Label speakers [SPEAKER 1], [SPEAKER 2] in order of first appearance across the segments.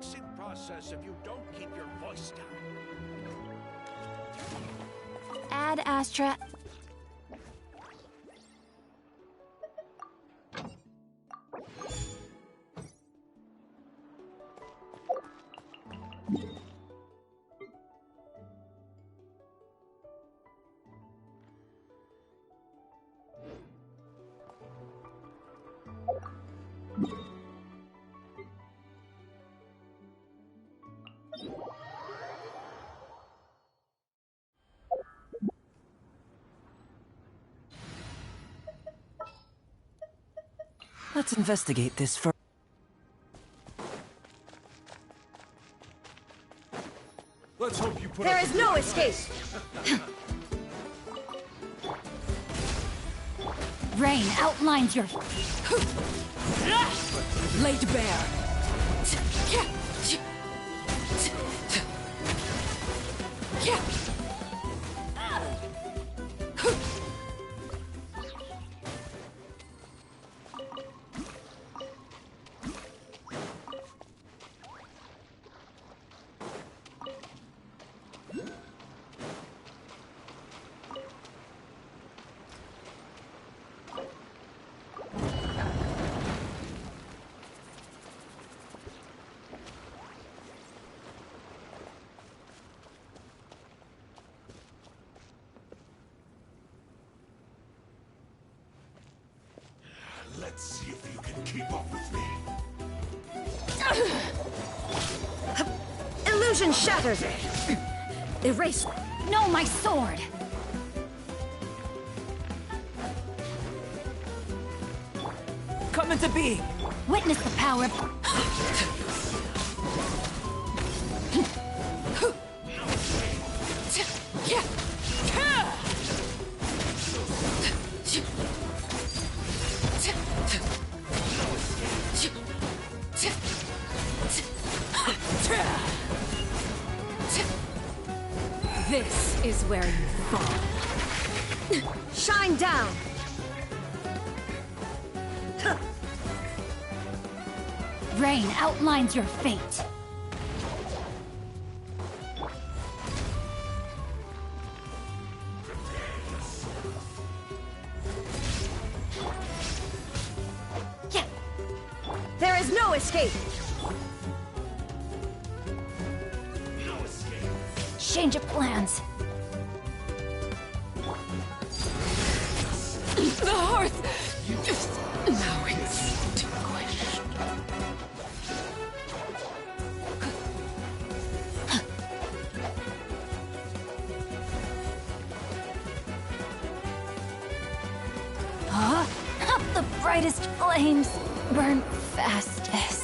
[SPEAKER 1] fixing process if you don't keep your voice down.
[SPEAKER 2] Ad Astra.
[SPEAKER 3] Let's investigate this first.
[SPEAKER 1] Let's hope you put
[SPEAKER 4] There is no escape!
[SPEAKER 2] Rain outlines your...
[SPEAKER 3] Laid bare.
[SPEAKER 1] Let's see if you can keep up with me.
[SPEAKER 4] Illusion shattered! Erase.
[SPEAKER 2] No, my sword!
[SPEAKER 3] Come into being.
[SPEAKER 2] Witness the power. This is where you fall.
[SPEAKER 4] Shine down!
[SPEAKER 2] Rain outlines your fate. Yeah.
[SPEAKER 4] There is no escape!
[SPEAKER 2] Change of plans.
[SPEAKER 3] The hearth! Now extinguished.
[SPEAKER 2] Huh? The brightest flames burn fastest.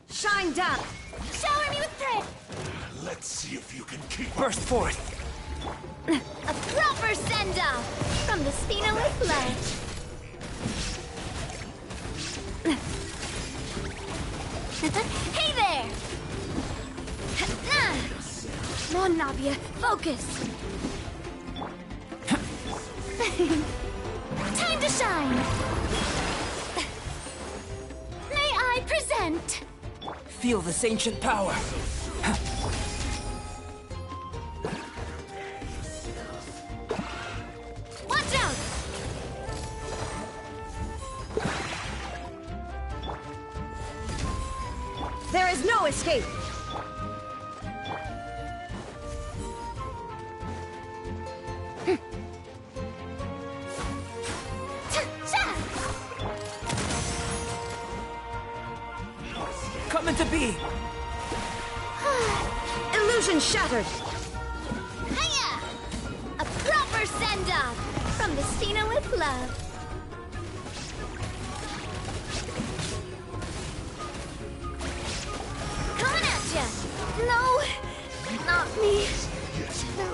[SPEAKER 4] Shine down!
[SPEAKER 2] Shower me with thread!
[SPEAKER 1] Let's see if you can keep up.
[SPEAKER 3] Burst forth.
[SPEAKER 2] A proper send-off from the Spinaless Ledge. Hey there! Come on, Navia, focus! Time to shine! May I present?
[SPEAKER 3] Feel this ancient power.
[SPEAKER 2] Watch out!
[SPEAKER 4] There is no escape!
[SPEAKER 3] Come into being.
[SPEAKER 4] Illusion shattered!
[SPEAKER 2] Hiya! A proper send-off! job. From Vestina with love. Coming at ya! No! Not me. No.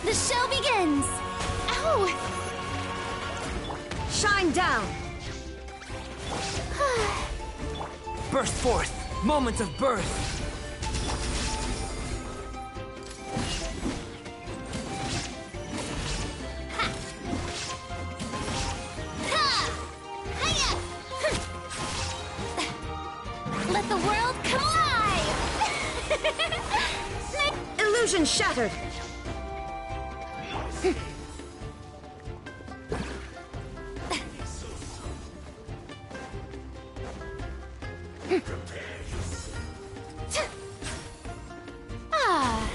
[SPEAKER 2] The show begins! Ow!
[SPEAKER 4] Shine down!
[SPEAKER 3] Burst forth! Moment of birth!
[SPEAKER 2] Let the world come alive!
[SPEAKER 4] Illusion shattered!
[SPEAKER 2] Ah.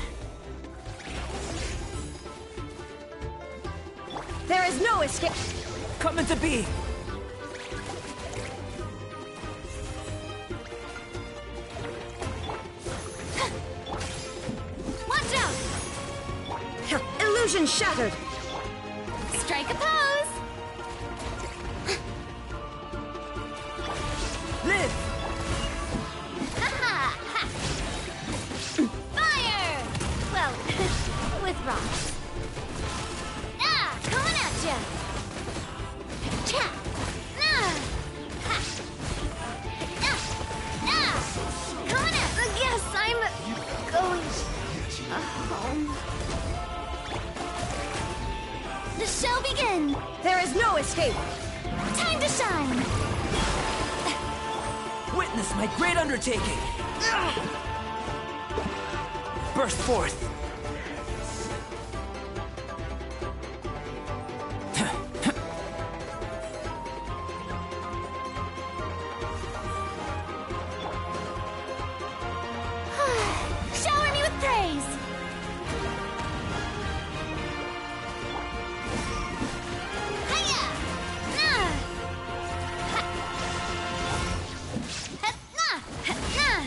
[SPEAKER 4] There is no escape!
[SPEAKER 3] Coming to be!
[SPEAKER 2] Watch out!
[SPEAKER 4] Illusion shattered!
[SPEAKER 2] Strike a pose!
[SPEAKER 3] Live!
[SPEAKER 2] Ha! Fire! Well, with rocks. Ah! Coming at ya! Cha! Ah! Ha! Ah! Ah! Coming at... Yes, I'm going home. The show begins!
[SPEAKER 4] There is no escape!
[SPEAKER 2] Time to shine!
[SPEAKER 3] Witness my great undertaking! Burst forth!
[SPEAKER 2] Shower me with praise! Hiya! Nah! Ha! Ha! Nah! Ha! Nah!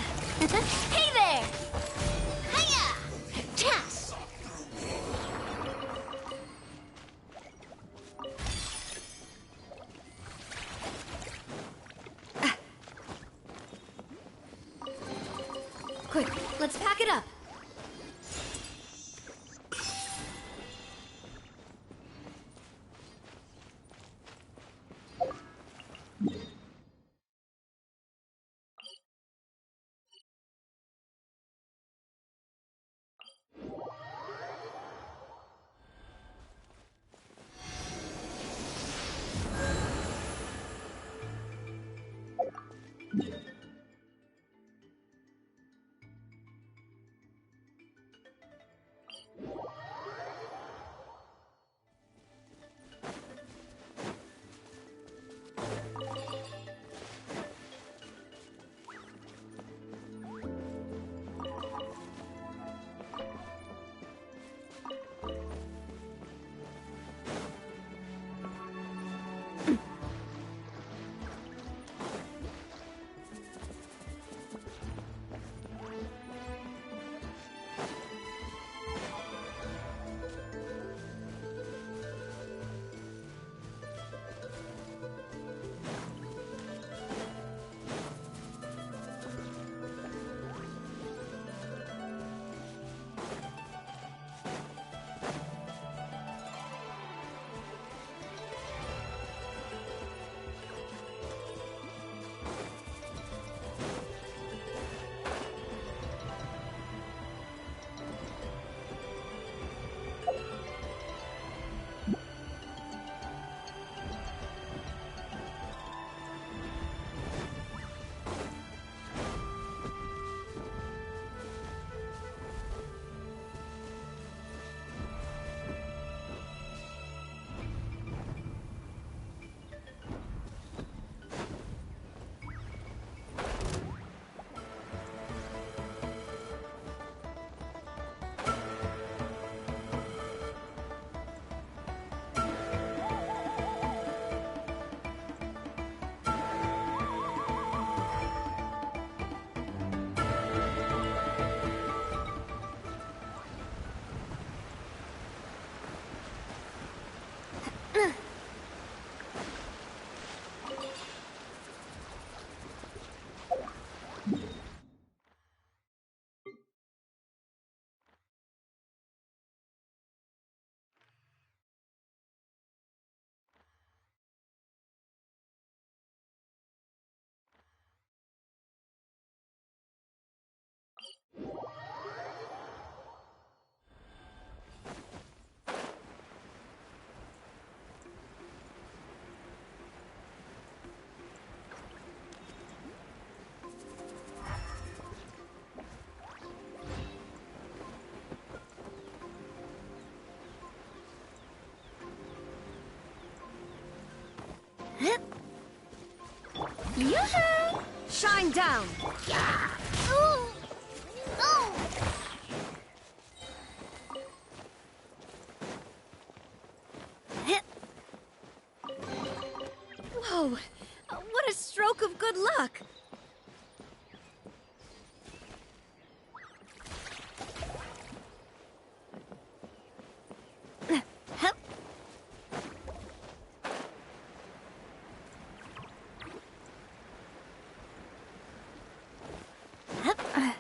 [SPEAKER 2] Hey there! Hiya! Cha! Quick, let's pack it up. Yoo-hoo!
[SPEAKER 4] Shine down.
[SPEAKER 2] Ooh! Oh!
[SPEAKER 4] Whoa! What a stroke of good luck!
[SPEAKER 2] Hup. Hup.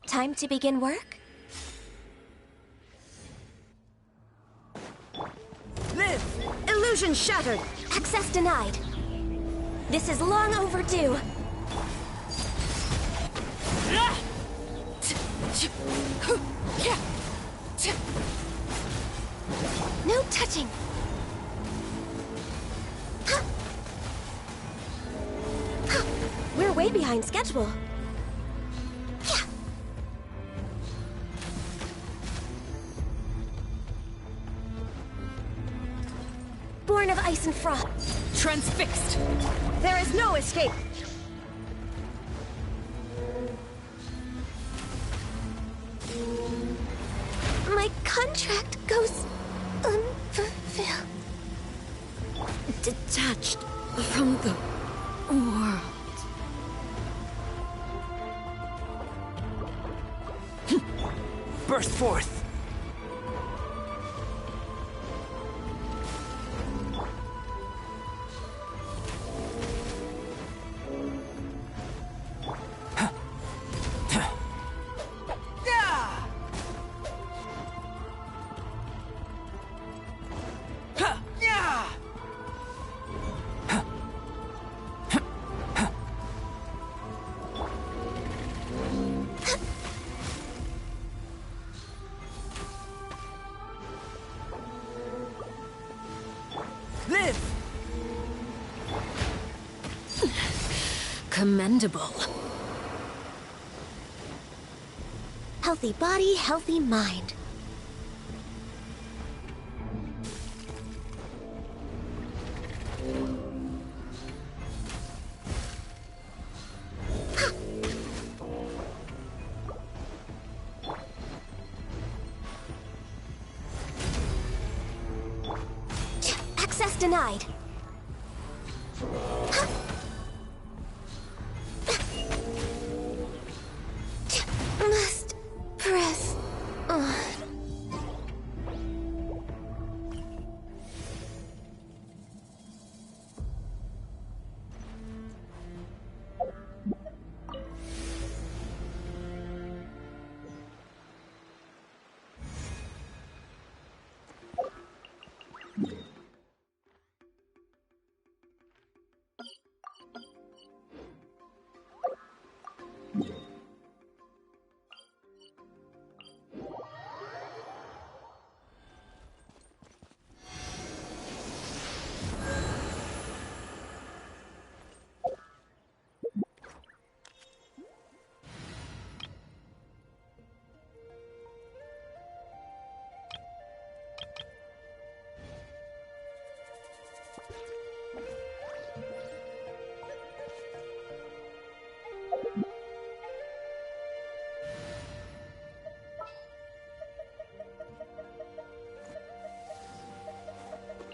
[SPEAKER 2] Time to begin work?
[SPEAKER 3] Live!
[SPEAKER 4] Illusion shattered.
[SPEAKER 2] Access denied. This is long overdue. No touching. We're way behind schedule. Born of ice and frost.
[SPEAKER 4] Transfixed. There is no escape.
[SPEAKER 2] My contract goes unfulfilled.
[SPEAKER 4] Detached from the world.
[SPEAKER 3] Burst forth! Live!
[SPEAKER 4] Commendable.
[SPEAKER 2] Healthy body, healthy mind. Access denied. Must press on.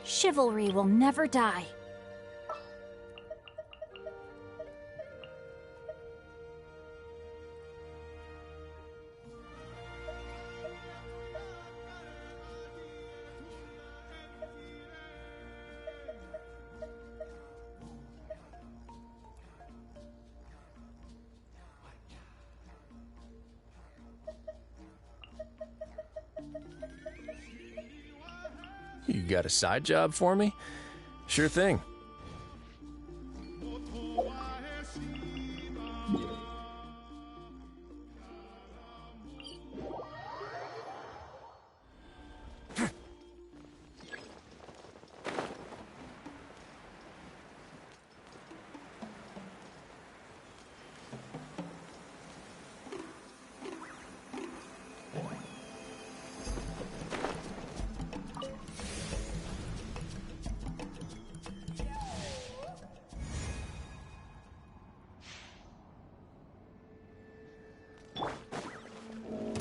[SPEAKER 2] Chivalry will never die.
[SPEAKER 5] You got a side job for me? Sure thing.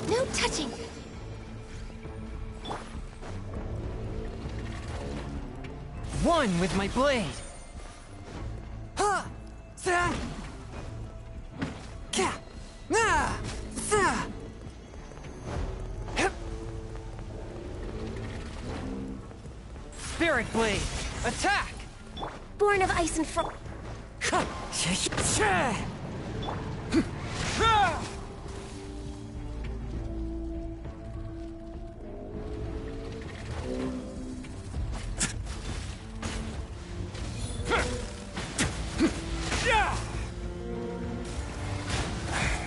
[SPEAKER 2] No touching!
[SPEAKER 3] One with my blade! Ha! Sa! Ka! Na! Sa! Hip! Spirit blade! Attack!
[SPEAKER 2] Born of ice and frost.
[SPEAKER 3] Ha! Cha! Ha!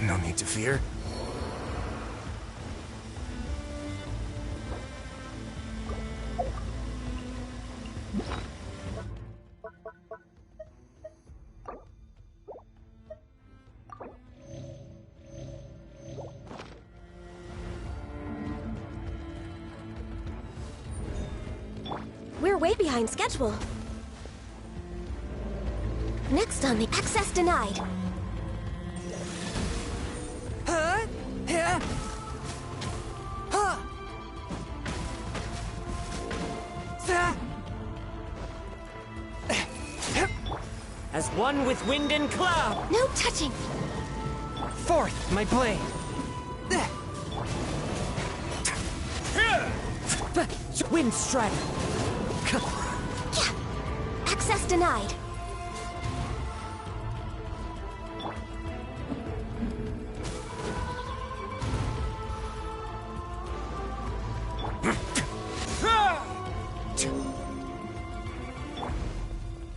[SPEAKER 5] No need to fear.
[SPEAKER 2] We're way behind schedule. Next on the access denied.
[SPEAKER 3] Huh? Yeah. Huh. Sa. As one with wind and cloud.
[SPEAKER 2] No touching!
[SPEAKER 3] Forth, my blade. Wind strike.
[SPEAKER 2] Yeah! Access denied.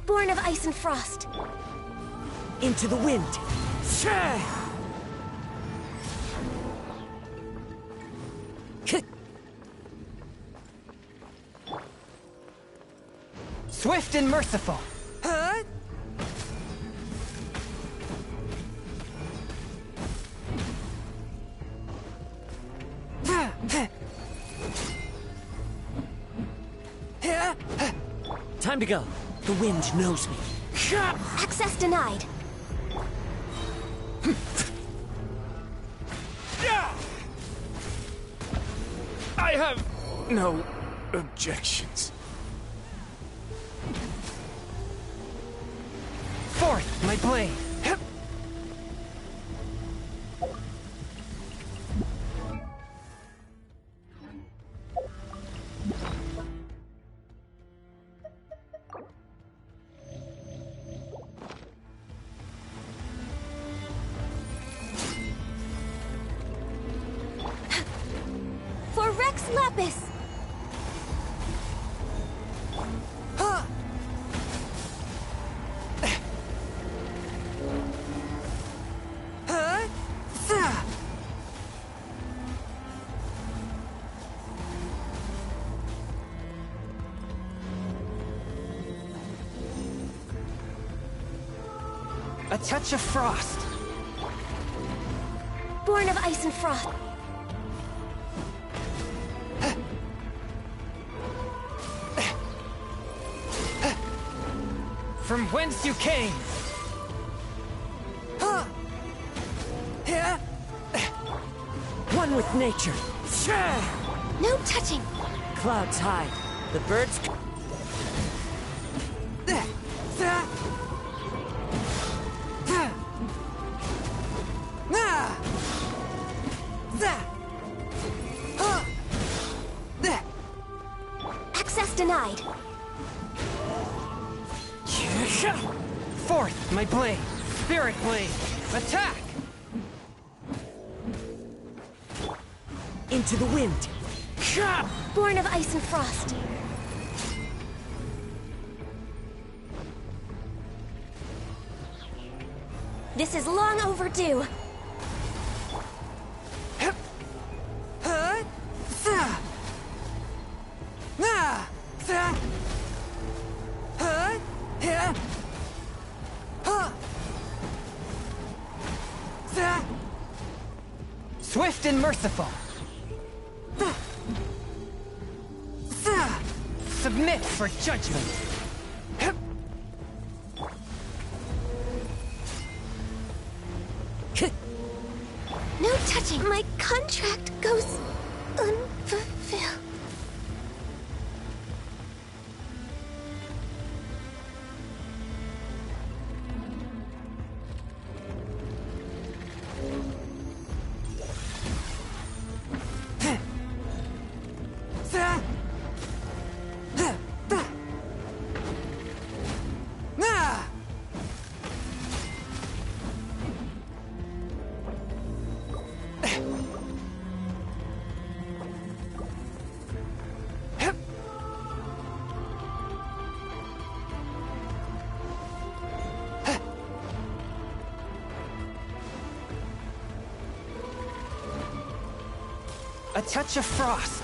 [SPEAKER 2] Born of ice and frost.
[SPEAKER 3] Into the wind. Swift and merciful. Huh? Time to go. The wind knows me.
[SPEAKER 2] Access denied.
[SPEAKER 5] I have no objections.
[SPEAKER 3] Forth, my blade.
[SPEAKER 2] For Rex Lapis!
[SPEAKER 3] Huh. Huh? Sa. A touch of frost.
[SPEAKER 2] Born of ice and frost.
[SPEAKER 3] From whence you came. Huh. Yeah. One with nature.
[SPEAKER 2] No touching!
[SPEAKER 3] Clouds hide. The birds.
[SPEAKER 2] Access denied.
[SPEAKER 3] Forth, my blade. Spirit blade. Attack! Into the wind.
[SPEAKER 2] Born of ice and frost. This is long overdue.
[SPEAKER 3] Swift and merciful. Submit for judgment.
[SPEAKER 2] No touching. My contract goes unfulfilled.
[SPEAKER 3] A touch of frost.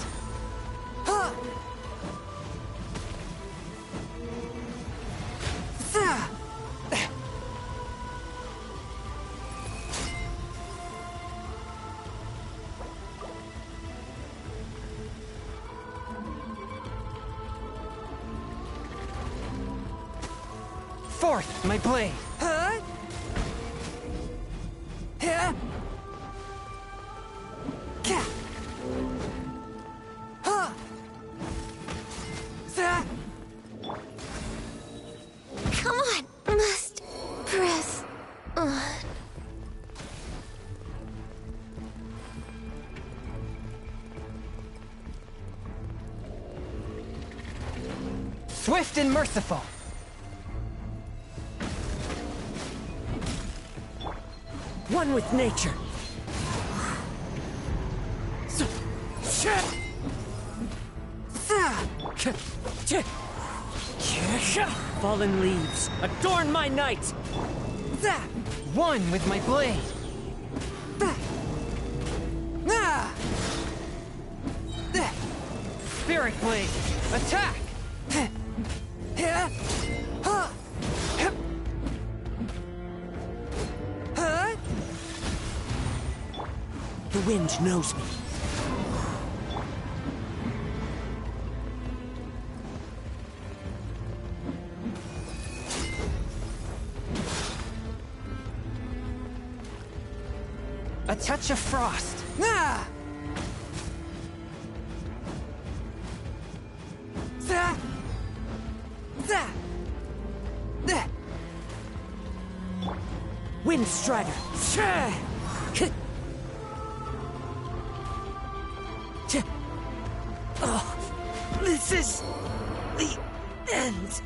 [SPEAKER 3] Forth, my blade.
[SPEAKER 2] Come on, must press on.
[SPEAKER 3] Swift and merciful.
[SPEAKER 6] One with nature. Fallen leaves, adorn my night!
[SPEAKER 3] One with my blade. Spirit blade, attack!
[SPEAKER 6] The wind knows me.
[SPEAKER 3] A touch of frost.
[SPEAKER 6] Wind Strider. Oh, this is the end.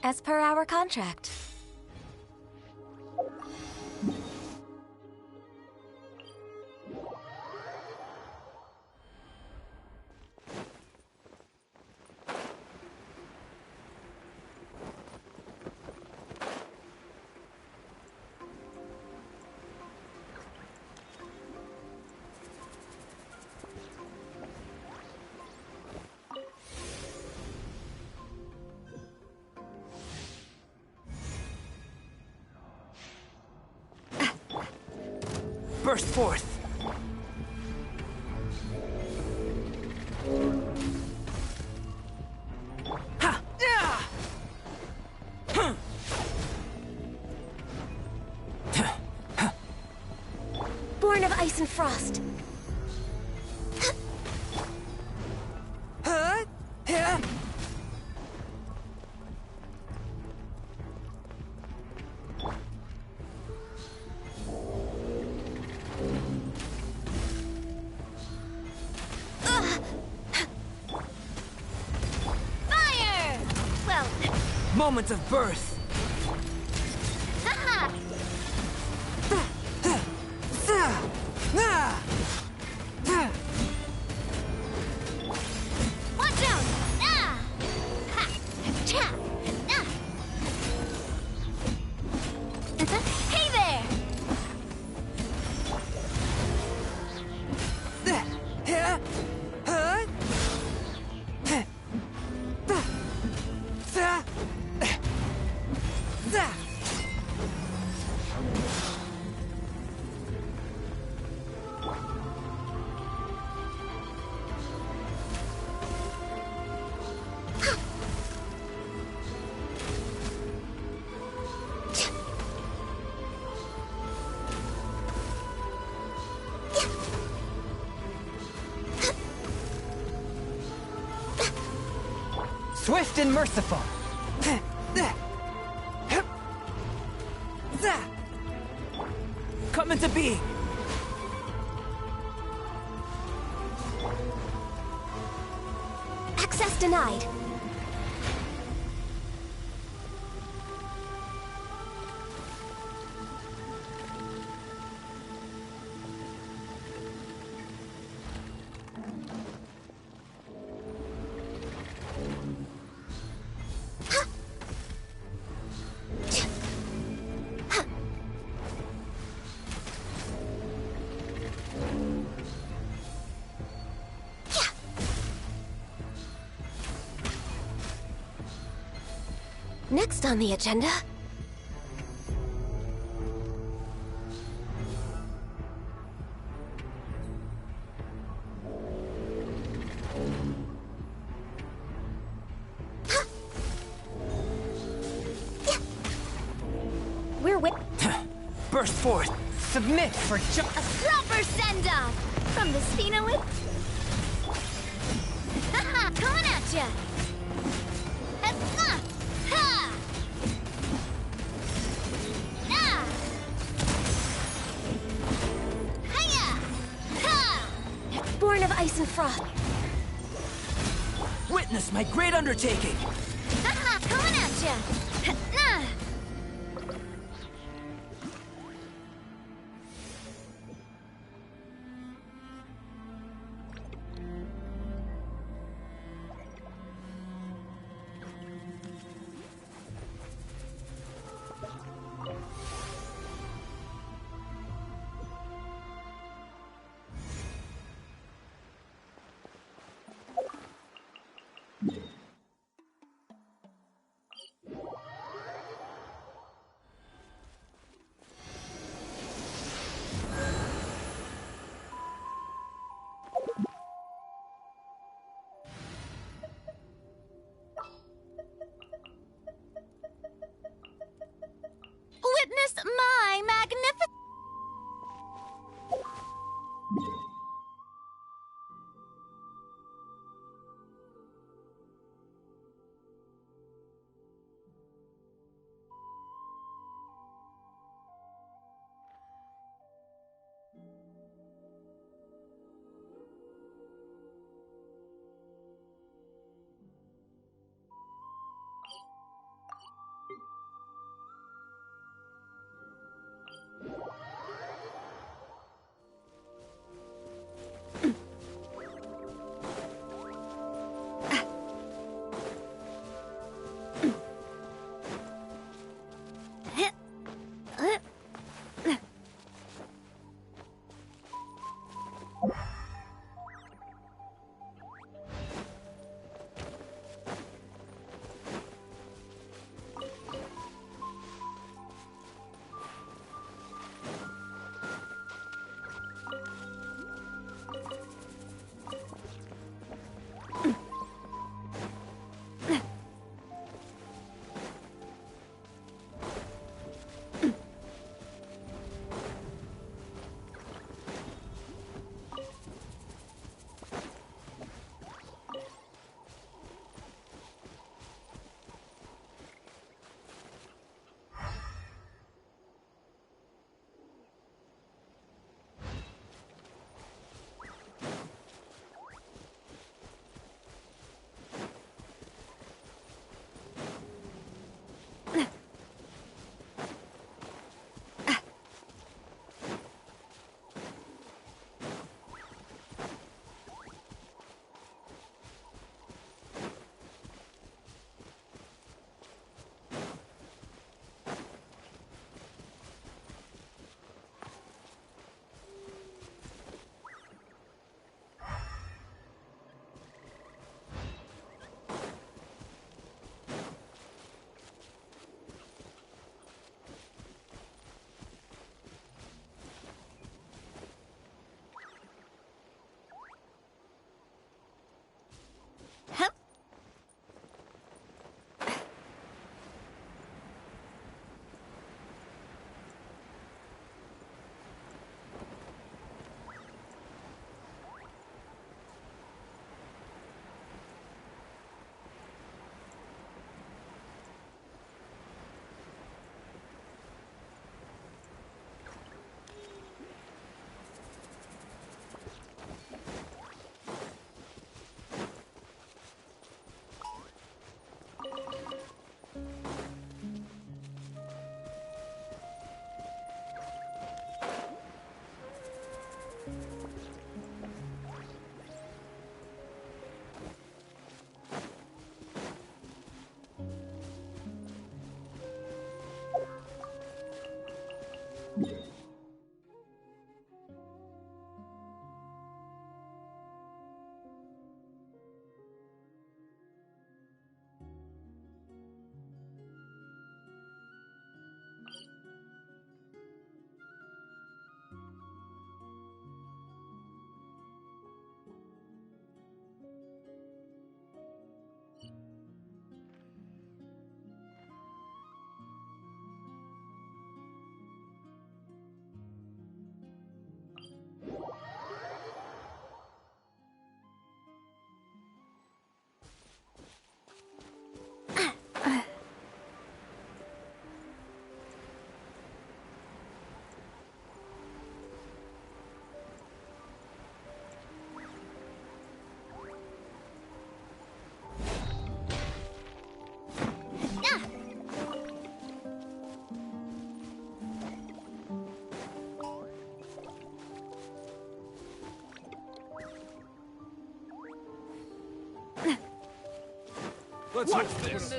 [SPEAKER 2] As per our contract.
[SPEAKER 3] Burst forth. Ha! Yeah!
[SPEAKER 2] Born of ice and frost.
[SPEAKER 3] Huh? Yeah.
[SPEAKER 4] Fire! Well,
[SPEAKER 3] Moment of birth.
[SPEAKER 4] haha! Watch out! Ah! Ha! Cha! Ah! Hey there!
[SPEAKER 3] Swift and merciful. Come into being.
[SPEAKER 2] Access denied. Next on the agenda... We're with...
[SPEAKER 3] Burst forth. Submit for
[SPEAKER 4] A proper send-off! From the Spinowit? Haha! Coming at ya! Ha! Ha! Ah! Hiya! Ha!
[SPEAKER 2] Born of ice and frost.
[SPEAKER 3] Witness my great undertaking.
[SPEAKER 4] Haha! Coming at ya! Ah!
[SPEAKER 1] Let's
[SPEAKER 3] Watch
[SPEAKER 1] hope
[SPEAKER 3] this!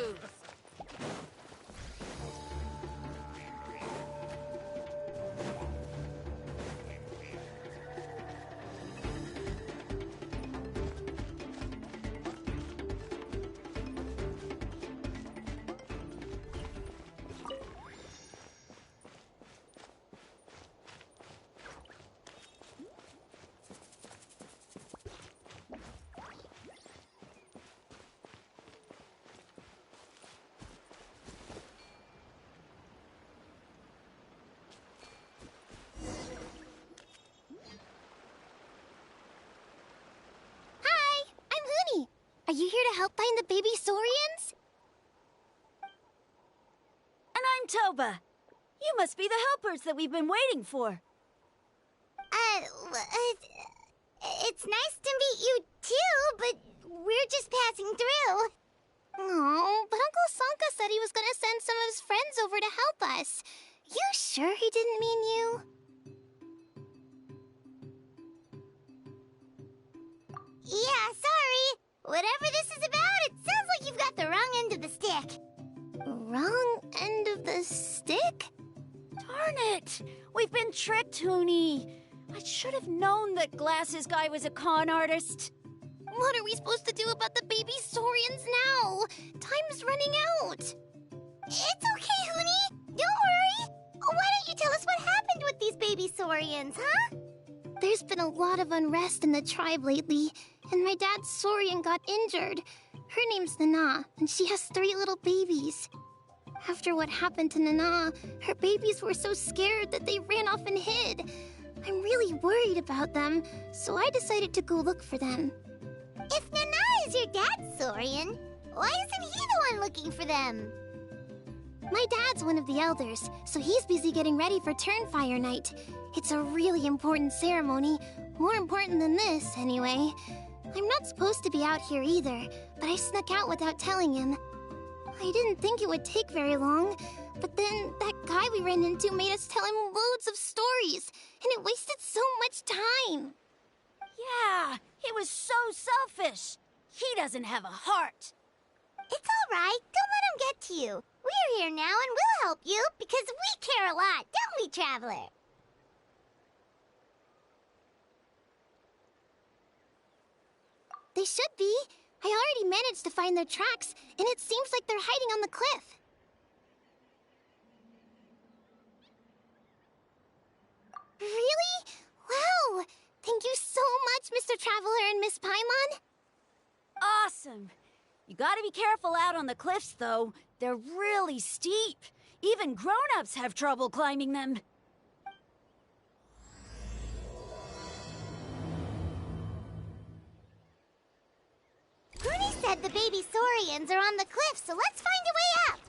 [SPEAKER 2] Hi, I'm Huni. Are you here to help find the baby Saurians?
[SPEAKER 4] And I'm Toba. You must be the helpers that we've been waiting for.
[SPEAKER 2] It's nice to meet you too, but we're just passing through. Oh, but Uncle Sanka said he was gonna send some of his friends over to help us. You sure he didn't mean you? Yeah, sorry. Whatever this is about, it sounds like you've got the wrong end of the stick. Wrong end of the stick?
[SPEAKER 4] Darn it! We've been tricked, Huni. I should have known that Glasses Guy was a con artist.
[SPEAKER 2] What are we supposed to do about the baby Saurians now? Time's running out. It's okay, Huni. Don't worry. Why don't you tell us what happened with these baby Saurians, huh? There's been a lot of unrest in the tribe lately, and my dad's Saurian got injured. Her name's Nana, and she has 3 little babies. After what happened to Nana, her babies were so scared that they ran off and hid. I'm really worried about them, so I decided to go look for them. If Nana is your dad's Saurian, why isn't he the one looking for them? My dad's one of the elders, so he's busy getting ready for Turnfire Night. It's a really important ceremony, more important than this, anyway. I'm not supposed to be out here either, but I snuck out without telling him. I didn't think it would take very long, but then that guy we ran into made us tell him loads of stories, and it wasted so much time.
[SPEAKER 4] Yeah, he was so selfish. He doesn't have a heart.
[SPEAKER 2] It's all right. Don't let him get to you. We're here now and we'll help you because we care a lot, don't we, Traveler? They should be. I already managed to find their tracks, and it seems like they're hiding on the cliff. Really? Wow! Thank you so much, Mr. Traveler and Miss Paimon.
[SPEAKER 4] Awesome. You gotta be careful out on the cliffs, though. They're really steep. Even grown-ups have trouble climbing them.
[SPEAKER 2] Rooney said the baby Saurians are on the cliff, so let's find a way up.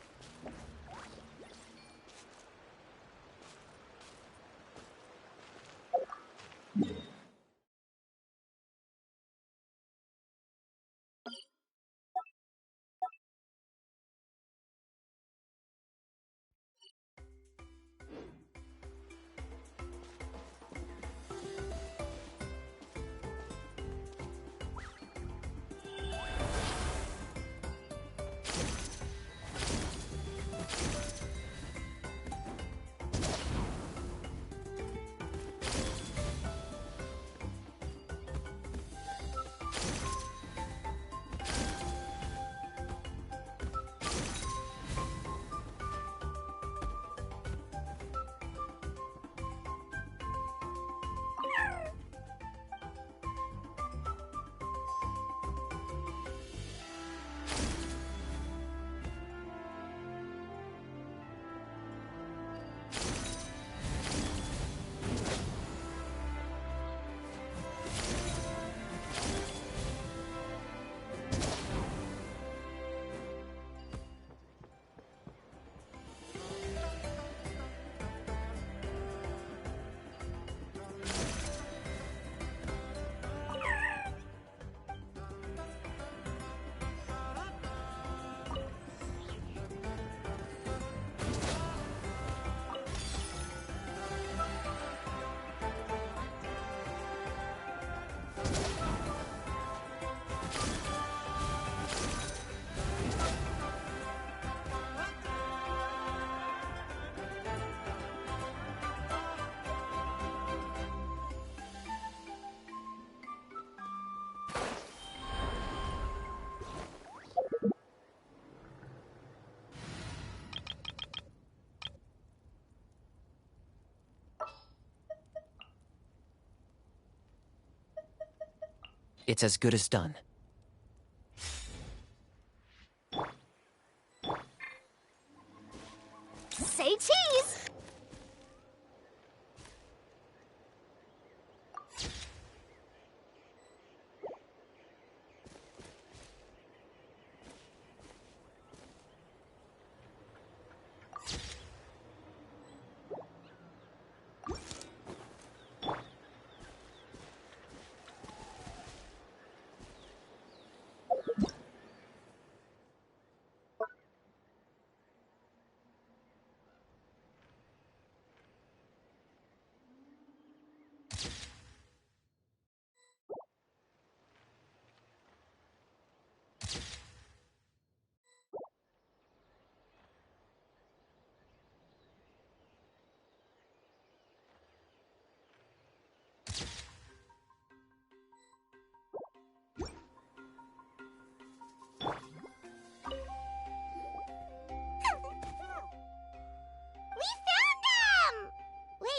[SPEAKER 7] it's as good as done.
[SPEAKER 2] Say cheese!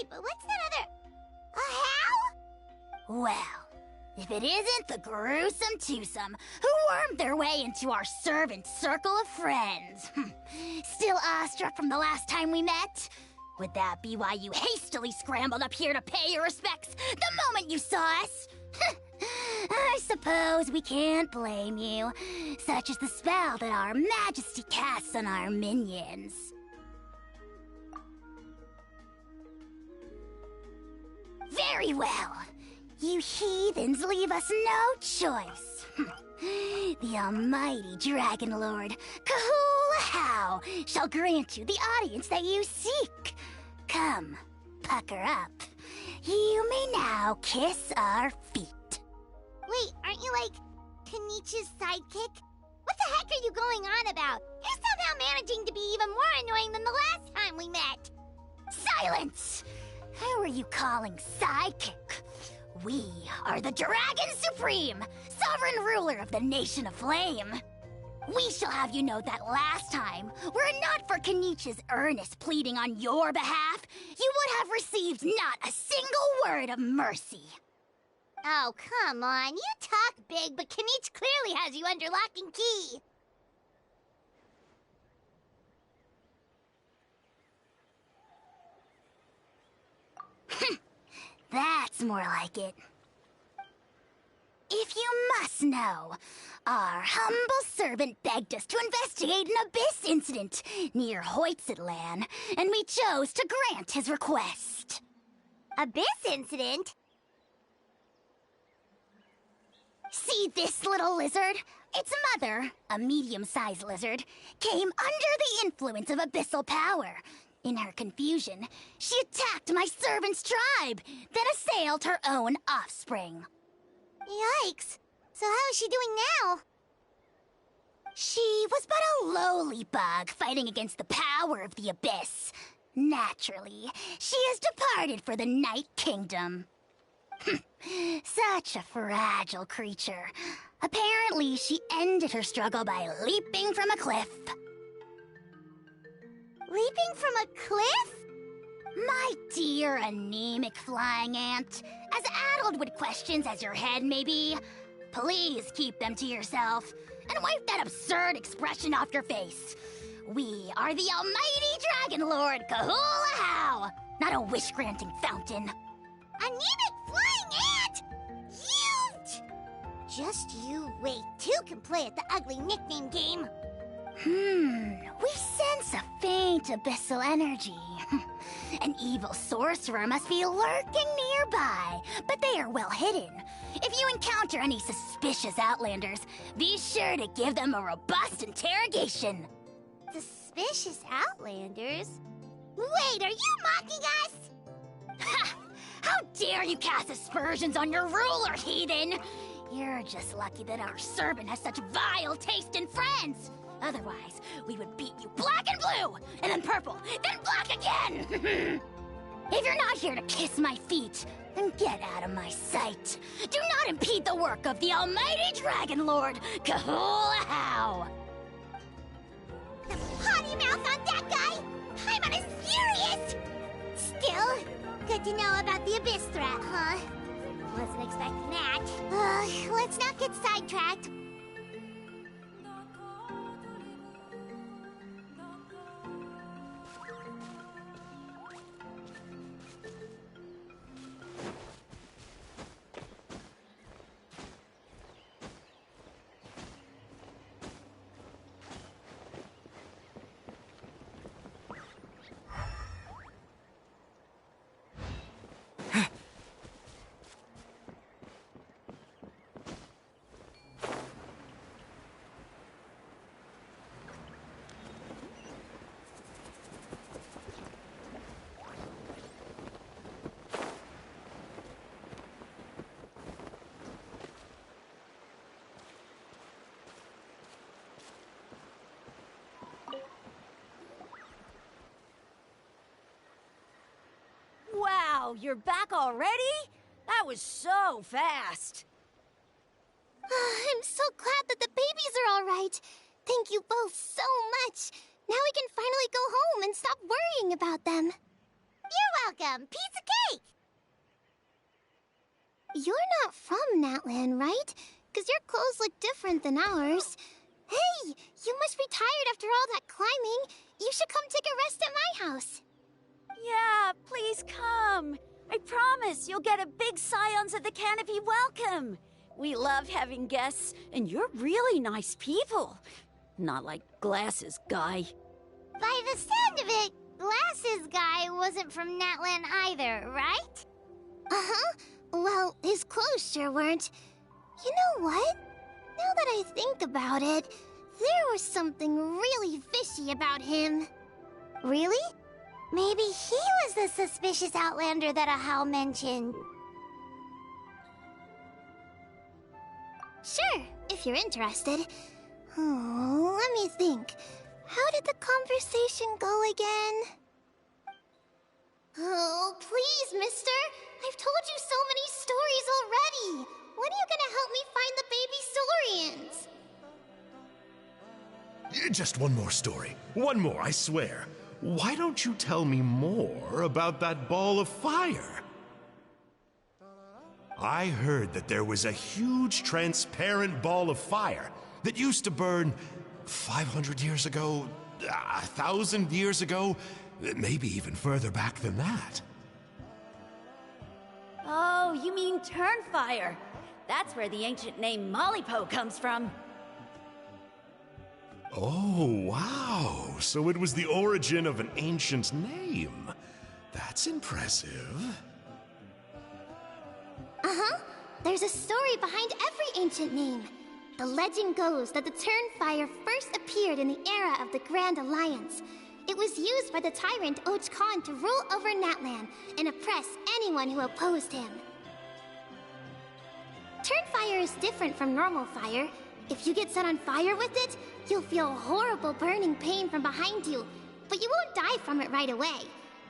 [SPEAKER 2] But what's that other... a how?
[SPEAKER 4] Well, if it isn't the gruesome twosome who wormed their way into our servant circle of friends. Still awestruck from the last time we met? Would that be why you hastily scrambled up here to pay your respects the moment you saw us? I suppose we can't blame you. Such is the spell that our majesty casts on our minions. Very well. You heathens leave us no choice. The almighty Dragon Lord, Kahula shall grant you the audience that you seek. Come, pucker up. You may now kiss our feet.
[SPEAKER 2] Wait, aren't you like Kenichi's sidekick? What the heck are you going on about? You're somehow managing to be even more annoying than the last time we met.
[SPEAKER 4] Silence! Who are you calling sidekick? We are the Dragon Supreme, sovereign ruler of the Nation of Flame. We shall have you know that last time, were it not for Kenichi's earnest pleading on your behalf, you would have received not a single word of mercy.
[SPEAKER 2] Oh, come on. You talk big, but Kenichi clearly has you under lock and key.
[SPEAKER 4] That's more like it. If you must know, our humble servant begged us to investigate an abyss incident near Huitztlan, and we chose to grant his request.
[SPEAKER 2] Abyss incident?
[SPEAKER 4] See this little lizard? Its mother, a medium-sized lizard, came under the influence of abyssal power. In her confusion, she attacked my servant's tribe, then assailed her own offspring.
[SPEAKER 2] Yikes. So how is she doing now?
[SPEAKER 4] She was but a lowly bug fighting against the power of the abyss. Naturally, she has departed for the Night Kingdom. Such a fragile creature. Apparently, she ended her struggle by leaping from a cliff.
[SPEAKER 2] Leaping from a cliff?
[SPEAKER 4] My dear anemic flying ant, as addled with questions as your head may be, please keep them to yourself and wipe that absurd expression off your face. We are the almighty Dragon Lord Kahula, not a wish-granting fountain.
[SPEAKER 2] Anemic flying ant? Just you wait. Two can play at the ugly nickname game.
[SPEAKER 4] We sense a faint abyssal energy. An evil sorcerer must be lurking nearby, but they are well hidden. If you encounter any suspicious outlanders, be sure to give them a robust interrogation.
[SPEAKER 2] Suspicious outlanders? Wait, are you mocking us?
[SPEAKER 4] Ha! How dare you cast aspersions on your ruler, heathen! You're just lucky that our servant has such vile taste in friends. Otherwise, we would beat you black and blue, and then purple, then black again! If you're not here to kiss my feet, then get out of my sight. Do not impede the work of the almighty Dragon Lord, Kahula.
[SPEAKER 2] The potty mouth on that guy! I'm on his furious! Still, good to know about the abyss threat, huh? Wasn't expecting that. Let's not get sidetracked.
[SPEAKER 4] Wow, you're back already? That was so fast.
[SPEAKER 2] I'm so glad that the babies are all right. Thank you both so much. Now we can finally go home and stop worrying about them. You're welcome. Piece of cake! You're not from Natlan, right? Because your clothes look different than ours. Hey, you must be tired after all that climbing. You should come take a rest at my house.
[SPEAKER 4] Yeah, please come. I promise you'll get a big Scions of the Canopy welcome. We love having guests, and you're really nice people. Not like Glasses Guy.
[SPEAKER 2] By the sound of it, Glasses Guy wasn't from Natlan either, right? Uh-huh. Well, his clothes sure weren't. You know what? Now that I think about it, there was something really fishy about him. Really? Maybe he was the suspicious outlander that Ahau mentioned. Sure, if you're interested. Oh, let me think. How did the conversation go again? Oh, please, mister. I've told you so many stories already. When are you gonna help me find the baby Saurians?
[SPEAKER 1] Just one more story. One more, I swear. Why don't you tell me more about that ball of fire? I heard that there was a huge transparent ball of fire that used to burn 500 years ago, 1,000 years ago, maybe even further back than that.
[SPEAKER 4] Oh, you mean Turnfire. That's where the ancient name Mollypo comes from.
[SPEAKER 1] Oh, wow. So it was the origin of an ancient name. That's impressive.
[SPEAKER 2] Uh-huh. There's a story behind every ancient name. The legend goes that the Turnfire first appeared in the era of the Grand Alliance. It was used by the tyrant Och Khan to rule over Natlan and oppress anyone who opposed him. Turnfire is different from normal fire. If you get set on fire with it, you'll feel horrible burning pain from behind you, but you won't die from it right away.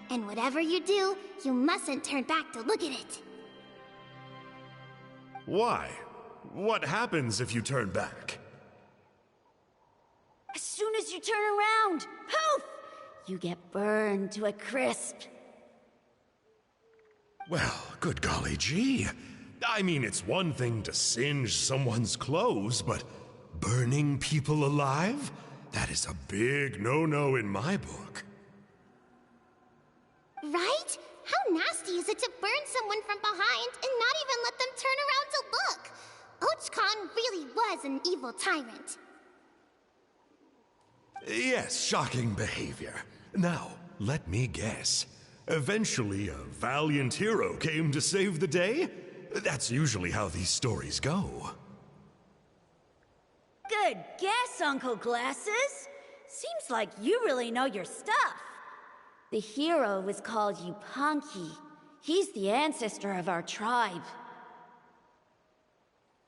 [SPEAKER 2] And whatever you do, you mustn't turn back to look at it.
[SPEAKER 1] Why? What happens if you turn back?
[SPEAKER 4] As soon as you turn around, poof! You get burned to a crisp.
[SPEAKER 1] Well, good golly gee. I mean, it's one thing to singe someone's clothes, but burning people alive? That is a big no-no in my book.
[SPEAKER 2] Right? How nasty is it to burn someone from behind and not even let them turn around to look? Och Khan really was an evil tyrant.
[SPEAKER 1] Yes, shocking behavior. Now, let me guess. Eventually, a valiant hero came to save the day? That's usually how these stories go.
[SPEAKER 4] Good guess, Uncle Glasses. Seems like you really know your stuff. The hero was called Yupanqui. He's the ancestor of our tribe.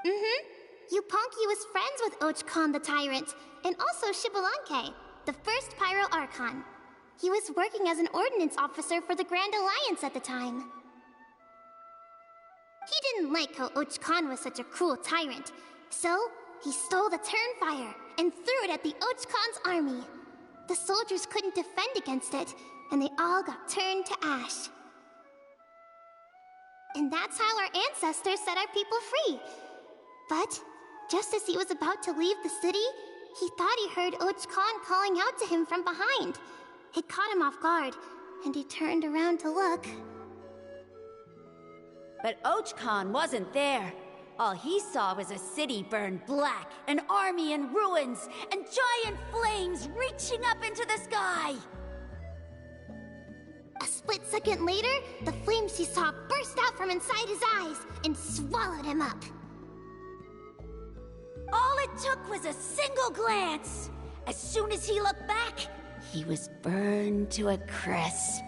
[SPEAKER 2] Yupanqui was friends with Och Khan the Tyrant, and also Shibalanke, the first Pyro Archon. He was working as an ordnance officer for the Grand Alliance at the time. He didn't like how Och Khan was such a cruel tyrant, so he stole the Turnfire and threw it at the Och Khan's army. The soldiers couldn't defend against it, and they all got turned to ash. And that's how our ancestors set our people free. But, just as he was about to leave the city, he thought he heard Huitztlan calling out to him from behind. It caught him off guard, and he turned around to look.
[SPEAKER 4] But Huitztlan wasn't there. All he saw was a city burned black, an army in ruins, and giant flames reaching up into the sky.
[SPEAKER 2] A split second later, the flames he saw burst out from inside his eyes and swallowed him up.
[SPEAKER 4] All it took was a single glance. As soon as he looked back, he was burned to a crisp.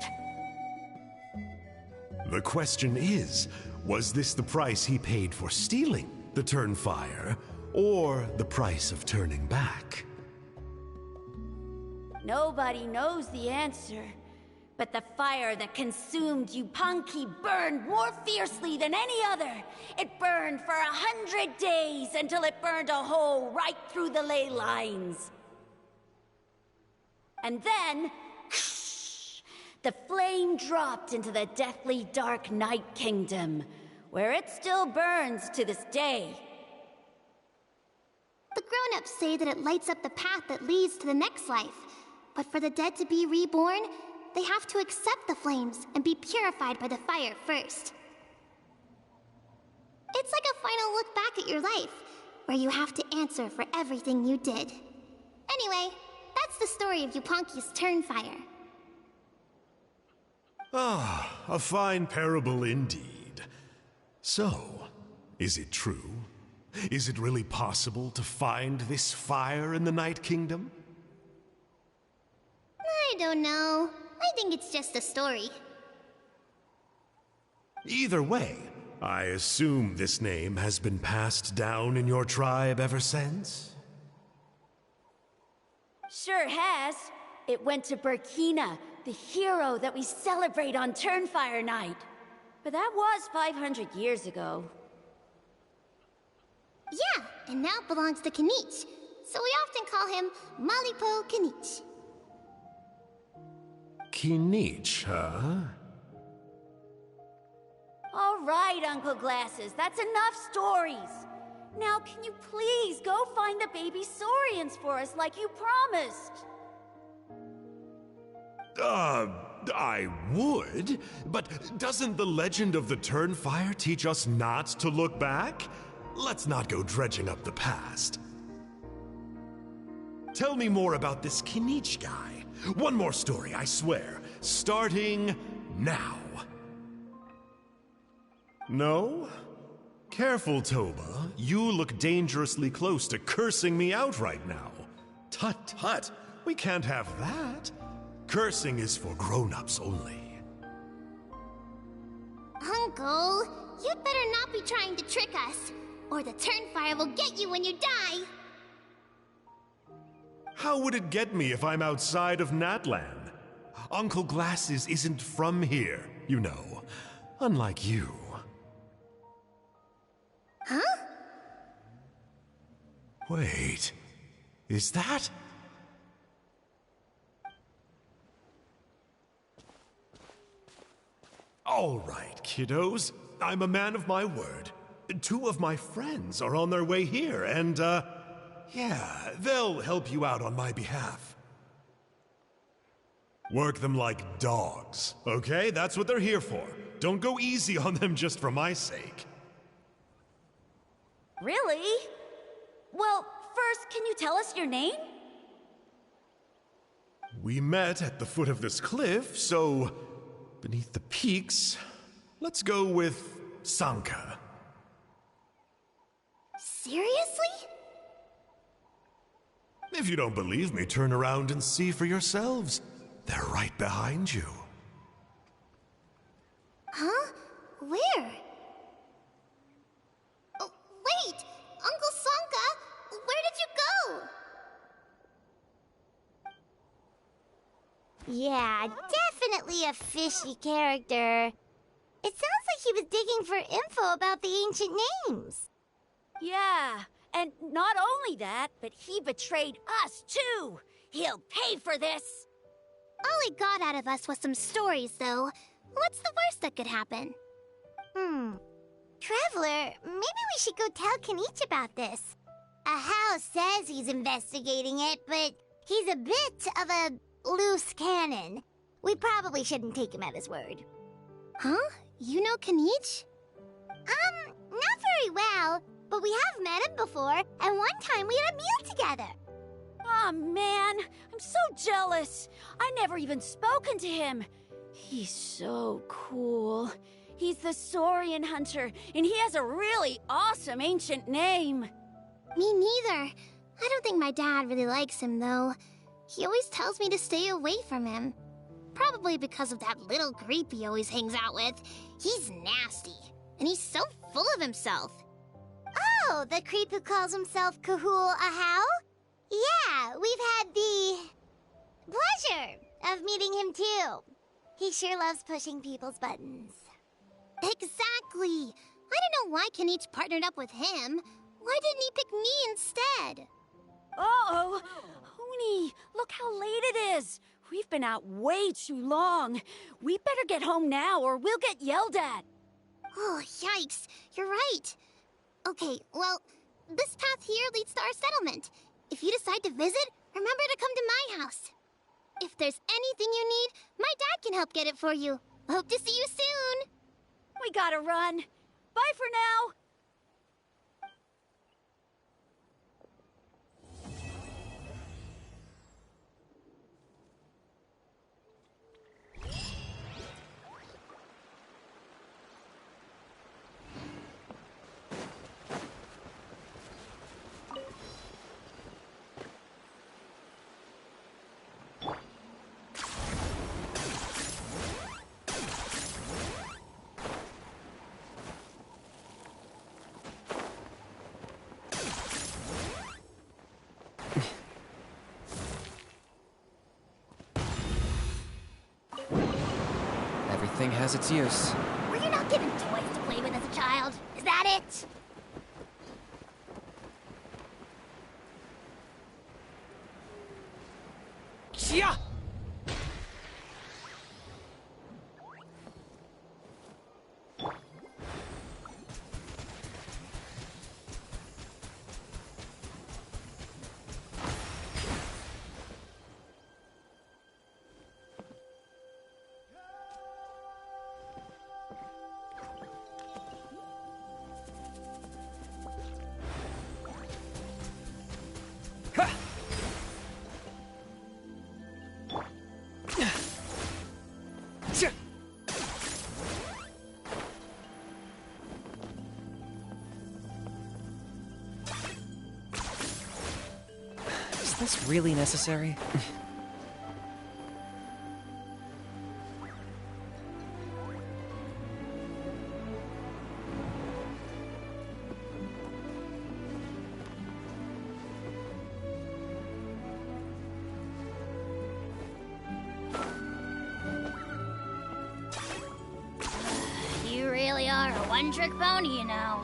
[SPEAKER 1] The question is, was this the price he paid for stealing the Turnfire, or the price of turning back?
[SPEAKER 4] Nobody knows the answer. But the fire that consumed Yupanqui burned more fiercely than any other. It burned for 100 days until it burned a hole right through the ley lines. And then, the flame dropped into the deathly dark Night Kingdom, where it still burns to this day.
[SPEAKER 2] The grown-ups say that it lights up the path that leads to the next life. But for the dead to be reborn, they have to accept the flames and be purified by the fire first. It's like a final look back at your life, where you have to answer for everything you did. Anyway, that's the story of Yupanqui's Turnfire.
[SPEAKER 1] Ah, a fine parable indeed. So, is it true? Is it really possible to find this fire in the Night Kingdom?
[SPEAKER 2] I don't know. I think it's just a story.
[SPEAKER 1] Either way, I assume this name has been passed down in your tribe ever since?
[SPEAKER 4] Sure has. It went to Burkina, the hero that we celebrate on Turnfire Night. But that was 500 years ago.
[SPEAKER 2] Yeah, and now it belongs to Kinich. So we often call him Malipo Kinich.
[SPEAKER 1] Kinich, huh?
[SPEAKER 4] All right, Uncle Glasses, that's enough stories. Now, can you please go find the baby Saurians for us like you promised?
[SPEAKER 1] I would, but doesn't the legend of the Turnfire teach us not to look back? Let's not go dredging up the past. Tell me more about this Kinich guy. One more story, I swear. Starting now. No? Careful, Toba. You look dangerously close to cursing me out right now. Tut tut. We can't have that. Cursing is for grown-ups only.
[SPEAKER 2] Uncle, you'd better not be trying to trick us, or the Turnfire will get you when you die.
[SPEAKER 1] How would it get me if I'm outside of Natlan? Uncle Glasses isn't from here, you know. Unlike you.
[SPEAKER 2] Huh?
[SPEAKER 1] Wait, is that? All right, kiddos. I'm a man of my word. 2 of my friends are on their way here, and, yeah, they'll help you out on my behalf. Work them like dogs, okay? That's what they're here for. Don't go easy on them just for my sake.
[SPEAKER 4] Really? Well, first, can you tell us your name?
[SPEAKER 1] We met at the foot of this cliff, so beneath the peaks, let's go with Sanka.
[SPEAKER 2] Seriously?
[SPEAKER 1] If you don't believe me, turn around and see for yourselves. They're right behind you.
[SPEAKER 2] Huh? Where? Oh, wait! Uncle Sanka, where did you go? Yeah, definitely a fishy character. It sounds like he was digging for info about the ancient names.
[SPEAKER 4] Yeah, and not only that, but he betrayed us too. He'll pay for this.
[SPEAKER 2] All he got out of us was some stories, though. What's the worst that could happen? Traveler, maybe we should go tell Kanich about this. Ahau says he's investigating it, but he's a bit of a loose cannon. We probably shouldn't take him at his word.
[SPEAKER 4] Huh? You know Kanich?
[SPEAKER 2] Not very well, but we have met him before, and one time we had a meal together.
[SPEAKER 4] Aw, man, I'm so jealous. I never even spoken to him. He's so cool. He's the Saurian hunter, and he has a really awesome ancient name.
[SPEAKER 2] Me neither. I don't think my dad really likes him, though. He always tells me to stay away from him. Probably because of that little creep he always hangs out with. He's nasty, and he's so full of himself. Oh, the creep who calls himself Kahul Ahau? Yeah, we've had the pleasure of meeting him too. He sure loves pushing people's buttons.
[SPEAKER 4] Exactly. I don't know why Kanich partnered up with him. Why didn't he pick me instead? Uh-oh. Huni, look how late it is. We've been out way too long. We better get home now or we'll get yelled at.
[SPEAKER 2] Oh, yikes. You're right. Okay, well, this path here leads to our settlement. If you decide to visit, remember to come to my house. If there's anything you need, my dad can help get it for you. Hope to see you soon.
[SPEAKER 4] We gotta run. Bye for now.
[SPEAKER 3] Everything has its use.
[SPEAKER 2] Were you not given toys to play with as a child? Is that it?
[SPEAKER 3] Yeah! Is this really necessary?
[SPEAKER 4] You really are a one-trick pony, you know.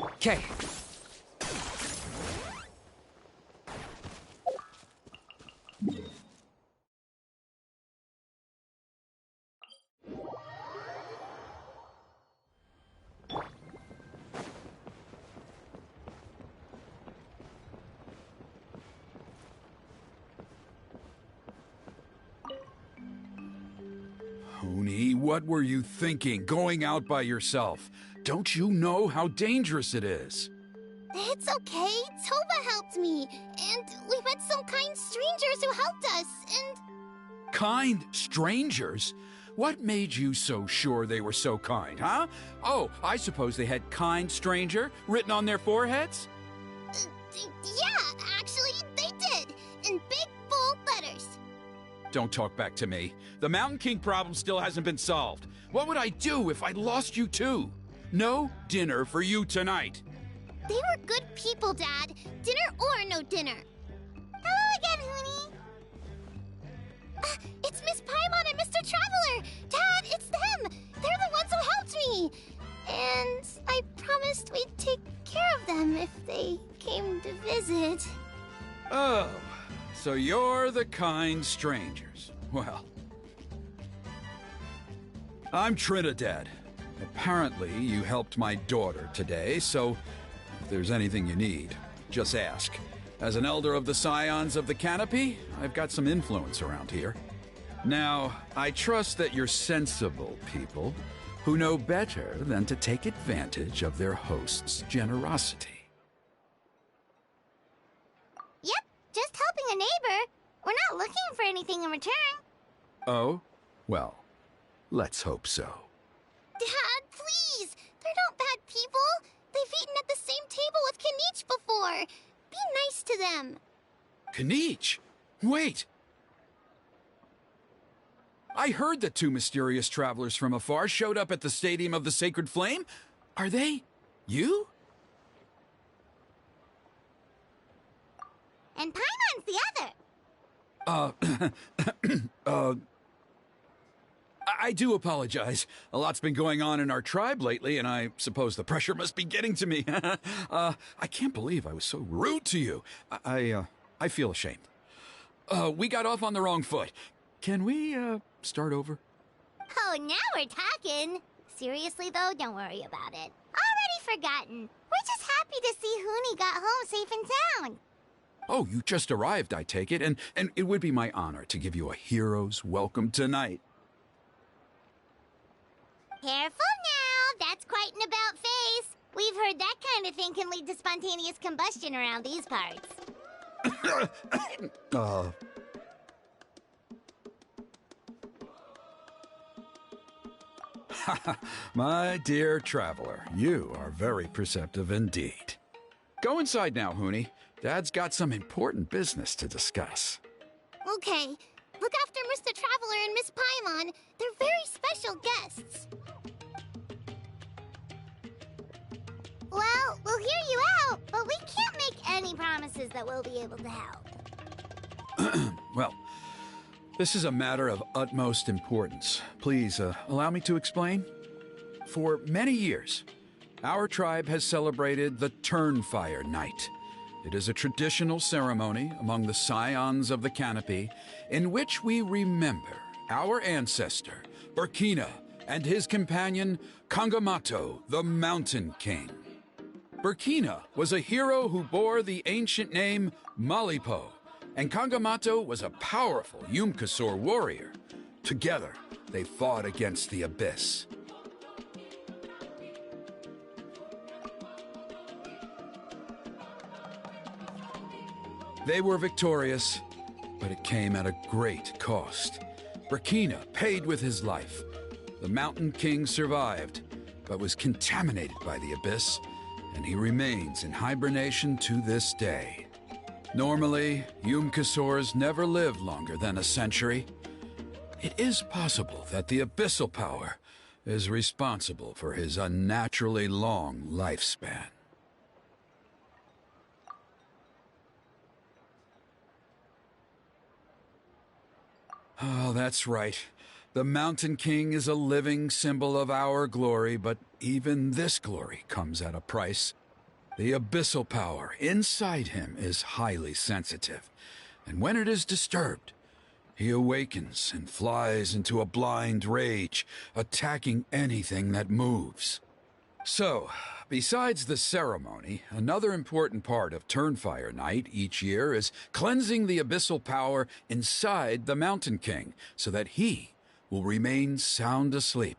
[SPEAKER 3] Okay.
[SPEAKER 7] Huni, what were you thinking, going out by yourself? Don't you know how dangerous it is?
[SPEAKER 2] It's okay. Toba helped me. And we met some kind strangers who helped us. And
[SPEAKER 7] Kind strangers? What made you so sure they were so kind, huh? Oh, I suppose they had kind stranger written on their foreheads?
[SPEAKER 2] yeah, actually, they did. In big, bold letters.
[SPEAKER 7] Don't talk back to me. The Mountain King problem still hasn't been solved. What would I do if I lost you too? No dinner for you tonight.
[SPEAKER 2] They were good people, Dad. Dinner or no dinner. Hello again, Huni. It's Miss Paimon and Mr. Traveler. Dad, it's them. They're the ones who helped me. And I promised we'd take care of them if they came to visit.
[SPEAKER 7] Oh, so you're the kind strangers. Well, I'm Trinidad. Apparently, you helped my daughter today, so if there's anything you need, just ask. As an elder of the Scions of the Canopy, I've got some influence around here. Now, I trust that you're sensible people who know better than to take advantage of their host's generosity.
[SPEAKER 2] Yep, just helping a neighbor. We're not looking for anything in return.
[SPEAKER 7] Oh? Well, let's hope so.
[SPEAKER 2] Dad, please! They're not bad people! They've eaten at the same table with Kanich before! Be nice to them!
[SPEAKER 7] Kanich? Wait! I heard that two mysterious travelers from afar showed up at the Stadium of the Sacred Flame. Are they you?
[SPEAKER 2] And Paimon's the other!
[SPEAKER 7] I do apologize. A lot's been going on in our tribe lately, and I suppose the pressure must be getting to me. I can't believe I was so rude to you. I feel ashamed. We got off on the wrong foot. Can we, start over?
[SPEAKER 2] Oh, now we're talking! Seriously, though, don't worry about it. Already forgotten. We're just happy to see Huni got home safe and sound.
[SPEAKER 7] Oh, you just arrived, I take it, and it would be my honor to give you a hero's welcome tonight.
[SPEAKER 2] Careful now, that's quite an about face. We've heard that kind of thing can lead to spontaneous combustion around these parts.
[SPEAKER 7] My dear traveler, you are very perceptive indeed. Go inside now, Huni. Dad's got some important business to discuss.
[SPEAKER 2] Okay, look after Mr. Traveler and Miss Paimon. They're very special guests. Well, we'll hear you out, but we can't make any promises that we'll be able to help.
[SPEAKER 7] Well, this is a matter of utmost importance. Please, allow me to explain. For many years, our tribe has celebrated the Turnfire Night. It is a traditional ceremony among the Scions of the Canopy in which we remember our ancestor, Burkina, and his companion, Kangamato, the Mountain King. Burkina was a hero who bore the ancient name Malipo, and Kangamato was a powerful Yumkasor warrior. Together, they fought against the Abyss. They were victorious, but it came at a great cost. Burkina paid with his life. The Mountain King survived, but was contaminated by the Abyss, and he remains in hibernation to this day. Normally, Yumkasors never live longer than a century. It is possible that the Abyssal Power is responsible for his unnaturally long lifespan. Oh, that's right. The Mountain King is a living symbol of our glory, but even this glory comes at a price. The abyssal power inside him is highly sensitive, and when it is disturbed, he awakens and flies into a blind rage, attacking anything that moves. So, besides the ceremony, another important part of Turnfire Night each year is cleansing the abyssal power inside the Mountain King so that he will remain sound asleep.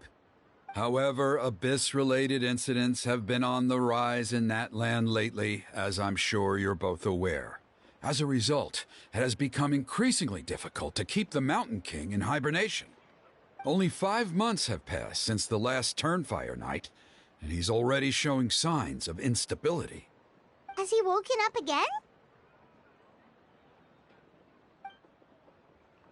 [SPEAKER 7] However, abyss-related incidents have been on the rise in that land lately, as I'm sure you're both aware. As a result, it has become increasingly difficult to keep the Mountain King in hibernation. Only 5 months have passed since the last Turnfire Night, and he's already showing signs of instability.
[SPEAKER 2] Has he woken up again?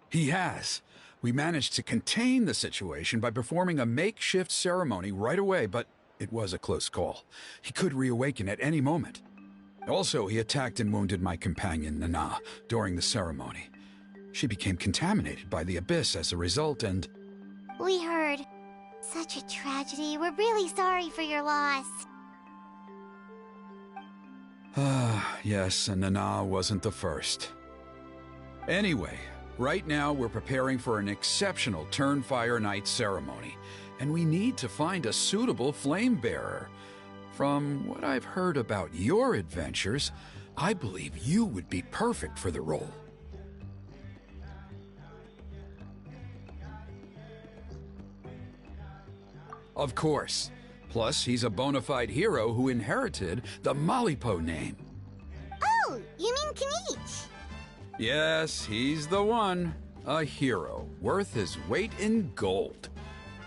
[SPEAKER 7] He has. We managed to contain the situation by performing a makeshift ceremony right away, but it was a close call. He could reawaken at any moment. Also, he attacked and wounded my companion, Nana, during the ceremony. She became contaminated by the abyss as a result, and...
[SPEAKER 2] We heard. Such a tragedy. We're really sorry for your loss.
[SPEAKER 7] Yes, and Nana wasn't the first. Anyway, right now we're preparing for an exceptional Turnfire Night ceremony, and we need to find a suitable flame bearer. From what I've heard about your adventures, I believe you would be perfect for the role. Of course. Plus, he's a bona fide hero who inherited the Malipo name.
[SPEAKER 2] Oh, you mean Kanich?
[SPEAKER 7] Yes, he's the one. A hero, worth his weight in gold.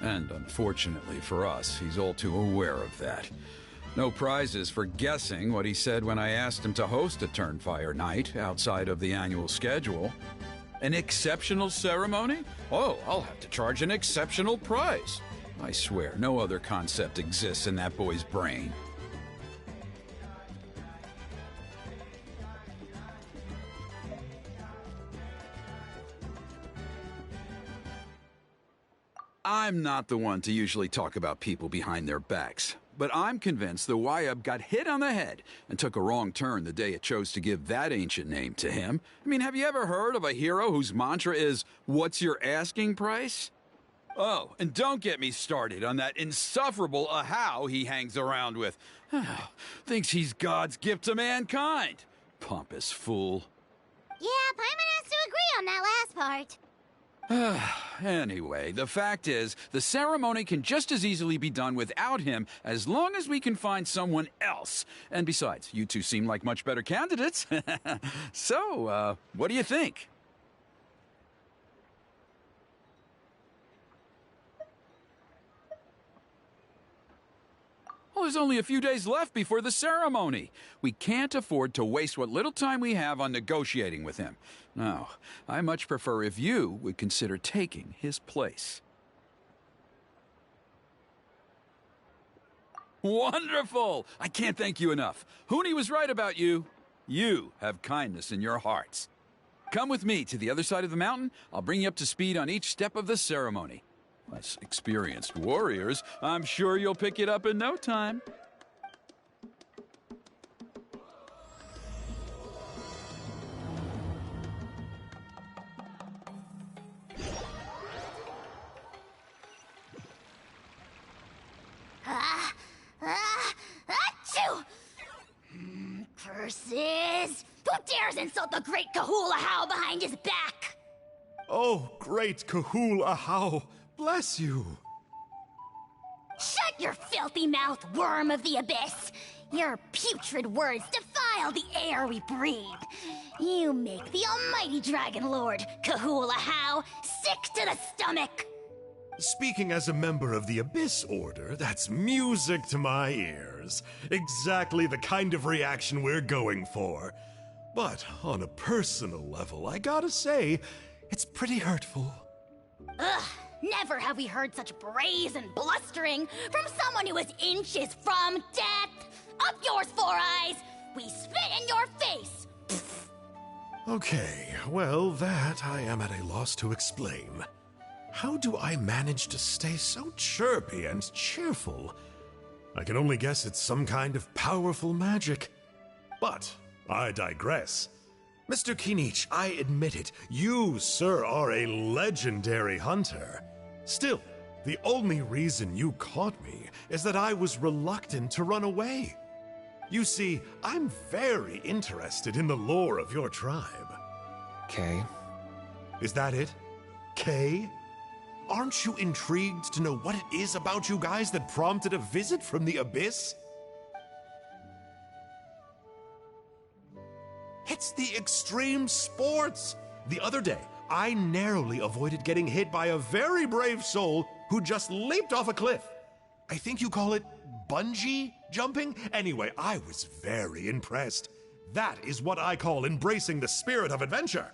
[SPEAKER 7] And unfortunately for us, he's all too aware of that. No prizes for guessing what he said when I asked him to host a Turnfire Night outside of the annual schedule. An exceptional ceremony? Oh, I'll have to charge an exceptional prize. I swear, no other concept exists in that boy's brain. I'm not the one to usually talk about people behind their backs, but I'm convinced the Wyub got hit on the head and took a wrong turn the day it chose to give that ancient name to him. I mean, have you ever heard of a hero whose mantra is, "What's your asking price?" Oh, and don't get me started on that insufferable Ahau he hangs around with. Thinks he's God's gift to mankind. Pompous fool.
[SPEAKER 2] Yeah, Paimon has to agree on that last part.
[SPEAKER 7] Anyway, the fact is, the ceremony can just as easily be done without him as long as we can find someone else. And besides, you two seem like much better candidates. So, what do you think? Well, there's only a few days left before the ceremony. We can't afford to waste what little time we have on negotiating with him. No, I much prefer if you would consider taking his place. Wonderful! I can't thank you enough. Huni was right about you. You have kindness in your hearts. Come with me to the other side of the mountain. I'll bring you up to speed on each step of the ceremony. As experienced warriors, I'm sure you'll pick it up in no time.
[SPEAKER 4] Achoo! Curses! Who dares insult the great Kahula How behind his back?
[SPEAKER 1] Oh, great Kahul Ahau, bless you.
[SPEAKER 4] Shut your filthy mouth, worm of the abyss! Your putrid words defile the air we breathe. You make the almighty Dragon Lord, Kahula How, sick to the stomach!
[SPEAKER 1] Speaking as a member of the Abyss Order, that's music to my ears. Exactly the kind of reaction we're going for. But on a personal level, I gotta say, it's pretty hurtful.
[SPEAKER 4] Ugh, never have we heard such brazen blustering from someone who is inches from death! Up yours, Four Eyes! We spit in your face!
[SPEAKER 1] Okay, well, that I am at a loss to explain. How do I manage to stay so chirpy and cheerful? I can only guess it's some kind of powerful magic. But I digress. Mr. Kinich, I admit it, you, sir, are a legendary hunter. Still, the only reason you caught me is that I was reluctant to run away. You see, I'm very interested in the lore of your tribe.
[SPEAKER 8] Kay.
[SPEAKER 1] Is that it? Kay? Aren't you intrigued to know what it is about you guys that prompted a visit from the Abyss? It's the extreme sports! The other day, I narrowly avoided getting hit by a very brave soul who just leaped off a cliff. I think you call it bungee jumping? Anyway, I was very impressed. That is what I call embracing the spirit of adventure.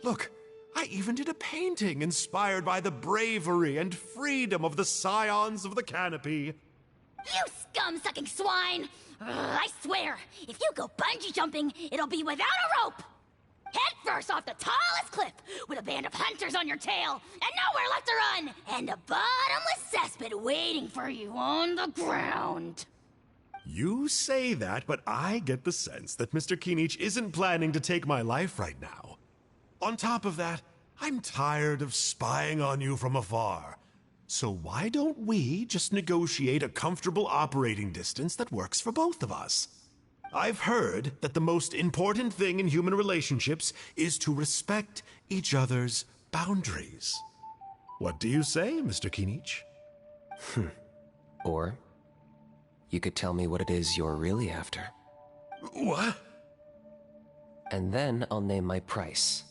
[SPEAKER 1] Look, I even did a painting inspired by the bravery and freedom of the scions of the canopy.
[SPEAKER 4] You scum-sucking swine! I swear, if you go bungee jumping, it'll be without a rope! Head first off the tallest cliff, with a band of hunters on your tail, and nowhere left to run, and a bottomless cesspit waiting for you on the ground.
[SPEAKER 1] You say that, but I get the sense that Mr. Kinich isn't planning to take my life right now. On top of that, I'm tired of spying on you from afar. So why don't we just negotiate a comfortable operating distance that works for both of us? I've heard that the most important thing in human relationships is to respect each other's boundaries. What do you say, Mr. Kinich?
[SPEAKER 8] Or you could tell me what it is you're really after.
[SPEAKER 1] What?
[SPEAKER 8] And then I'll name my price.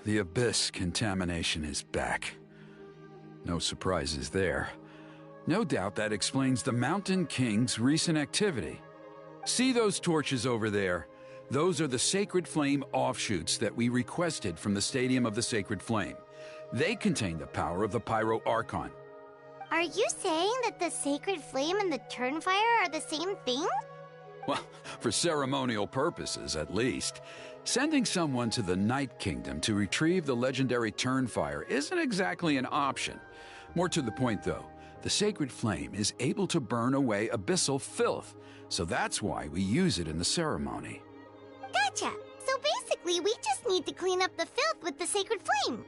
[SPEAKER 7] The Abyss contamination is back. No surprises there. No doubt that explains the Mountain King's recent activity. See those torches over there? Those are the Sacred Flame offshoots that we requested from the Stadium of the Sacred Flame. They contain the power of the Pyro Archon.
[SPEAKER 2] Are you saying that the Sacred Flame and the Turnfire are the same thing?
[SPEAKER 7] Well, for ceremonial purposes, at least. Sending someone to the Night Kingdom to retrieve the legendary Turnfire isn't exactly an option. More to the point, though, the Sacred Flame is able to burn away abyssal filth, so that's why we use it in the ceremony.
[SPEAKER 2] Gotcha! So basically, we just need to clean up the filth with the Sacred Flame.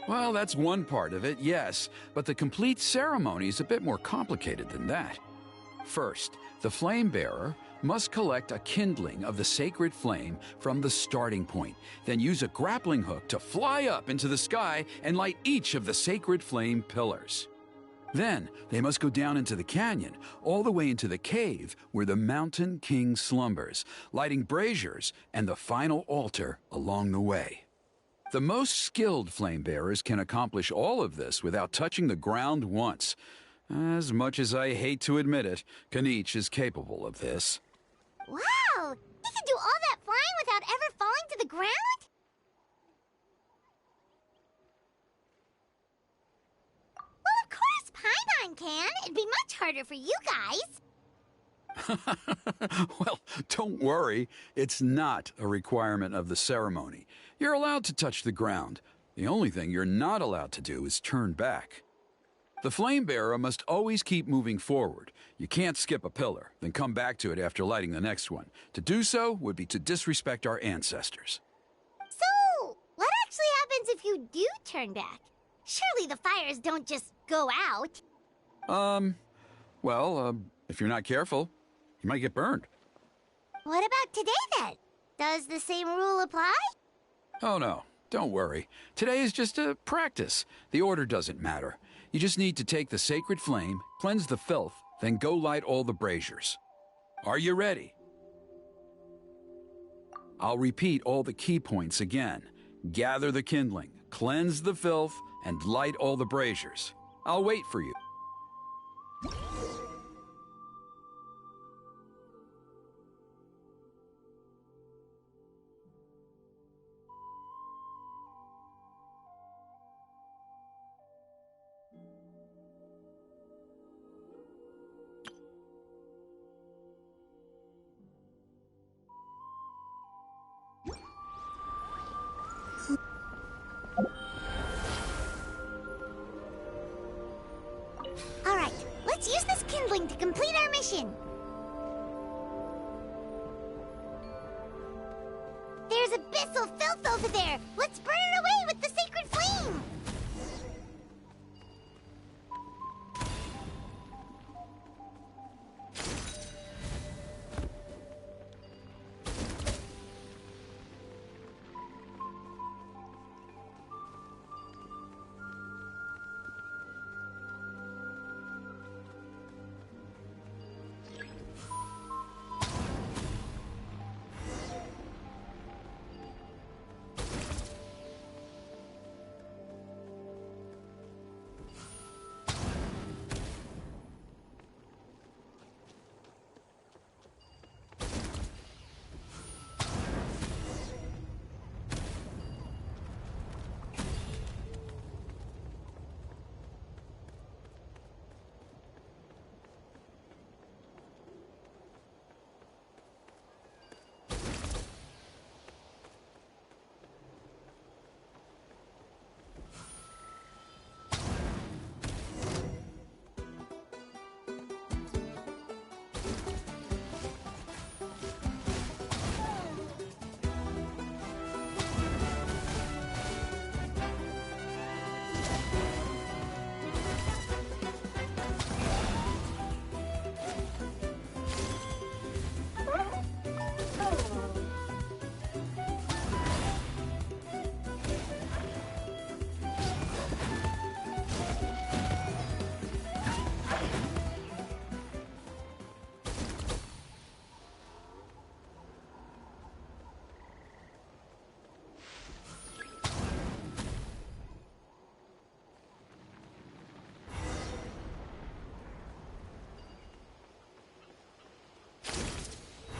[SPEAKER 7] Well, that's one part of it, yes, but the complete ceremony is a bit more complicated than that. First, the flame bearer must collect a kindling of the sacred flame from the starting point, then use a grappling hook to fly up into the sky and light each of the sacred flame pillars. Then, they must go down into the canyon, all the way into the cave where the Mountain King slumbers, lighting braziers and the final altar along the way. The most skilled flame bearers can accomplish all of this without touching the ground once. As much as I hate to admit it, Kinich is capable of this.
[SPEAKER 2] Wow! He can do all that flying without ever falling to the ground? Well, of course Paimon can. It'd be much harder for you guys.
[SPEAKER 7] Well, don't worry. It's not a requirement of the ceremony. You're allowed to touch the ground. The only thing you're not allowed to do is turn back. The flame bearer must always keep moving forward. You can't skip a pillar, then come back to it after lighting the next one. To do so would be to disrespect our ancestors.
[SPEAKER 2] So, what actually happens if you do turn back? Surely the fires don't just go out.
[SPEAKER 7] If you're not careful, you might get burned.
[SPEAKER 2] What about today then? Does the same rule apply?
[SPEAKER 7] Oh no, Don't worry. Today is just a practice. The order doesn't matter. You just need to take the sacred flame, cleanse the filth, then go light all the braziers. Are you ready? I'll repeat all the key points again. Gather the kindling, cleanse the filth, and light all the braziers. I'll wait for you.
[SPEAKER 2] Alright, let's use this kindling to complete our mission. There's abyssal filth over there. Let's burn it away with the sacred flame.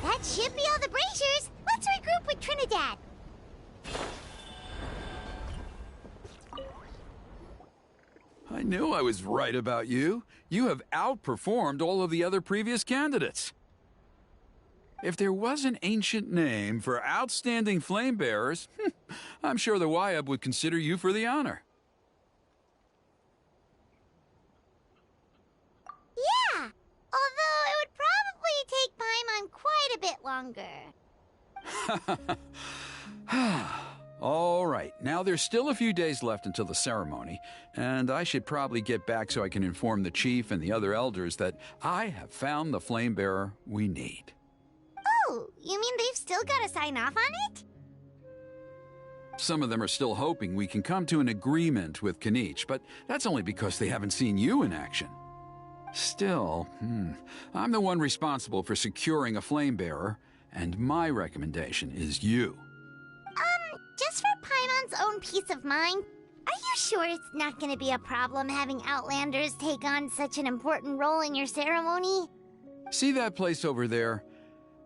[SPEAKER 2] That should be all the braziers. Let's regroup with Trinidad.
[SPEAKER 7] I knew I was right about you. You have outperformed all of the other previous candidates. If there was an ancient name for outstanding flame bearers, I'm sure the Wyab would consider you for the honor.
[SPEAKER 2] Yeah, although it would probably take Paimon quite a bit longer.
[SPEAKER 7] All right, now there's still a few days left until the ceremony, and I should probably get back so I can inform the chief and the other elders that I have found the flame bearer we need.
[SPEAKER 2] Oh, you mean they've still got to sign off on it?
[SPEAKER 7] Some of them are still hoping we can come to an agreement with Kinich, but that's only because they haven't seen you in action. Still, I'm the one responsible for securing a flame bearer, and my recommendation is you.
[SPEAKER 2] Just for Paimon's own peace of mind, are you sure it's not going to be a problem having Outlanders take on such an important role in your ceremony?
[SPEAKER 7] See that place over there?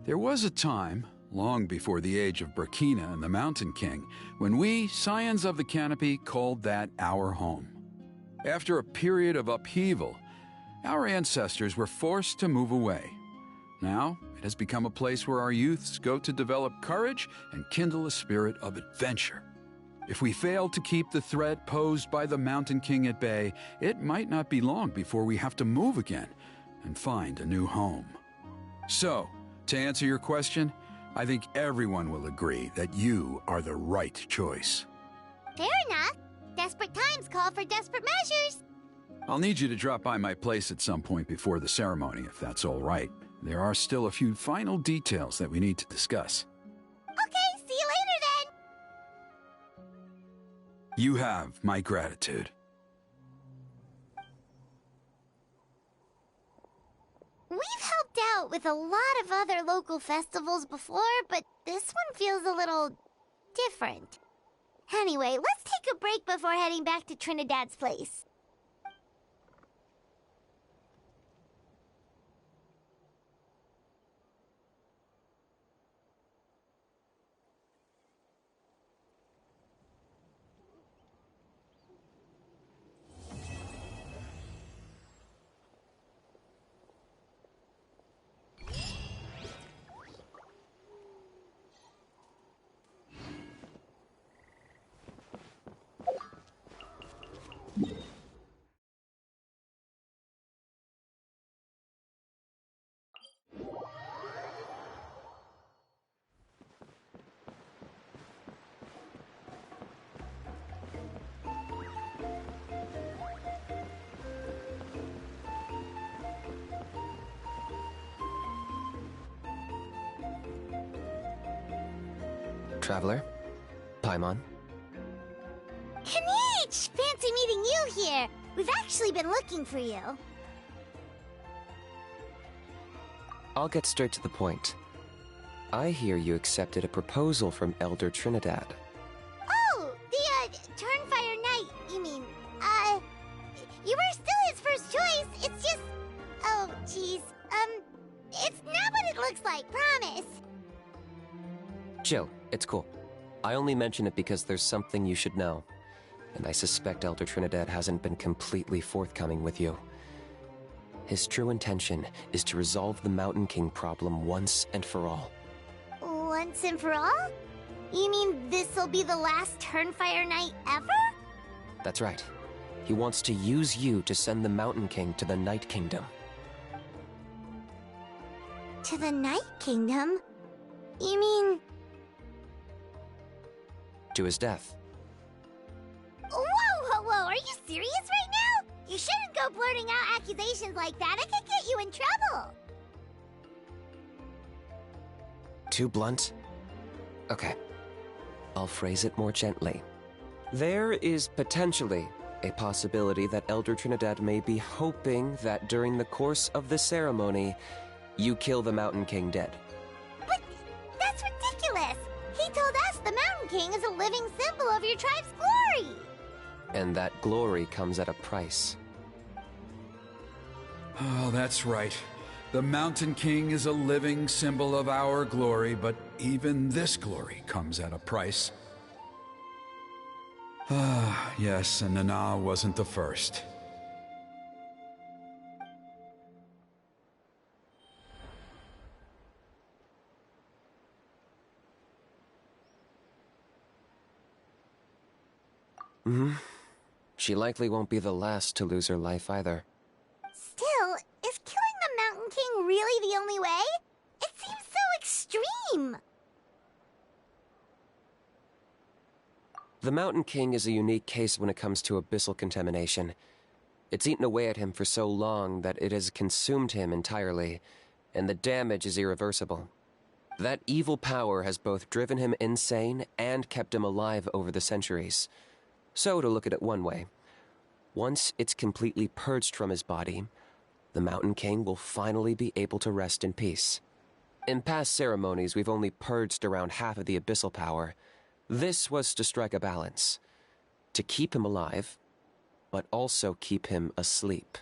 [SPEAKER 7] There was a time, long before the age of Burkina and the Mountain King, when we, Scions of the Canopy, called that our home. After a period of upheaval, our ancestors were forced to move away. Now, it has become a place where our youths go to develop courage and kindle a spirit of adventure. If we fail to keep the threat posed by the Mountain King at bay, it might not be long before we have to move again and find a new home. So, to answer your question, I think everyone will agree that you are the right choice.
[SPEAKER 2] Fair enough. Desperate times call for desperate measures.
[SPEAKER 7] I'll need you to drop by my place at some point before the ceremony, if that's all right. There are still a few final details that we need to discuss.
[SPEAKER 2] Okay, see you later then.
[SPEAKER 7] You have my gratitude.
[SPEAKER 2] We've helped out with a lot of other local festivals before, but this one feels a little different. Anyway, let's take a break before heading back to Trinidad's place.
[SPEAKER 8] Traveler? Paimon?
[SPEAKER 2] Kanich! Fancy meeting you here! We've actually been looking for you.
[SPEAKER 8] I'll get straight to the point. I hear you accepted a proposal from Elder Trinidad.
[SPEAKER 2] Oh, the, Turnfire Knight, you mean. You were still his first choice, it's just... Oh, jeez. It's not what it looks like, promise.
[SPEAKER 8] Chill, it's cool. I only mention it because there's something you should know. And I suspect Elder Trinidad hasn't been completely forthcoming with you. His true intention is to resolve the Mountain King problem once and for all.
[SPEAKER 2] Once and for all? You mean this'll be the last Turnfire Knight ever?
[SPEAKER 8] That's right. He wants to use you to send the Mountain King to the Night Kingdom.
[SPEAKER 2] To the Night Kingdom? You mean...
[SPEAKER 8] To his death.
[SPEAKER 2] Whoa! Are you serious right now? You shouldn't go blurting out accusations like that. It could get you in trouble.
[SPEAKER 8] Too blunt? Okay. I'll phrase it more gently. There is potentially a possibility that Elder Trinidad may be hoping that during the course of the ceremony, you kill the Mountain King dead.
[SPEAKER 2] But that's ridiculous! He told us the Mountain King is a living symbol of your tribe's glory!
[SPEAKER 8] And that glory comes at a price.
[SPEAKER 7] Oh, that's right. The Mountain King is a living symbol of our glory, but even this glory comes at a price. Ah, yes, and Nana wasn't the first.
[SPEAKER 8] She likely won't be the last to lose her life either.
[SPEAKER 2] Still, is killing the Mountain King really the only way? It seems so extreme!
[SPEAKER 8] The Mountain King is a unique case when it comes to abyssal contamination. It's eaten away at him for so long that it has consumed him entirely, and the damage is irreversible. That evil power has both driven him insane and kept him alive over the centuries. So, to look at it one way, once it's completely purged from his body, the Mountain King will finally be able to rest in peace. In past ceremonies, we've only purged around half of the abyssal power. This was to strike a balance, to keep him alive, but also keep him asleep.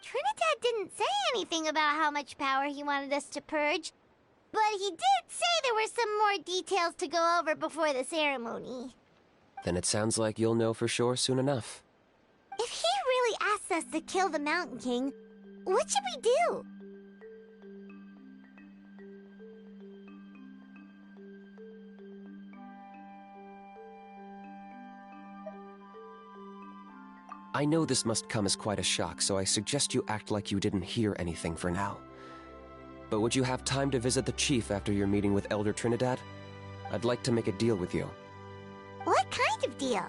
[SPEAKER 2] Trinidad didn't say anything about how much power he wanted us to purge, but he did say there were some more details to go over before the ceremony.
[SPEAKER 8] Then it sounds like you'll know for sure soon enough.
[SPEAKER 2] If he really asks us to kill the Mountain King, what should we do?
[SPEAKER 8] I know this must come as quite a shock, so I suggest you act like you didn't hear anything for now. But would you have time to visit the chief after your meeting with Elder Trinidad? I'd like to make a deal with you.
[SPEAKER 2] What kind of deal?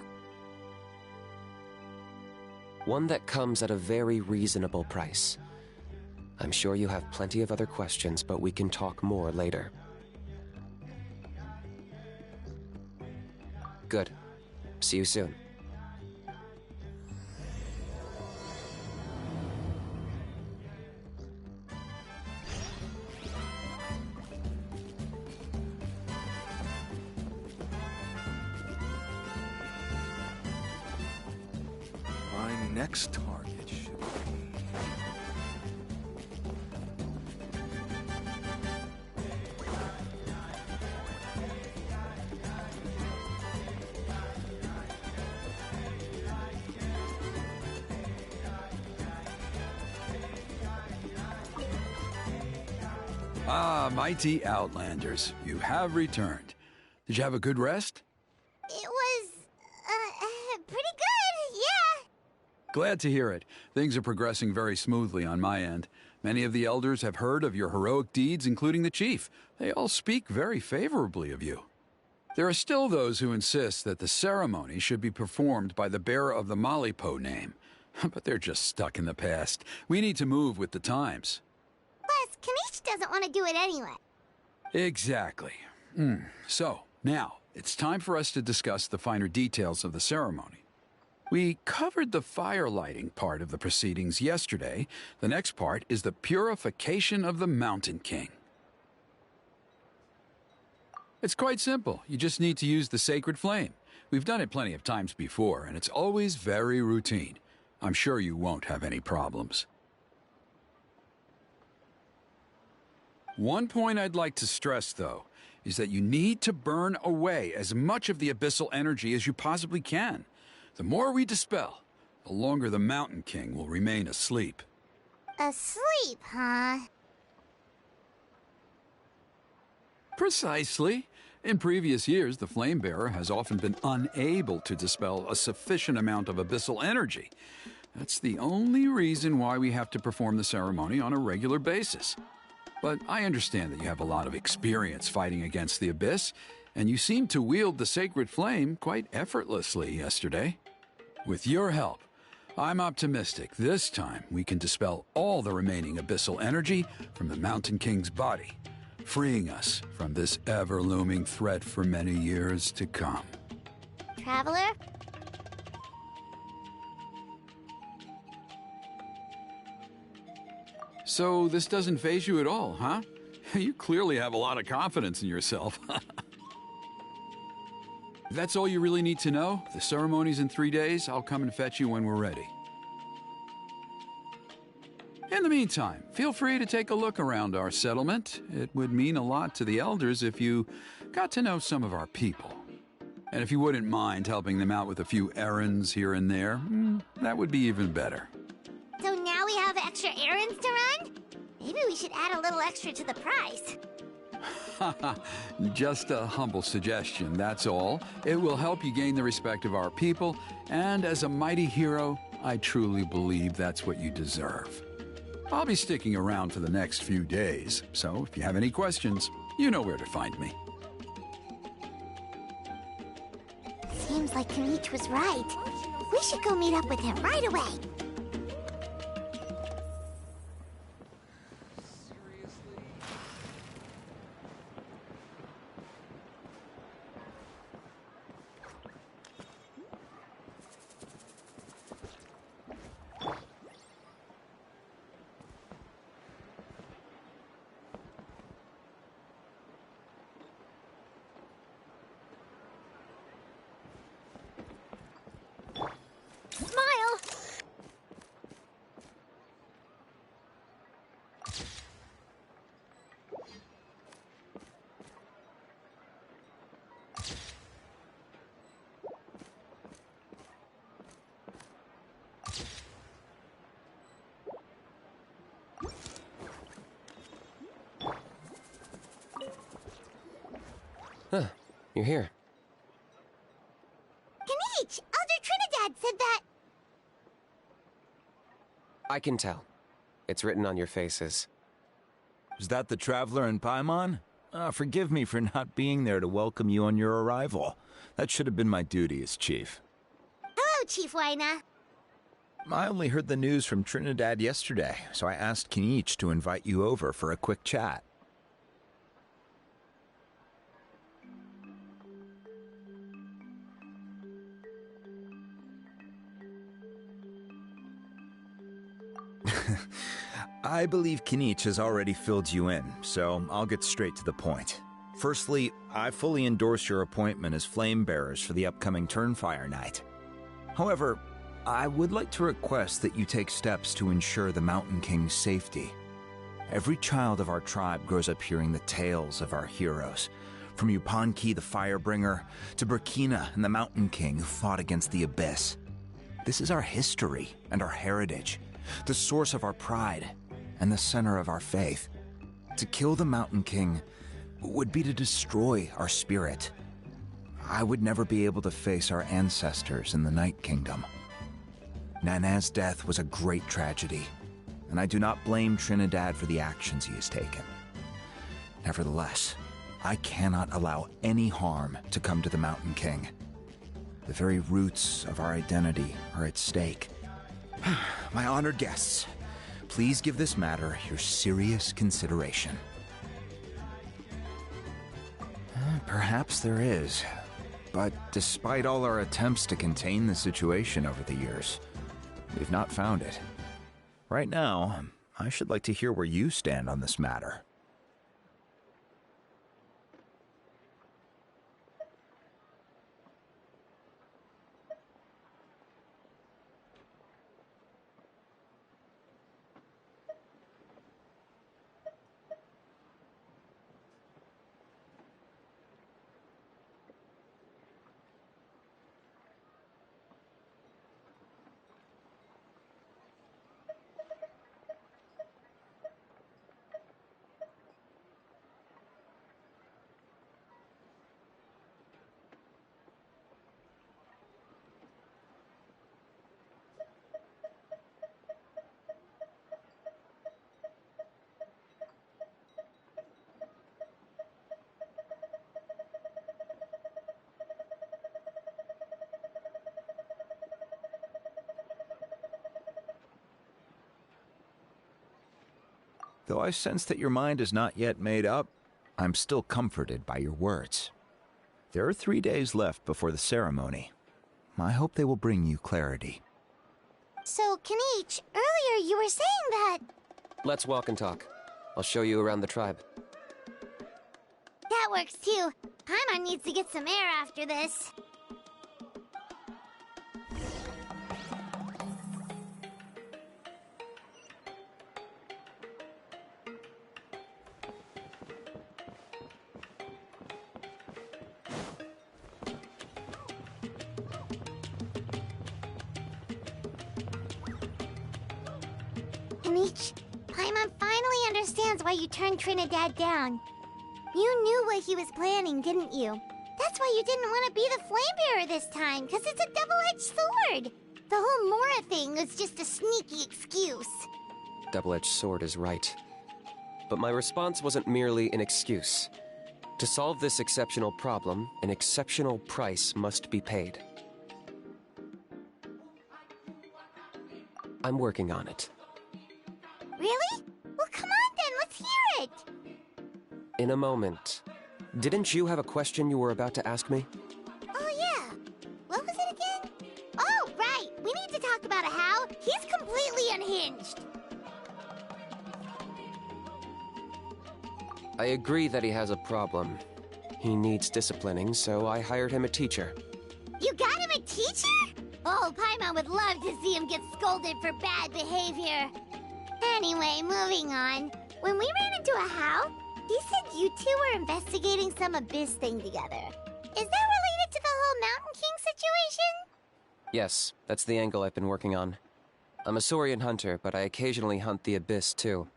[SPEAKER 8] One that comes at a very reasonable price. I'm sure you have plenty of other questions, but we can talk more later. Good. See you soon.
[SPEAKER 7] next target should be... Ah, mighty Outlanders, you have returned. Did you have a good rest?
[SPEAKER 2] It was, pretty good, yeah.
[SPEAKER 7] Glad to hear it. Things are progressing very smoothly on my end. Many of the elders have heard of your heroic deeds, including the chief. They all speak very favorably of you. There are still those who insist that the ceremony should be performed by the bearer of the Malipo name. But they're just stuck in the past. We need to move with the times.
[SPEAKER 2] Plus, Kanish doesn't want to do it anyway.
[SPEAKER 7] Exactly. So, now, it's time for us to discuss the finer details of the ceremony. We covered the fire lighting part of the proceedings yesterday. The next part is the purification of the Mountain King. It's quite simple. You just need to use the sacred flame. We've done it plenty of times before, and it's always very routine. I'm sure you won't have any problems. One point I'd like to stress, though, is that you need to burn away as much of the abyssal energy as you possibly can. The more we dispel, the longer the Mountain King will remain asleep.
[SPEAKER 2] Asleep, huh?
[SPEAKER 7] Precisely. In previous years, the Flame Bearer has often been unable to dispel a sufficient amount of abyssal energy. That's the only reason why we have to perform the ceremony on a regular basis. But I understand that you have a lot of experience fighting against the Abyss, and you seem to wield the sacred flame quite effortlessly yesterday. With your help, I'm optimistic this time we can dispel all the remaining abyssal energy from the Mountain King's body, freeing us from this ever-looming threat for many years to come.
[SPEAKER 2] Traveler?
[SPEAKER 7] So this doesn't faze you at all, huh? You clearly have a lot of confidence in yourself. If that's all you really need to know, the ceremony's in 3 days. I'll come and fetch you when we're ready. In the meantime, feel free to take a look around our settlement. It would mean a lot to the elders if you got to know some of our people. And if you wouldn't mind helping them out with a few errands here and there, that would be even better.
[SPEAKER 2] So now we have extra errands to run? Maybe we should add a little extra to the price.
[SPEAKER 7] Just a humble suggestion, that's all. It will help you gain the respect of our people, and as a mighty hero, I truly believe that's what you deserve. I'll be sticking around for the next few days, so if you have any questions, you know where to find me.
[SPEAKER 2] Seems like Kanish was right. We should go meet up with him right away.
[SPEAKER 8] Huh, you're here.
[SPEAKER 2] Kanish! Elder Trinidad said that...
[SPEAKER 8] I can tell. It's written on your faces.
[SPEAKER 9] Is that the Traveler in Paimon? Forgive me for not being there to welcome you on your arrival. That should have been my duty as chief.
[SPEAKER 2] Hello, Chief Waina.
[SPEAKER 9] I only heard the news from Trinidad yesterday, so I asked Kanish to invite you over for a quick chat. I believe Kanish has already filled you in, so I'll get straight to the point. Firstly, I fully endorse your appointment as flame bearers for the upcoming Turnfire Night. However, I would like to request that you take steps to ensure the Mountain King's safety. Every child of our tribe grows up hearing the tales of our heroes, from Yupanqui the Firebringer to Burkina and the Mountain King who fought against the Abyss. This is our history and our heritage, the source of our pride and the center of our faith. To kill the Mountain King would be to destroy our spirit. I would never be able to face our ancestors in the Night Kingdom. Nana's death was a great tragedy, and I do not blame Trinidad for the actions he has taken. Nevertheless, I cannot allow any harm to come to the Mountain King. The very roots of our identity are at stake. My honored guests, please give this matter your serious consideration. Perhaps there is, but despite all our attempts to contain the situation over the years, we've not found it. Right now, I should like to hear where you stand on this matter. Though I sense that your mind is not yet made up, I'm still comforted by your words. There are 3 days left before the ceremony. I hope they will bring you clarity.
[SPEAKER 2] So, Kanichi, earlier you were saying that...
[SPEAKER 8] Let's walk and talk. I'll show you around the tribe.
[SPEAKER 2] That works too. Paimon needs to get some air after this. Kanichi, Paimon finally understands why you turned Trinidad down. You knew what he was planning, didn't you? That's why you didn't want to be the Flamebearer this time, because it's a double-edged sword. The whole Mora thing was just a sneaky excuse.
[SPEAKER 8] Double-edged sword is right. But my response wasn't merely an excuse. To solve this exceptional problem, an exceptional price must be paid. I'm working on it.
[SPEAKER 2] Really? Well, come on then, let's hear it!
[SPEAKER 8] In a moment. Didn't you have a question you were about to ask me?
[SPEAKER 2] Oh, yeah. What was it again? Oh, right! We need to talk about How. He's completely unhinged.
[SPEAKER 8] I agree that he has a problem. He needs disciplining, so I hired him a teacher.
[SPEAKER 2] You got him a teacher? Oh, Paimon would love to see him get scolded for bad behavior. Anyway, moving on. When we ran into a How, he said you two were investigating some Abyss thing together. Is that related to the whole Mountain King situation?
[SPEAKER 8] Yes, that's the angle I've been working on. I'm a Saurian hunter, but I occasionally hunt the Abyss too.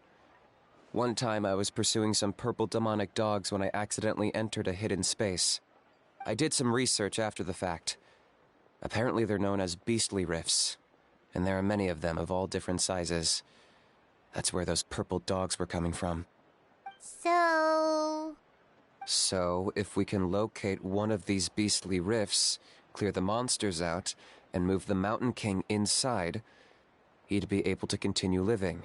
[SPEAKER 8] One time I was pursuing some purple demonic dogs when I accidentally entered a hidden space. I did some research after the fact. Apparently they're known as beastly rifts, and there are many of them of all different sizes. That's where those purple dogs were coming from.
[SPEAKER 2] So,
[SPEAKER 8] if we can locate one of these beastly rifts, clear the monsters out, and move the Mountain King inside, he'd be able to continue living,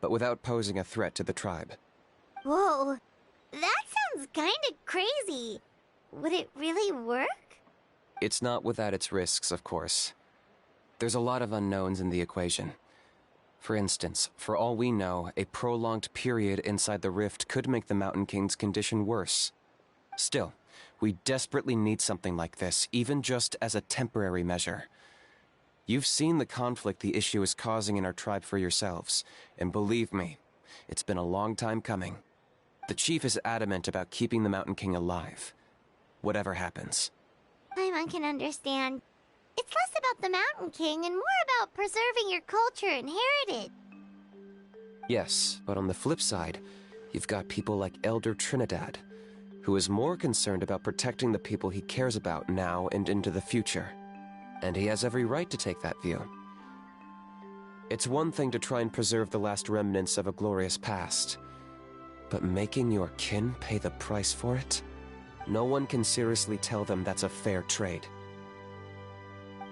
[SPEAKER 8] but without posing a threat to the tribe.
[SPEAKER 2] Whoa, that sounds kinda crazy. Would it really work?
[SPEAKER 8] It's not without its risks, of course. There's a lot of unknowns in the equation. For instance, for all we know, a prolonged period inside the rift could make the Mountain King's condition worse. Still, we desperately need something like this, even just as a temporary measure. You've seen the conflict the issue is causing in our tribe for yourselves, and believe me, it's been a long time coming. The chief is adamant about keeping the Mountain King alive, whatever happens.
[SPEAKER 2] Paimon can understand. It's less about the Mountain King and more about preserving your culture and heritage.
[SPEAKER 8] Yes, but on the flip side, you've got people like Elder Trinidad, who is more concerned about protecting the people he cares about now and into the future. And he has every right to take that view. It's one thing to try and preserve the last remnants of a glorious past, but making your kin pay the price for it? No one can seriously tell them that's a fair trade.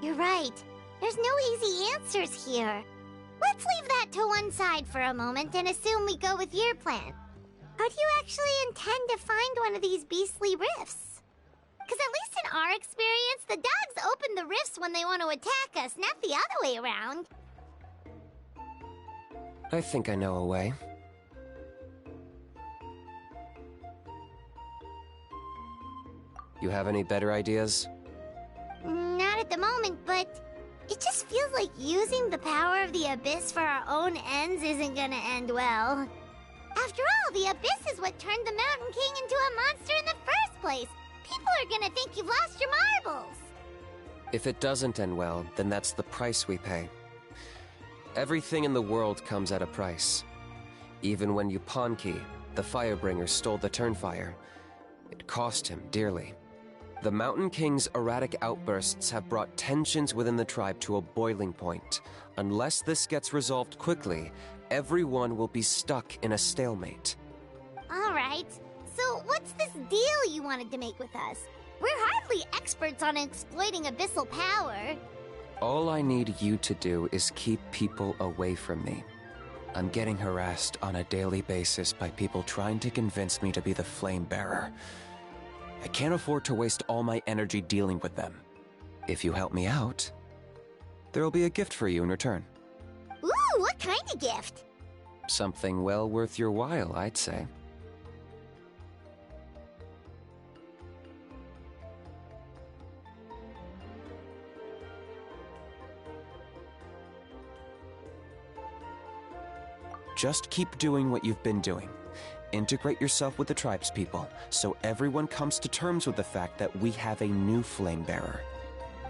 [SPEAKER 2] You're right. There's no easy answers here. Let's leave that to one side for a moment and assume we go with your plan. How do you actually intend to find one of these beastly rifts? Because at least in our experience, the dogs open the rifts when they want to attack us, not the other way around.
[SPEAKER 8] I think I know a way. You have any better ideas?
[SPEAKER 2] Not at the moment, but it just feels like using the power of the Abyss for our own ends isn't gonna end well. After all, the Abyss is what turned the Mountain King into a monster in the first place. People are gonna think you've lost your marbles.
[SPEAKER 8] If it doesn't end well, then that's the price we pay. Everything in the world comes at a price. Even when Yupanqui, the Firebringer, stole the Turnfire, it cost him dearly. The Mountain King's erratic outbursts have brought tensions within the tribe to a boiling point. Unless this gets resolved quickly, everyone will be stuck in a stalemate.
[SPEAKER 2] Alright, so what's this deal you wanted to make with us? We're hardly experts on exploiting abyssal power.
[SPEAKER 8] All I need you to do is keep people away from me. I'm getting harassed on a daily basis by people trying to convince me to be the flame bearer. I can't afford to waste all my energy dealing with them. If you help me out, there'll be a gift for you in return.
[SPEAKER 2] Ooh, what kind of gift?
[SPEAKER 8] Something well worth your while, I'd say. Just keep doing what you've been doing. Integrate yourself with the tribespeople, so everyone comes to terms with the fact that we have a new flame bearer.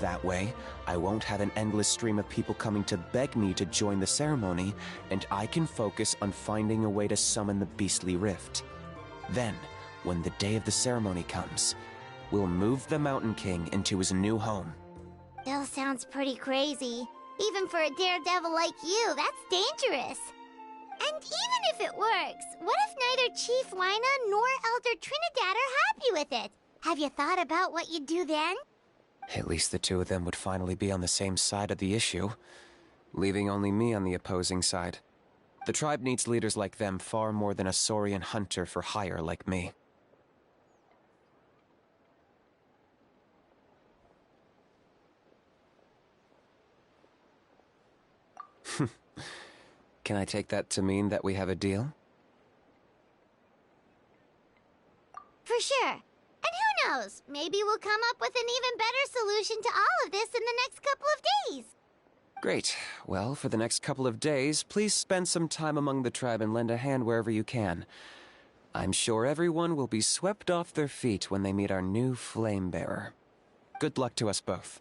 [SPEAKER 8] That way, I won't have an endless stream of people coming to beg me to join the ceremony, and I can focus on finding a way to summon the beastly rift. Then, when the day of the ceremony comes, we'll move the Mountain King into his new home.
[SPEAKER 2] Still sounds pretty crazy. Even for a daredevil like you, that's dangerous. And even if it works, what if neither Chief Lina nor Elder Trinidad are happy with it? Have you thought about what you'd do then?
[SPEAKER 8] At least the two of them would finally be on the same side of the issue, leaving only me on the opposing side. The tribe needs leaders like them far more than a Saurian hunter for hire like me. Can I take that to mean that we have a deal?
[SPEAKER 2] For sure. And who knows, maybe we'll come up with an even better solution to all of this in the next couple of days.
[SPEAKER 8] Great. Well, for the next couple of days, please spend some time among the tribe and lend a hand wherever you can. I'm sure everyone will be swept off their feet when they meet our new flame bearer. Good luck to us both.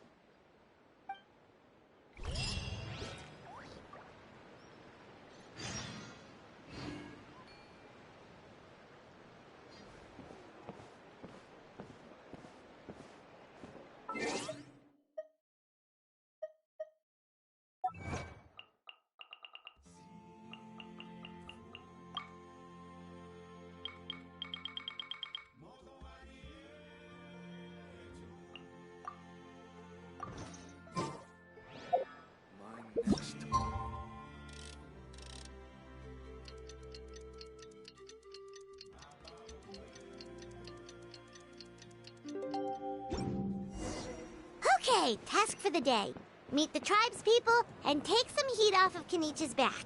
[SPEAKER 2] Okay, task for the day. Meet the tribespeople and take some heat off of Kenichi's back.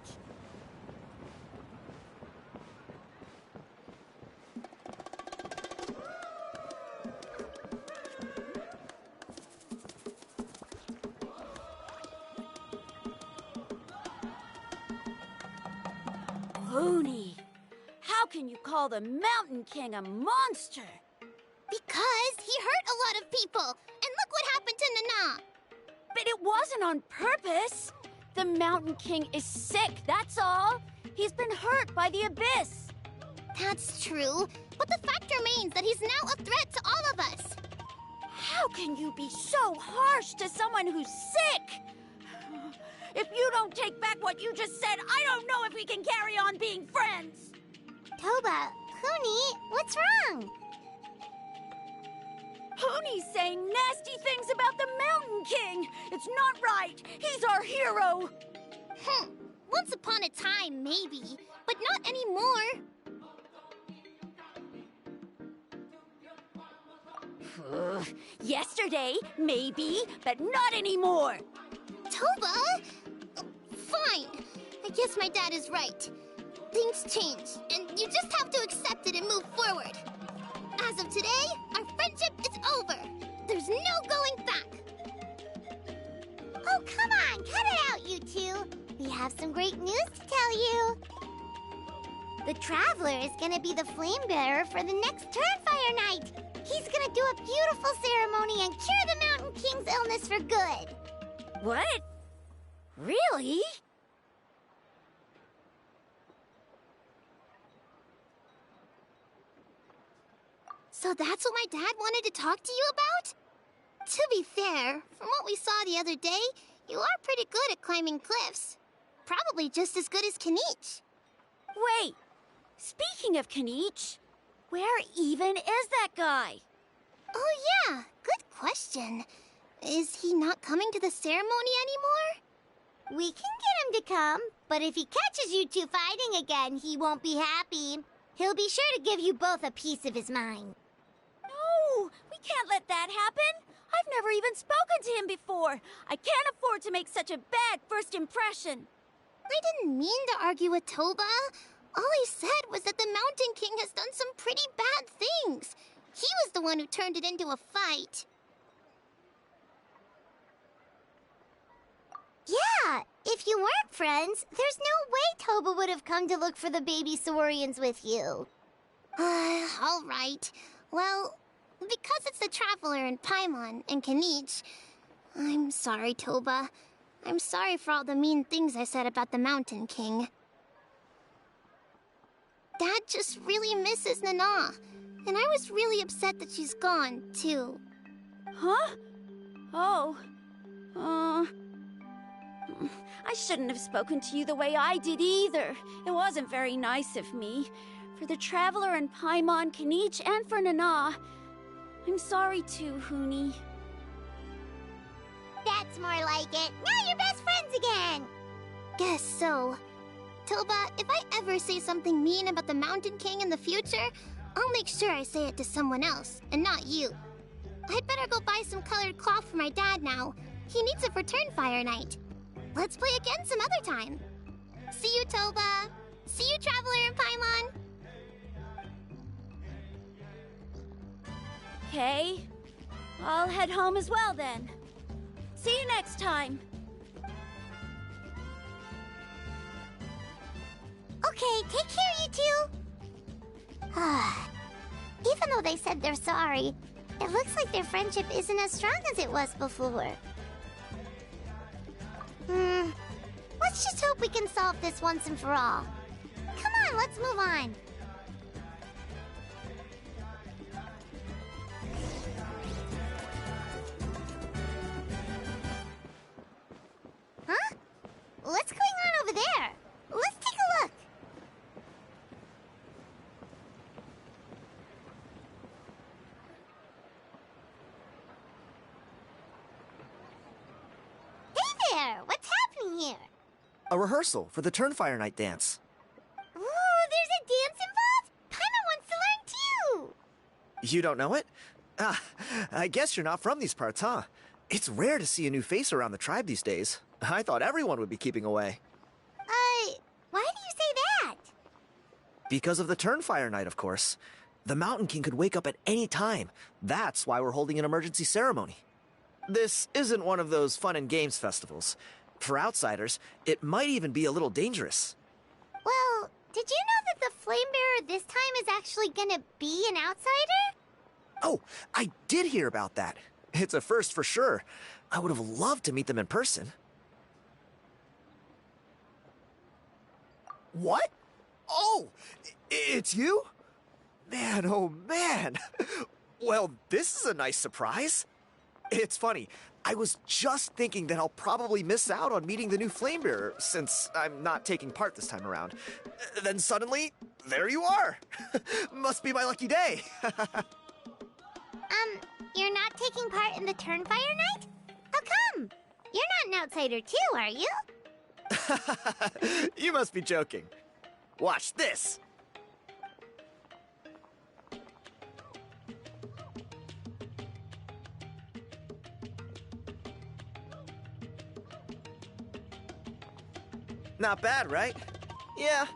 [SPEAKER 4] Hoonie, how can you call the Mountain King a monster?
[SPEAKER 2] Because he hurt a lot of people, and look what happened to Nana.
[SPEAKER 4] But it wasn't on purpose. The Mountain King is sick, that's all. He's been hurt by the Abyss.
[SPEAKER 2] That's true, but the fact remains that he's now a threat to all of us.
[SPEAKER 4] How can you be so harsh to someone who's sick? If you don't take back what you just said, I don't know if we can carry on being friends.
[SPEAKER 2] Toba, Hoonie, what's wrong?
[SPEAKER 4] Hoonie's saying nasty things about the Mountain King. It's not right. He's our hero.
[SPEAKER 2] Once upon a time, maybe, but not anymore.
[SPEAKER 4] Yesterday, maybe, but not anymore.
[SPEAKER 2] Toba? Fine. I guess my dad is right. Things change, and you just have to accept it and move forward. As of today, our friendship is over. There's no going back. Oh, come on, cut it out, you two. We have some great news to tell you. The Traveler is gonna be the flame bearer for the next Turnfire Night. He's gonna do a beautiful ceremony and cure the Mountain King's illness for good.
[SPEAKER 4] What? Really?
[SPEAKER 2] So that's what my dad wanted to talk to you about? To be fair, from what we saw the other day, you are pretty good at climbing cliffs. Probably just as good as Kanich.
[SPEAKER 4] Wait, speaking of Kanich, where even is that guy?
[SPEAKER 2] Oh yeah, good question. Is he not coming to the ceremony anymore? We can get him to come, but if he catches you two fighting again, he won't be happy. He'll be sure to give you both a piece of his mind.
[SPEAKER 4] No, we can't let that happen. I've never even spoken to him before. I can't afford to make such a bad first impression.
[SPEAKER 2] I didn't mean to argue with Toba. All I said was that the Mountain King has done some pretty bad things. He was the one who turned it into a fight. Yeah, if you weren't friends, there's no way Toba would have come to look for the baby Saurians with you. All right. Well, because it's the Traveler and Paimon and Kanich, I'm sorry, Toba. I'm sorry for all the mean things I said about the Mountain King. Dad just really misses Nana, and I was really upset that she's gone, too.
[SPEAKER 4] Huh? Oh. I shouldn't have spoken to you the way I did either. It wasn't very nice of me. For the Traveler and Paimon, Kanich, and for Nana. I'm sorry too, Hoonie.
[SPEAKER 2] That's more like it. Now you're best friends again. Guess so. Toba, if I ever say something mean about the Mountain King in the future, I'll make sure I say it to someone else, and not you. I'd better go buy some colored cloth for my dad now. He needs it for Turnfire Night. Let's play again some other time. See you, Toba. See you, Traveler and Paimon.
[SPEAKER 4] Okay. I'll head home as well then. See you next time.
[SPEAKER 2] Okay, take care, you two. Even though they said they're sorry, it looks like their friendship isn't as strong as it was before. Let's just hope we can solve this once and for all. Come on, let's move on. Huh? What's going on over there? Let's take a look. Hey there! What's happening here?
[SPEAKER 10] A rehearsal for the Turnfire Night dance.
[SPEAKER 2] Ooh, there's a dance involved? Paimon wants to learn too!
[SPEAKER 10] You don't know it? Ah, I guess you're not from these parts, huh? It's rare to see a new face around the tribe these days. I thought everyone would be keeping away.
[SPEAKER 2] Why do you say that?
[SPEAKER 10] Because of the Turnfire Night, of course. The Mountain King could wake up at any time. That's why we're holding an emergency ceremony. This isn't one of those fun and games festivals. For outsiders, it might even be a little dangerous.
[SPEAKER 2] Well, Did you know that the flame bearer this time is actually gonna be an outsider?
[SPEAKER 10] Oh, I did hear about that. It's a first for sure. I would have loved to meet them in person. What? Oh, it's you? Man, oh man. Well, this is a nice surprise. It's funny, I was just thinking that I'll probably miss out on meeting the new Flamebearer since I'm not taking part this time around. Then suddenly, there you are. Must be my lucky day.
[SPEAKER 2] You're not taking part in the Turnfire Night? How come? You're not an outsider too, are you?
[SPEAKER 10] You must be joking. Watch this. Not bad, right? Yeah,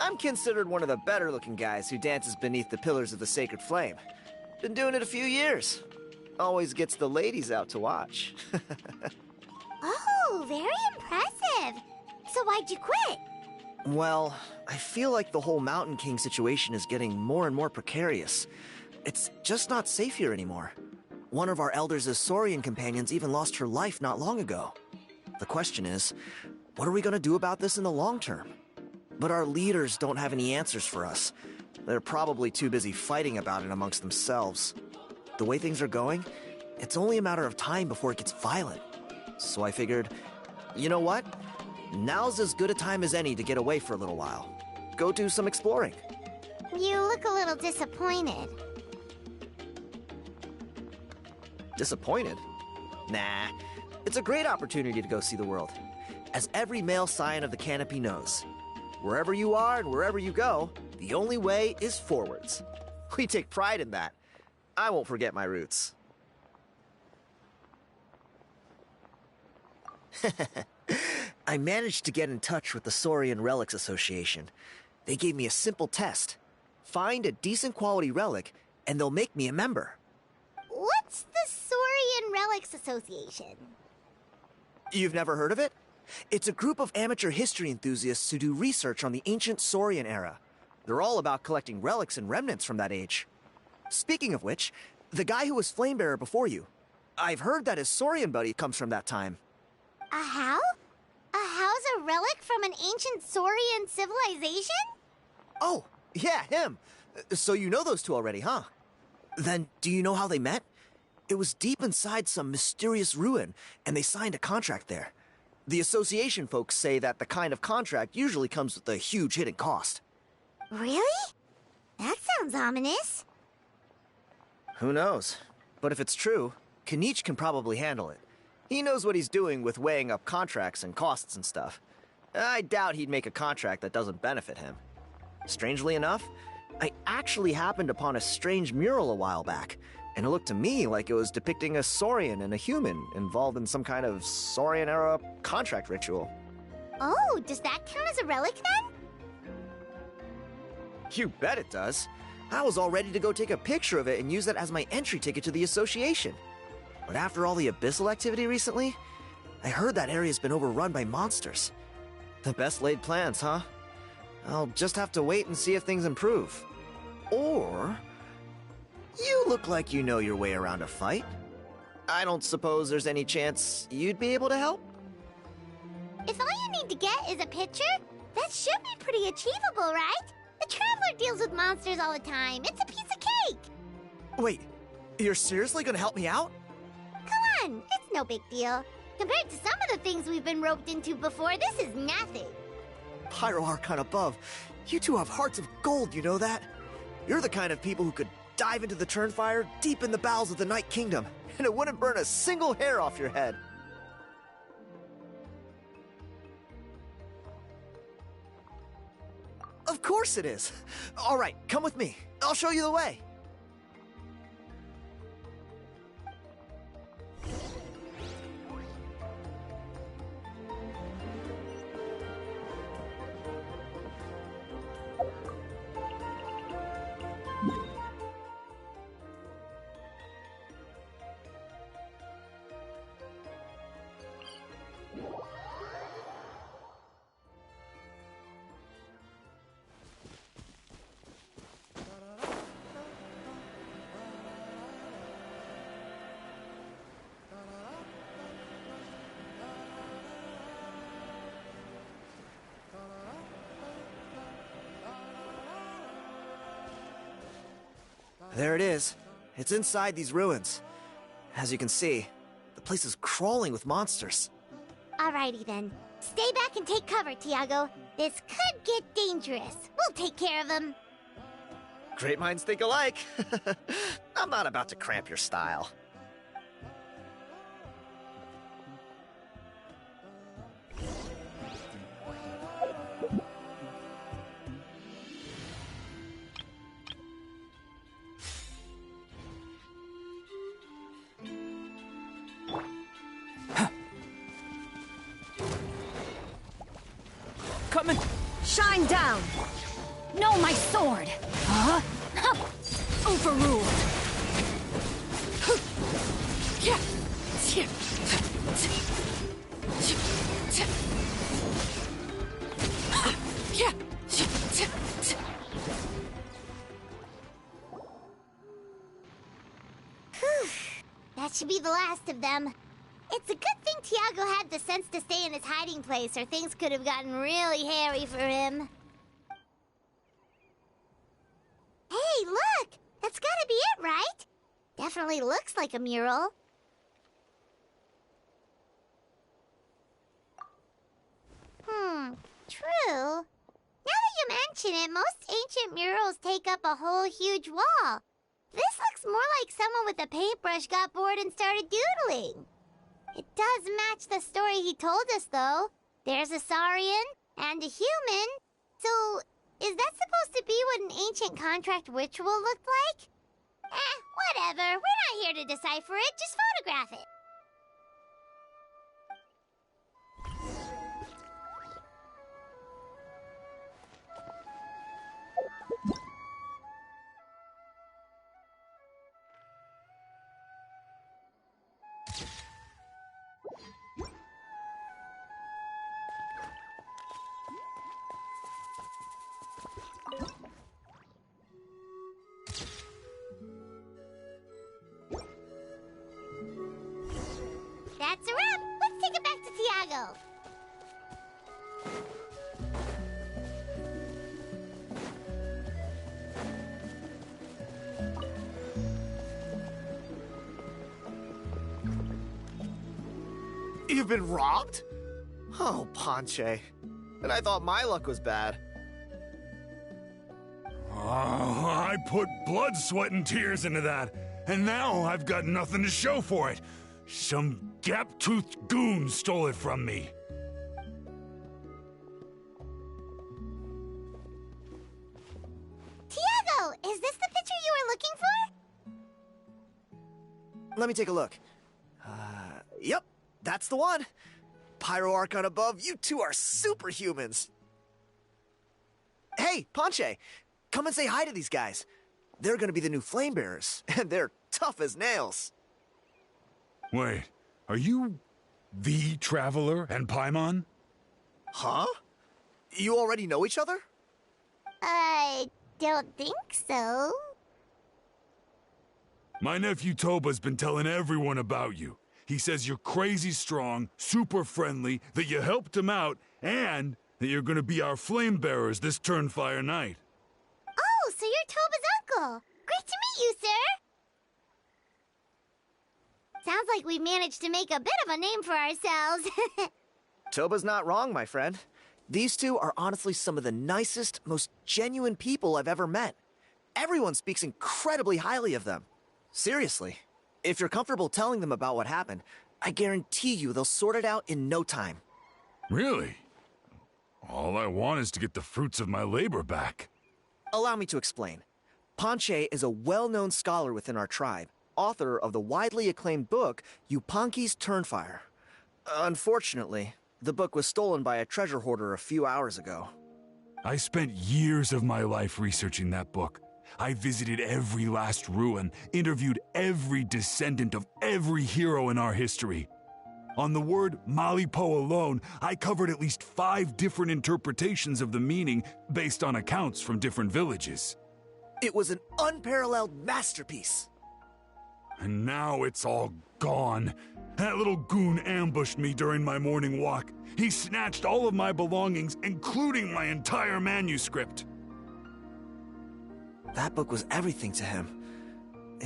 [SPEAKER 10] I'm considered one of the better-looking guys who dances beneath the pillars of the sacred flame. Been doing it a few years. Always gets the ladies out to watch.
[SPEAKER 2] Oh, very impressive. So why'd you quit?
[SPEAKER 10] Well, I feel like the whole Mountain King situation is getting more and more precarious. It's just not safe here anymore. One of our elders' Saurian companions even lost her life not long ago. The question is, what are we gonna do about this in the long term? But our leaders don't have any answers for us. They're probably too busy fighting about it amongst themselves. The way things are going, it's only a matter of time before it gets violent. So I figured, you know what? Now's as good a time as any to get away for a little while. Go do some exploring.
[SPEAKER 2] You look a little disappointed.
[SPEAKER 10] Disappointed? Nah, it's a great opportunity to go see the world. As every male scion of the canopy knows, wherever you are and wherever you go, the only way is forwards. We take pride in that. I won't forget my roots. I managed to get in touch with the Saurian Relics Association. They gave me a simple test. Find a decent quality relic, and they'll make me a member.
[SPEAKER 2] What's the Saurian Relics Association?
[SPEAKER 10] You've never heard of it? It's a group of amateur history enthusiasts who do research on the ancient Saurian era. They're all about collecting relics and remnants from that age. Speaking of which, the guy who was Flamebearer before you, I've heard that his Saurian buddy comes from that time.
[SPEAKER 2] A how? A how's a relic from an ancient Saurian civilization?
[SPEAKER 10] Oh, yeah, him. So you know those two already, huh? Then do you know how they met? It was deep inside some mysterious ruin, and they signed a contract there. The association folks say that the kind of contract usually comes with a huge hidden cost.
[SPEAKER 2] Really? That sounds ominous.
[SPEAKER 10] Who knows? But if it's true, Kanich can probably handle it. He knows what he's doing with weighing up contracts and costs and stuff. I doubt he'd make a contract that doesn't benefit him. Strangely enough, I actually happened upon a strange mural a while back, and it looked to me like it was depicting a Saurian and a human involved in some kind of Saurian-era contract ritual.
[SPEAKER 2] Oh, does that count as a relic then?
[SPEAKER 10] You bet it does. I was all ready to go take a picture of it and use that as my entry ticket to the association. But after all the abyssal activity recently, I heard that area's been overrun by monsters. The best laid plans, huh? I'll just have to wait and see if things improve. Or... you look like you know your way around a fight. I don't suppose there's any chance you'd be able to help?
[SPEAKER 2] If all you need to get is a picture, that should be pretty achievable, right? The Traveler deals with monsters all the time. It's a piece of cake.
[SPEAKER 10] Wait, you're seriously gonna help me out?
[SPEAKER 2] Come on, it's no big deal. Compared to some of the things we've been roped into before, this is nothing.
[SPEAKER 10] Pyro Archon above, you two have hearts of gold, you know that? You're the kind of people who could dive into the Turnfire deep in the bowels of the Night Kingdom, and it wouldn't burn a single hair off your head. Of course it is. All right, come with me. I'll show you the way. There it is. It's inside these ruins. As you can see, the place is crawling with monsters.
[SPEAKER 2] Alrighty then. Stay back and take cover, Tiago. This could get dangerous. We'll take care of him.
[SPEAKER 10] Great minds think alike. I'm not about to cramp your style.
[SPEAKER 3] Coming!
[SPEAKER 4] Shine down! No, my sword! Huh? Overruled!
[SPEAKER 2] That should be the last of them. It's a good thing Tiago had the sense to stay in his hiding place, or things could have gotten really hairy for him. Hey, look! That's gotta be it, right? Definitely looks like a mural. True. Now that you mention it, most ancient murals take up a whole huge wall. This looks more like someone with a paintbrush got bored and started doodling. It does match the story he told us, though. There's a Saurian and a human. So, is that supposed to be what an ancient contract ritual looked like? Whatever. We're not here to decipher it. Just photograph it. That's a wrap. Let's take it back to Tiago.
[SPEAKER 10] You've been robbed? Oh, Ponche. And I thought my luck was bad.
[SPEAKER 1] I put blood, sweat, and tears into that, and now I've got nothing to show for it. Some gap-toothed goon stole it from me.
[SPEAKER 2] Tiago, is this the picture you were looking for?
[SPEAKER 10] Let me take a look. Yep, that's the one. Pyro Archon above, you two are superhumans. Hey, Ponche, come and say hi to these guys. They're gonna be the new flame bearers, and they're tough as nails.
[SPEAKER 1] Wait, are you the Traveler and Paimon?
[SPEAKER 10] Huh? You already know each other?
[SPEAKER 2] I don't think so.
[SPEAKER 1] My nephew Toba's been telling everyone about you. He says you're crazy strong, super friendly, that you helped him out, and that you're gonna be our flame bearers this Turnfire night.
[SPEAKER 2] Oh, so you're Toba's uncle. Great to meet you, sir. Sounds like we managed to make a bit of a name for ourselves.
[SPEAKER 10] Toba's not wrong, my friend. These two are honestly some of the nicest, most genuine people I've ever met. Everyone speaks incredibly highly of them. Seriously. If you're comfortable telling them about what happened, I guarantee you they'll sort it out in no time.
[SPEAKER 1] Really? All I want is to get the fruits of my labor back.
[SPEAKER 10] Allow me to explain. Ponche is a well-known scholar within our tribe, author of the widely acclaimed book, Yupanqui's Turnfire. Unfortunately, the book was stolen by a treasure hoarder a few hours ago.
[SPEAKER 1] I spent years of my life researching that book. I visited every last ruin, interviewed every descendant of every hero in our history. On the word Malipo alone, I covered at least 5 different interpretations of the meaning based on accounts from different villages.
[SPEAKER 10] It was an unparalleled masterpiece.
[SPEAKER 1] And now it's all gone. That little goon ambushed me during my morning walk. He snatched all of my belongings, including my entire manuscript.
[SPEAKER 10] That book was everything to him.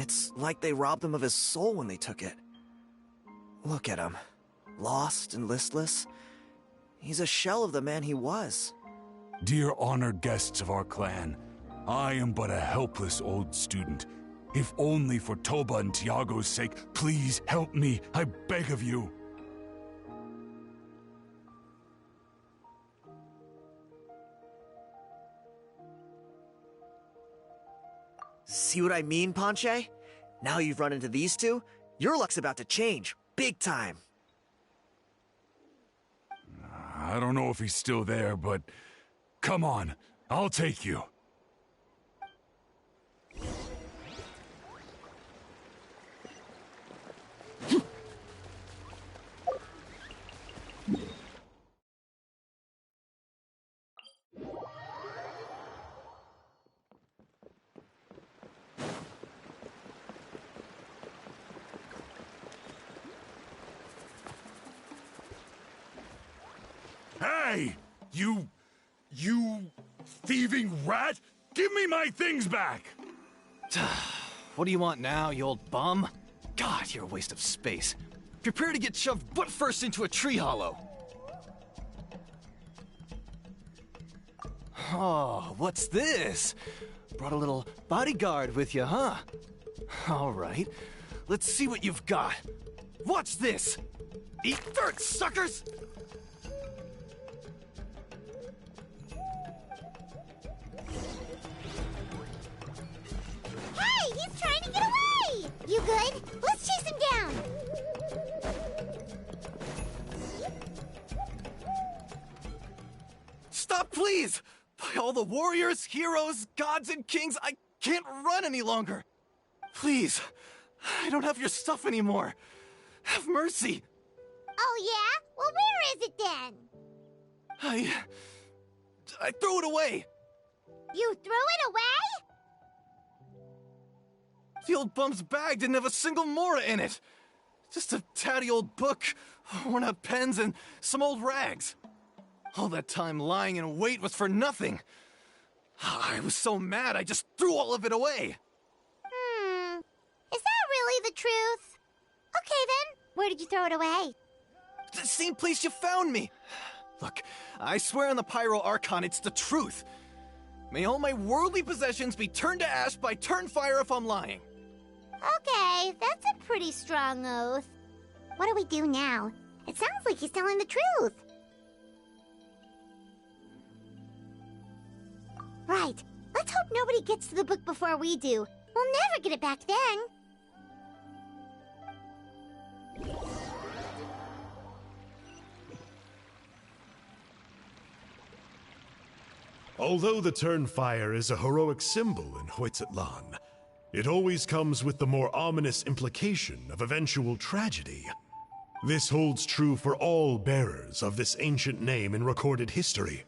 [SPEAKER 10] It's like they robbed him of his soul when they took it. Look at him. Lost and listless. He's a shell of the man he was.
[SPEAKER 11] Dear honored guests of our clan, I am but a helpless old student. If only for Toba and Tiago's sake, please help me, I beg of you.
[SPEAKER 10] See what I mean, Ponche? Now you've run into these two, your luck's about to change, big time.
[SPEAKER 11] I don't know if he's still there, but come on, I'll take you. Hey! You thieving rat! Give me my things back!
[SPEAKER 12] What do you want now, you old bum? God, you're a waste of space. Prepare to get shoved butt first into a tree hollow. Oh, what's this? Brought a little bodyguard with you, huh? All right, let's see what you've got. Watch this! Eat dirt, suckers!
[SPEAKER 2] Hey, he's trying to get away! You good? Let's chase him down!
[SPEAKER 12] Stop, please! By all the warriors, heroes, gods, and kings, I can't run any longer! Please, I don't have your stuff anymore. Have mercy!
[SPEAKER 2] Oh, yeah? Well, where is it then?
[SPEAKER 12] I threw it away!
[SPEAKER 2] You threw it away?
[SPEAKER 12] The old bum's bag didn't have a single mora in it! Just a tatty old book, worn out pens, and some old rags. All that time lying in wait was for nothing. I was so mad I just threw all of it away.
[SPEAKER 2] Is that really the truth? Okay then, where did you throw it away?
[SPEAKER 12] The same place you found me. Look, I swear on the Pyro Archon it's the truth. May all my worldly possessions be turned to ash by Turnfire if I'm lying.
[SPEAKER 2] Okay, that's a pretty strong oath. What do we do now? It sounds like he's telling the truth. Right. Let's hope nobody gets to the book before we do. We'll never get it back then.
[SPEAKER 1] Although the Turnfire is a heroic symbol in Huitztlan, it always comes with the more ominous implication of eventual tragedy. This holds true for all bearers of this ancient name in recorded history.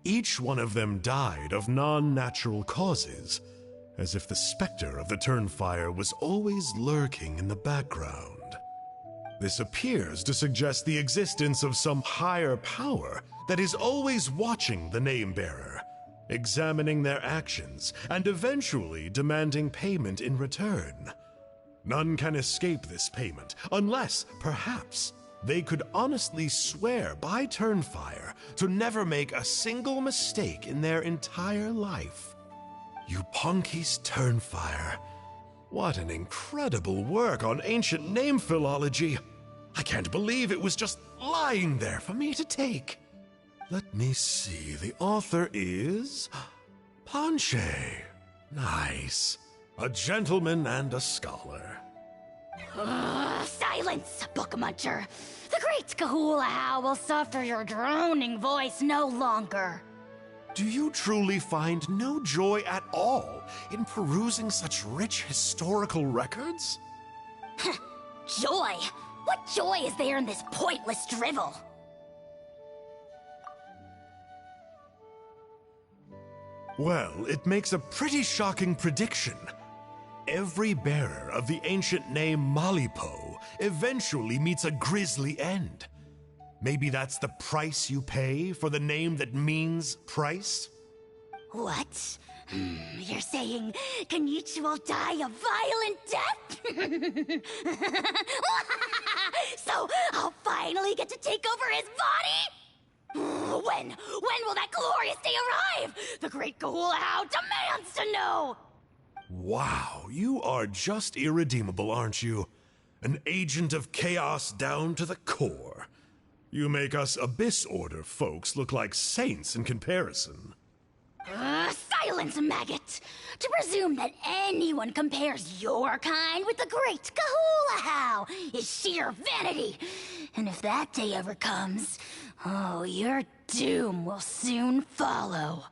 [SPEAKER 1] Each one of them died of non-natural causes, as if the specter of the Turnfire was always lurking in the background. This appears to suggest the existence of some higher power that is always watching the name-bearer, examining their actions, and eventually demanding payment in return. None can escape this payment, unless, perhaps, they could honestly swear by Turnfire to never make a single mistake in their entire life. Yupanqui's Turnfire. What an incredible work on ancient name philology. I can't believe it was just lying there for me to take. Let me see, the author is Ponche. Nice. A gentleman and a scholar.
[SPEAKER 4] Silence, book muncher. The great Kahulahow will suffer your droning voice no longer.
[SPEAKER 1] Do you truly find no joy at all in perusing such rich historical records?
[SPEAKER 4] Joy? What joy is there in this pointless drivel?
[SPEAKER 1] Well, it makes a pretty shocking prediction. Every bearer of the ancient name Malipo eventually meets a grisly end. Maybe that's the price you pay for the name that means price?
[SPEAKER 4] What? You're saying Kenichi will die a violent death? So I'll finally get to take over his body? When will that glorious day arrive? The great Kahula demands to know!
[SPEAKER 1] Wow, you are just irredeemable, aren't you? An agent of chaos down to the core. You make us Abyss Order folks look like saints in comparison.
[SPEAKER 4] Silence, maggot! To presume that anyone compares your kind with the great Kahula is sheer vanity. And if that day ever comes, oh, your doom will soon follow.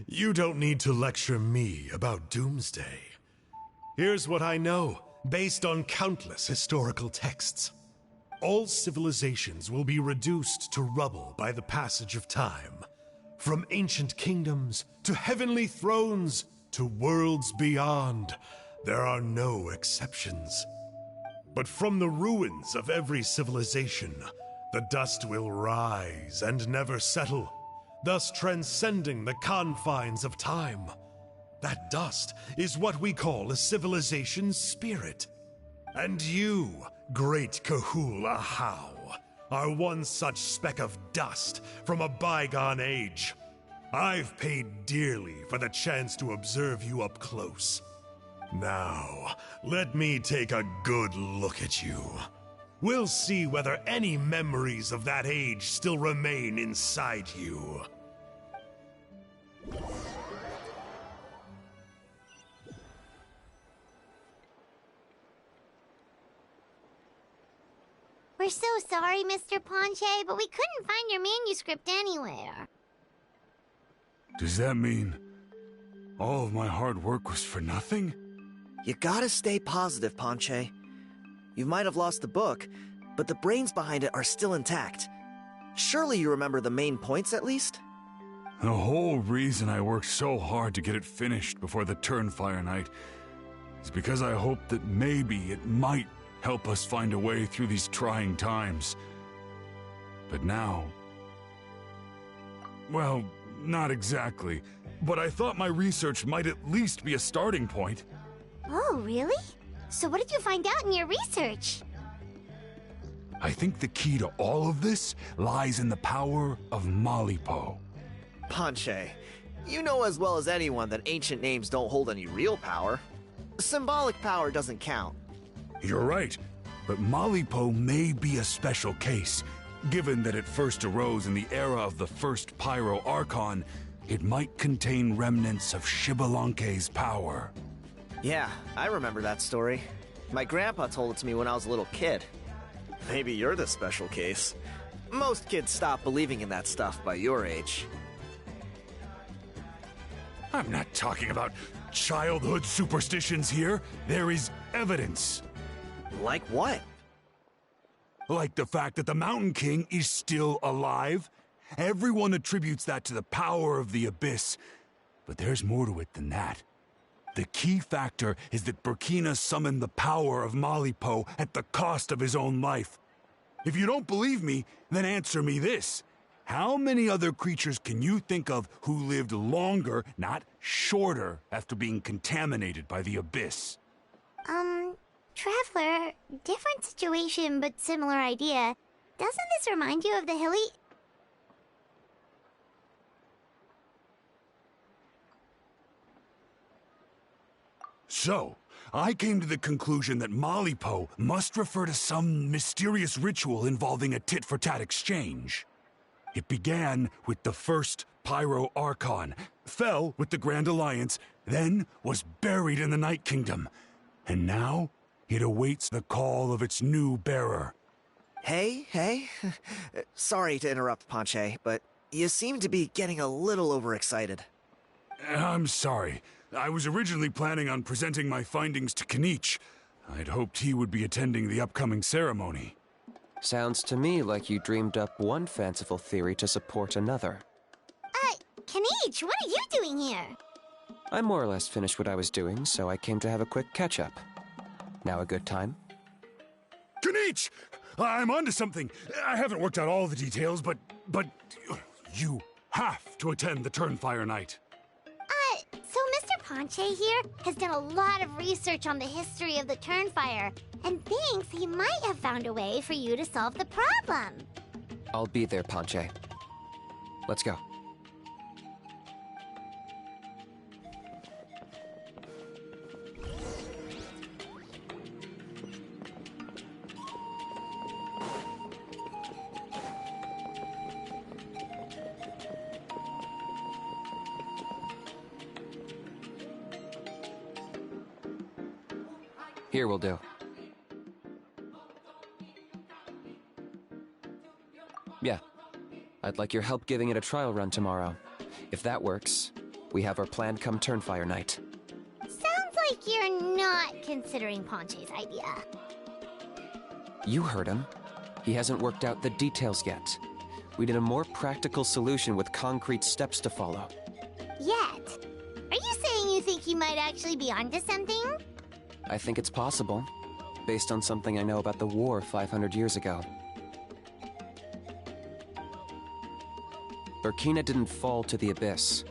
[SPEAKER 1] You don't need to lecture me about Doomsday. Here's what I know, based on countless historical texts. All civilizations will be reduced to rubble by the passage of time. From ancient kingdoms, to heavenly thrones, to worlds beyond, there are no exceptions. But from the ruins of every civilization, the dust will rise and never settle, thus transcending the confines of time. That dust is what we call a civilization's spirit. And you, great Kahula How, are one such speck of dust from a bygone age. I've paid dearly for the chance to observe you up close. Now, let me take a good look at you. We'll see whether any memories of that age still remain inside you.
[SPEAKER 2] We're so sorry, Mr. Ponche, but we couldn't find your manuscript anywhere.
[SPEAKER 11] Does that mean all of my hard work was for nothing?
[SPEAKER 10] You gotta stay positive, Ponche. You might have lost the book, but the brains behind it are still intact. Surely you remember the main points at least?
[SPEAKER 11] The whole reason I worked so hard to get it finished before the Turnfire night is because I hoped that maybe it might help us find a way through these trying times. But now... well, not exactly. But I thought my research might at least be a starting point.
[SPEAKER 2] Oh, really? So what did you find out in your research?
[SPEAKER 11] I think the key to all of this lies in the power of Malipo.
[SPEAKER 10] Ponche, you know as well as anyone that ancient names don't hold any real power. Symbolic power doesn't count.
[SPEAKER 11] You're right, but Malipo may be a special case. Given that it first arose in the era of the first Pyro Archon, it might contain remnants of Shibalanke's power.
[SPEAKER 10] Yeah, I remember that story. My grandpa told it to me when I was a little kid. Maybe you're the special case. Most kids stop believing in that stuff by your age.
[SPEAKER 11] I'm not talking about childhood superstitions here. There is evidence.
[SPEAKER 10] Like what?
[SPEAKER 11] Like the fact that the Mountain King is still alive. Everyone attributes that to the power of the Abyss. But there's more to it than that. The key factor is that Burkina summoned the power of Malipo at the cost of his own life. If you don't believe me, then answer me this. How many other creatures can you think of who lived longer, not shorter, after being contaminated by the Abyss?
[SPEAKER 2] Traveler, different situation but similar idea. Doesn't this remind you of the hilly...
[SPEAKER 11] So, I came to the conclusion that Malipo must refer to some mysterious ritual involving a tit-for-tat exchange. It began with the first Pyro Archon, fell with the Grand Alliance, then was buried in the Night Kingdom. And now, it awaits the call of its new bearer.
[SPEAKER 10] Hey. Sorry to interrupt, Ponche, but you seem to be getting a little overexcited.
[SPEAKER 11] I'm sorry. I was originally planning on presenting my findings to Kenichi. I'd hoped he would be attending the upcoming ceremony.
[SPEAKER 8] Sounds to me like you dreamed up one fanciful theory to support another.
[SPEAKER 2] Kenichi, what are you doing here?
[SPEAKER 8] I more or less finished what I was doing, so I came to have a quick catch-up. Now a good time?
[SPEAKER 11] Kenichi! I'm onto something. I haven't worked out all the details, but you have to attend the Turnfire Night.
[SPEAKER 2] So Mr. Ponche here has done a lot of research on the history of the Turnfire and thinks he might have found a way for you to solve the problem.
[SPEAKER 8] I'll be there, Ponche. Let's go. Here will do. Yeah. I'd like your help giving it a trial run tomorrow. If that works, we have our plan come Turnfire Night.
[SPEAKER 2] Sounds like you're not considering Ponche's idea.
[SPEAKER 8] You heard him. He hasn't worked out the details yet. We need a more practical solution with concrete steps to follow.
[SPEAKER 2] Yet? Are you saying you think he might actually be onto something?
[SPEAKER 8] I think it's possible, based on something I know about the war 500 years ago. Burkina didn't fall to the abyss.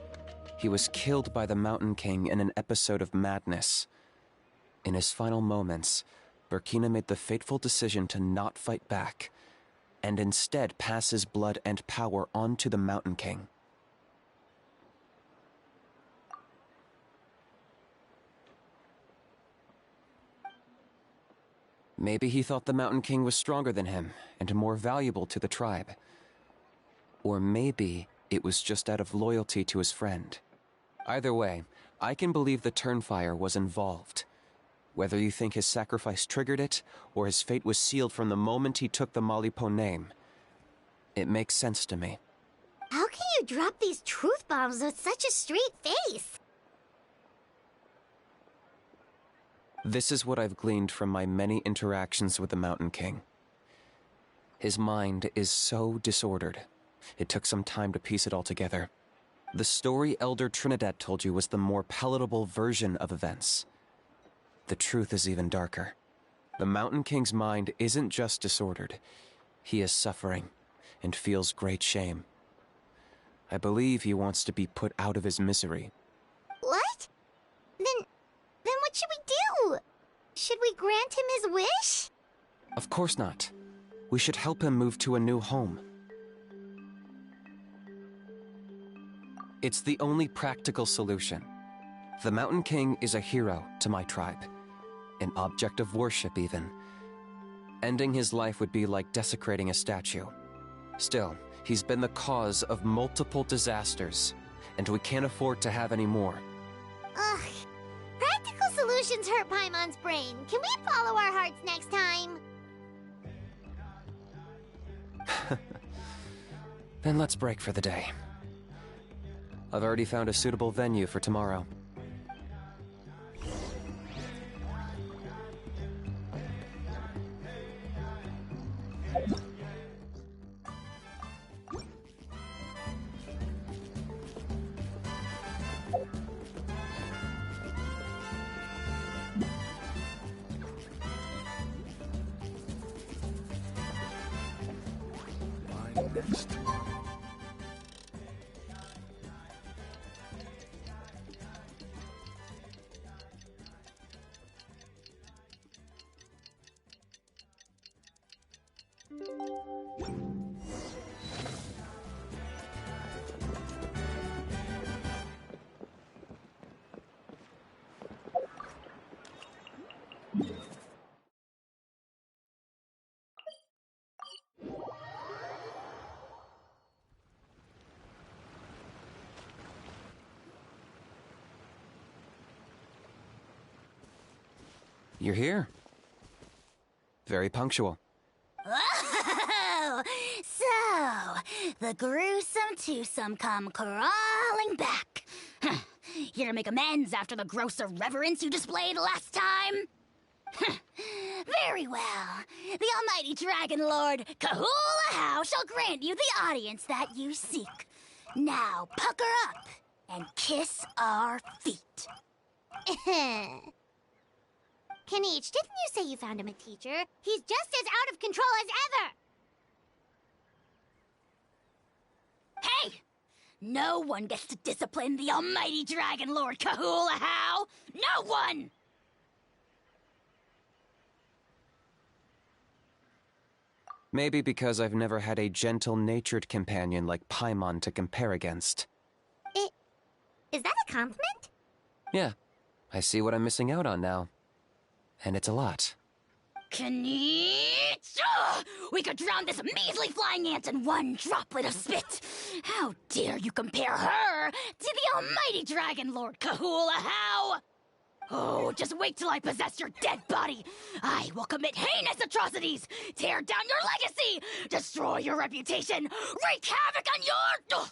[SPEAKER 8] He was killed by the Mountain King in an episode of madness. In his final moments, Burkina made the fateful decision to not fight back, and instead pass his blood and power on to the Mountain King. Maybe he thought the Mountain King was stronger than him and more valuable to the tribe. Or maybe it was just out of loyalty to his friend. Either way, I can believe the Turnfire was involved. Whether you think his sacrifice triggered it, or his fate was sealed from the moment he took the Malipo name, it makes sense to me.
[SPEAKER 2] How can you drop these truth bombs with such a straight face?
[SPEAKER 8] This is what I've gleaned from my many interactions with the Mountain King. His mind is so disordered. It took some time to piece it all together. The story Elder Trinidad told you was the more palatable version of events. The truth is even darker. The Mountain King's mind isn't just disordered. He is suffering and feels great shame. I believe he wants to be put out of his misery.
[SPEAKER 2] What? Then what should we do? Should we grant him his wish?
[SPEAKER 8] Of course not. We should help him move to a new home. It's the only practical solution. The Mountain King is a hero to my tribe. An object of worship, even. Ending his life would be like desecrating a statue. Still, he's been the cause of multiple disasters, and we can't afford to have any more.
[SPEAKER 2] Ugh. Practical solutions hurt Paimon's brain. Can we follow our hearts next time?
[SPEAKER 8] Then let's break for the day. I've already found a suitable venue for tomorrow.
[SPEAKER 11] Next.
[SPEAKER 8] You're here. Very punctual.
[SPEAKER 4] Oh, so the gruesome twosome come crawling back. Here to make amends after the gross irreverence you displayed last time? Very well. The almighty Dragon Lord Kahula How shall grant you the audience that you seek. Now pucker up and kiss our feet.
[SPEAKER 2] Kanich, didn't you say you found him a teacher? He's just as out of control as ever!
[SPEAKER 4] Hey! No one gets to discipline the almighty Dragon Lord Kahula-How! No one!
[SPEAKER 8] Maybe because I've never had a gentle-natured companion like Paimon to compare against.
[SPEAKER 2] Is that a compliment?
[SPEAKER 8] Yeah, I see what I'm missing out on now. And it's a lot.
[SPEAKER 4] Knitch! We could drown this measly flying ant in one droplet of spit! How dare you compare her to the almighty Dragon Lord Kahula-How! Oh, just wait till I possess your dead body! I will commit heinous atrocities! Tear down your legacy! Destroy your reputation! Wreak havoc on your...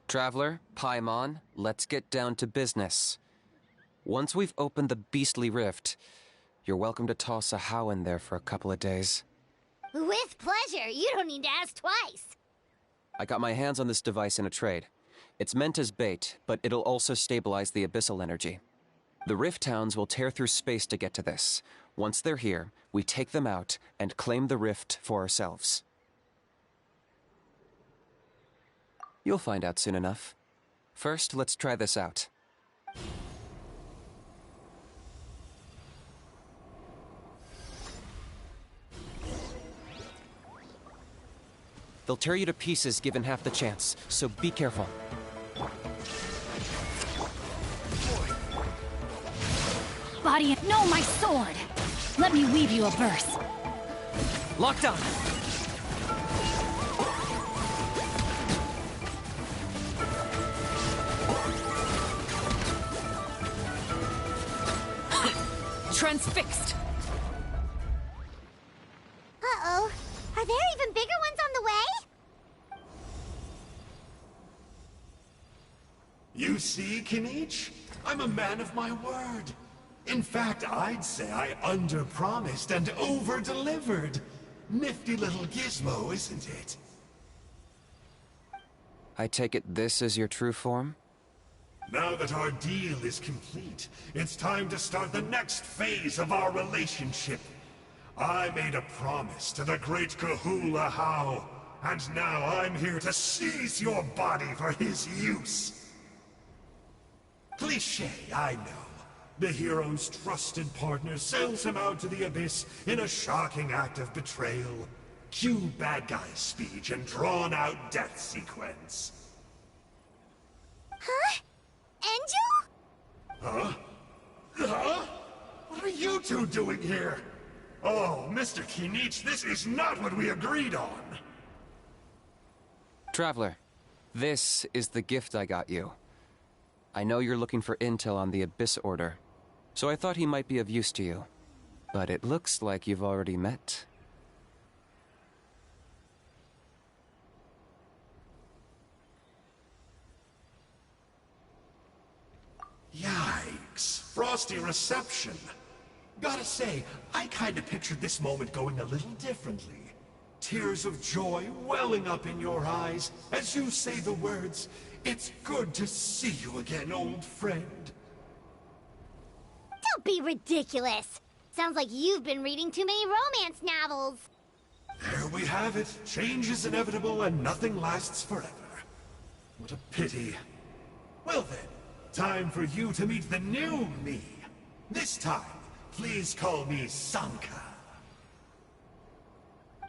[SPEAKER 8] Traveler, Paimon, let's get down to business. Once we've opened the beastly rift, you're welcome to toss a How in there for a couple of days.
[SPEAKER 2] With pleasure. You don't need to ask twice.
[SPEAKER 8] I got my hands on this device in a trade. It's meant as bait, but it'll also stabilize the abyssal energy. The rift towns will tear through space to get to this. Once they're here, we take them out and claim the rift for ourselves. You'll find out soon enough. First, let's try this out. They'll tear you to pieces given half the chance, so be careful.
[SPEAKER 4] Body, no, my sword! Let me weave you a verse.
[SPEAKER 3] Locked on! Transfixed!
[SPEAKER 2] Uh-oh. Are there even bigger ones on the way?
[SPEAKER 1] You see, Kinich? I'm a man of my word. In fact, I'd say I under-promised and over-delivered. Nifty little gizmo, isn't it?
[SPEAKER 8] I take it this is your true form?
[SPEAKER 1] Now that our deal is complete, it's time to start the next phase of our relationship. I made a promise to the great Kahula-How, and now I'm here to seize your body for his use. Cliché, I know. The hero's trusted partner sells him out to the abyss in a shocking act of betrayal. Cue bad guy speech and drawn-out death sequence.
[SPEAKER 2] Huh? Angel?
[SPEAKER 1] Huh? Huh? What are you two doing here? Oh, Mr. Kinich, this is not what we agreed on.
[SPEAKER 8] Traveler, this is the gift I got you. I know you're looking for intel on the Abyss Order, so I thought he might be of use to you. But it looks like you've already met.
[SPEAKER 1] Yikes. Frosty reception. Gotta say, I kinda pictured this moment going a little differently. Tears of joy welling up in your eyes as you say the words, "It's good to see you again, old friend."
[SPEAKER 2] Don't be ridiculous. Sounds like you've been reading too many romance novels.
[SPEAKER 1] There we have it. Change is inevitable and nothing lasts forever. What a pity. Well then, time for you to meet the new me. This time, please call me Sanka.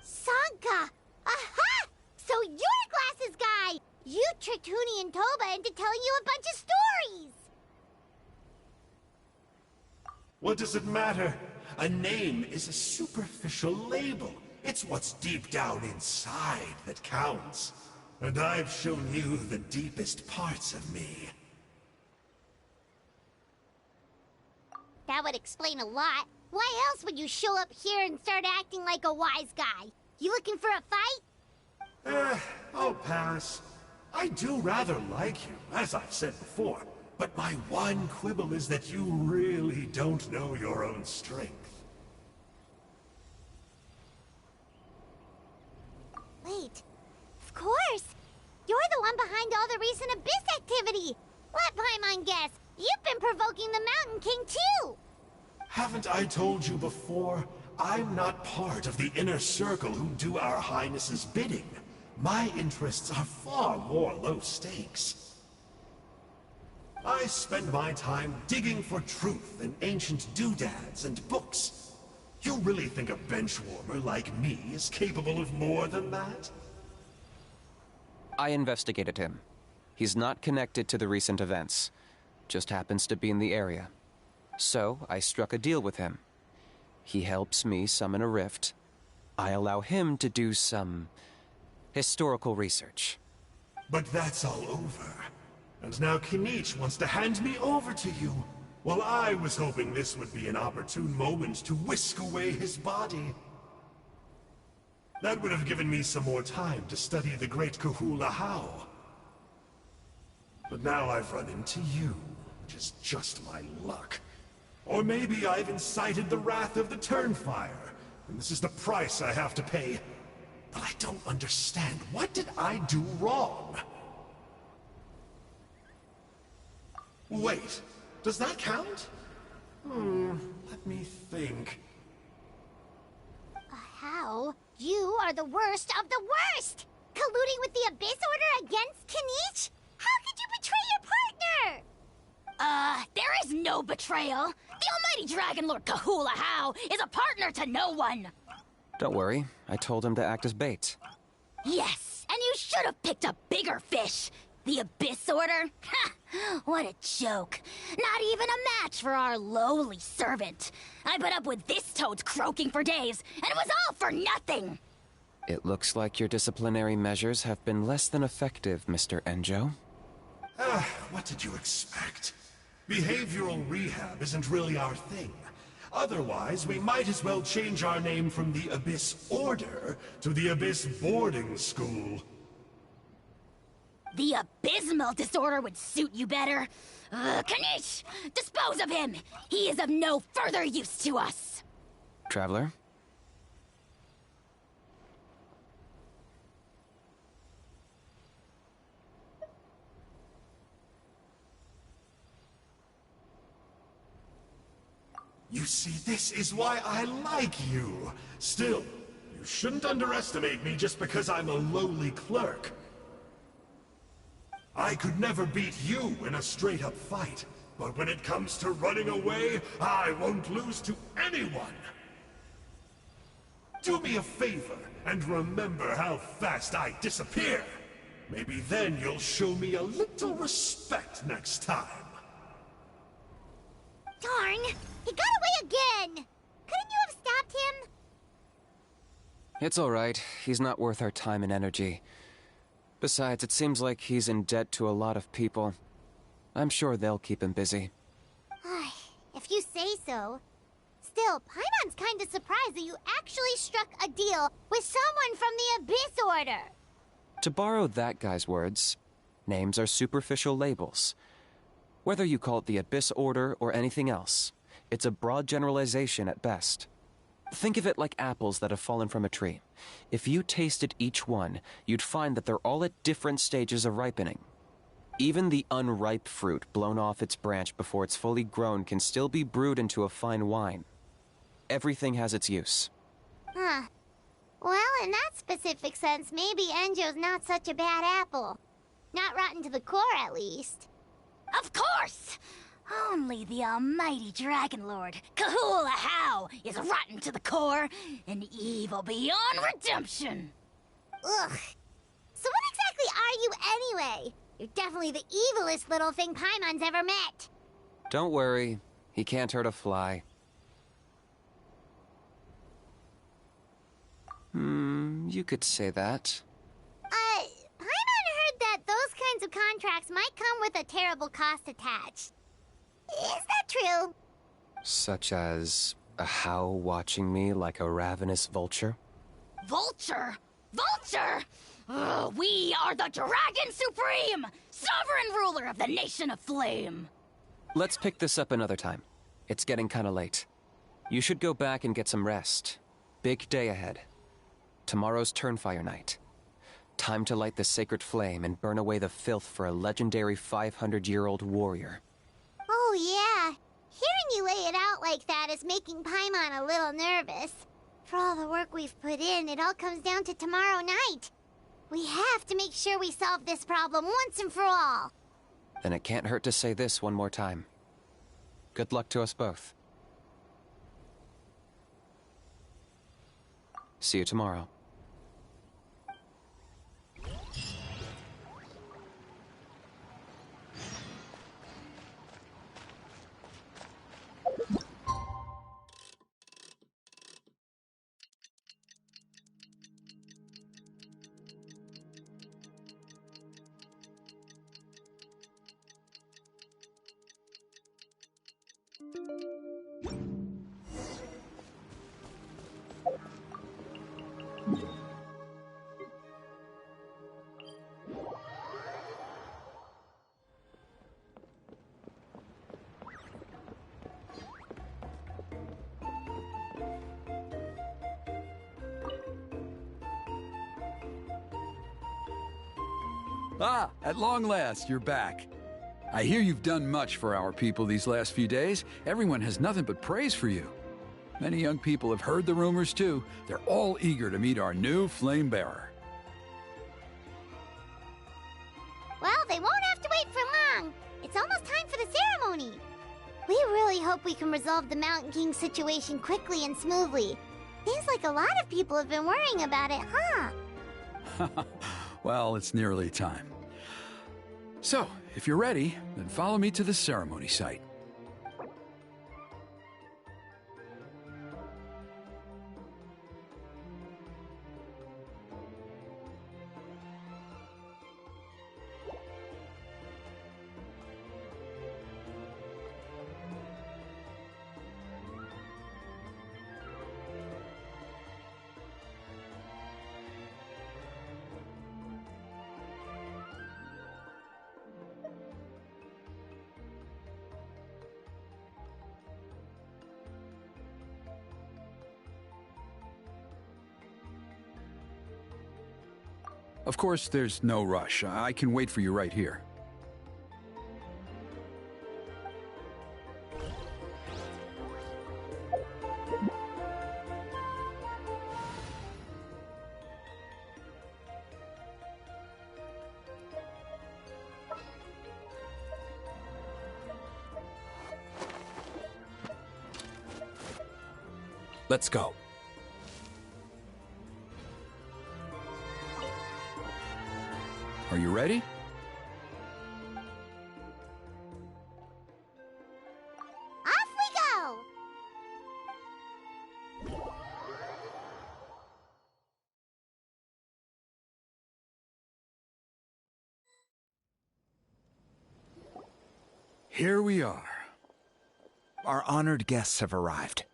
[SPEAKER 2] Sanka! Aha! So you're the glasses guy! You tricked Huni and Toba into telling you a bunch of stories!
[SPEAKER 1] What does it matter? A name is a superficial label. It's what's deep down inside that counts. And I've shown you the deepest parts of me.
[SPEAKER 2] That would explain a lot. Why else would you show up here and start acting like a wise guy? You looking for a fight?
[SPEAKER 1] I'll pass. I do rather like you, as I've said before. But my one quibble is that you really don't know your own strength.
[SPEAKER 2] Wait. Of course! You're the one behind all the recent Abyss activity! Let Paimon guess! You've been provoking the Mountain King, too!
[SPEAKER 1] Haven't I told you before? I'm not part of the inner circle who do our Highness's bidding. My interests are far more low stakes. I spend my time digging for truth in ancient doodads and books. You really think a benchwarmer like me is capable of more than that?
[SPEAKER 8] I investigated him. He's not connected to the recent events. Just happens to be in the area. So, I struck a deal with him. He helps me summon a rift. I allow him to do some historical research.
[SPEAKER 1] But that's all over. And now Kinich wants to hand me over to you. Well, I was hoping this would be an opportune moment to whisk away his body. That would have given me some more time to study the great Kahula How. But now I've run into you, which is just my luck. Or maybe I've incited the wrath of the Turnfire, and this is the price I have to pay. But I don't understand. What did I do wrong? Wait, does that count? Let me think.
[SPEAKER 2] How? You are the worst of the worst! Colluding with the Abyss Order against Kinich? How could you betray your partner?
[SPEAKER 4] There is no betrayal. The almighty Dragon Lord Kahula How is a partner to no one.
[SPEAKER 8] Don't worry, I told him to act as bait.
[SPEAKER 4] Yes, and you should have picked a bigger fish. The Abyss Order? Ha! What a joke. Not even a match for our lowly servant. I put up with this toad's croaking for days, and it was all for nothing.
[SPEAKER 8] It looks like your disciplinary measures have been less than effective, Mr. Enjo.
[SPEAKER 1] What did you expect? Behavioral rehab isn't really our thing. Otherwise, we might as well change our name from the Abyss Order to the Abyss Boarding School.
[SPEAKER 4] The abysmal disorder would suit you better. Kinich! Dispose of him! He is of no further use to us!
[SPEAKER 8] Traveler?
[SPEAKER 1] You see, this is why I like you. Still, you shouldn't underestimate me just because I'm a lowly clerk. I could never beat you in a straight-up fight, but when it comes to running away, I won't lose to anyone. Do me a favor and remember how fast I disappear. Maybe then you'll show me a little respect next time.
[SPEAKER 2] Darn! He got away again! Couldn't you have stopped him?
[SPEAKER 8] It's alright. He's not worth our time and energy. Besides, it seems like he's in debt to a lot of people. I'm sure they'll keep him busy.
[SPEAKER 2] If you say so. Still, Paimon's kinda surprised that you actually struck a deal with someone from the Abyss Order.
[SPEAKER 8] To borrow that guy's words, names are superficial labels. Whether you call it the Abyss Order or anything else, it's a broad generalization at best. Think of it like apples that have fallen from a tree. If you tasted each one, you'd find that they're all at different stages of ripening. Even the unripe fruit blown off its branch before it's fully grown can still be brewed into a fine wine. Everything has its use.
[SPEAKER 2] Well, in that specific sense, maybe Enjo's not such a bad apple. Not rotten to the core, at least.
[SPEAKER 4] Of course! Only the almighty Dragon Lord, Kahula How, is rotten to the core and evil beyond redemption.
[SPEAKER 2] Ugh. So what exactly are you anyway? You're definitely the evilest little thing Paimon's ever met.
[SPEAKER 8] Don't worry, he can't hurt a fly. You could say that.
[SPEAKER 2] Paimon heard that those kinds of contracts might come with a terrible cost attached. Is that true?
[SPEAKER 8] Such as a How watching me like a ravenous vulture?
[SPEAKER 4] Vulture? Vulture? We are the Dragon Supreme, sovereign ruler of the Nation of Flame.
[SPEAKER 8] Let's pick this up another time. It's getting kinda late. You should go back and get some rest. Big day ahead. Tomorrow's Turnfire night. Time to light the sacred flame and burn away the filth for a legendary 500-year-old warrior.
[SPEAKER 2] Oh yeah. Hearing you lay it out like that is making Paimon a little nervous. we've put in, it all comes down to tomorrow night. We have to make sure we solve this problem once and for all.
[SPEAKER 8] Then it can't hurt to say this one more time. Good luck to us both. See you tomorrow.
[SPEAKER 7] Ah, at long last, you're back. I hear you've done much for our people these last few days. Everyone has nothing but praise for you. Many young people have heard the rumors too. They're all eager to meet our new flame bearer.
[SPEAKER 2] Well, they won't have to wait for long. It's almost time for the ceremony. We really hope we can resolve the Mountain King situation quickly and smoothly. Seems like a lot of people have been worrying about it, huh?
[SPEAKER 7] Well, it's nearly time. So, if you're ready, then follow me to the ceremony site. Of course, there's no rush. I can wait for you right here. Let's go. Are you ready?
[SPEAKER 2] Off we go!
[SPEAKER 7] Here we are.
[SPEAKER 9] Our honored guests have arrived.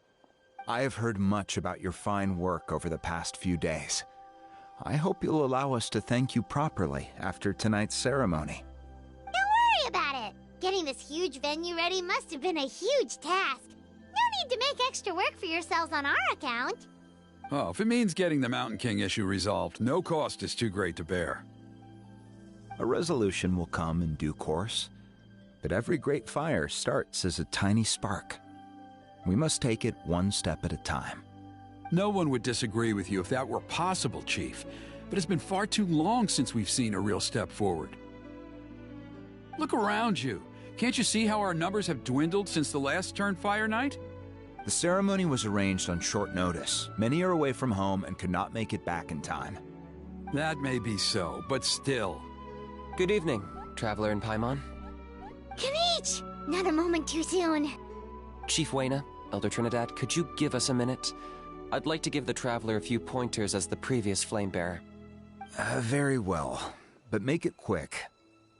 [SPEAKER 9] I have heard much about your fine work over the past few days. I hope you'll allow us to thank you properly after tonight's ceremony.
[SPEAKER 2] Don't worry about it. Getting this huge venue ready must have been a huge task. No need to make extra work for yourselves on our account.
[SPEAKER 7] Oh, if it means getting the Mountain King issue resolved, no cost is too great to bear.
[SPEAKER 9] A resolution will come in due course, but every great fire starts as a tiny spark. We must take it one step at a time.
[SPEAKER 7] No one would disagree with you if that were possible, Chief, but it's been far too long since we've seen a real step forward. Look around you. Can't you see how our numbers have dwindled since the last Turnfire night?
[SPEAKER 9] The ceremony was arranged on short notice. Many are away from home and could not make it back in time.
[SPEAKER 7] That may be so, but still.
[SPEAKER 8] Good evening, Traveler in Paimon.
[SPEAKER 2] Kanich! Not a moment too soon.
[SPEAKER 8] Chief Wayna, Elder Trinidad, could you give us a minute? I'd like to give the Traveler a few pointers as the previous Flame Bearer.
[SPEAKER 9] Very well, but make it quick.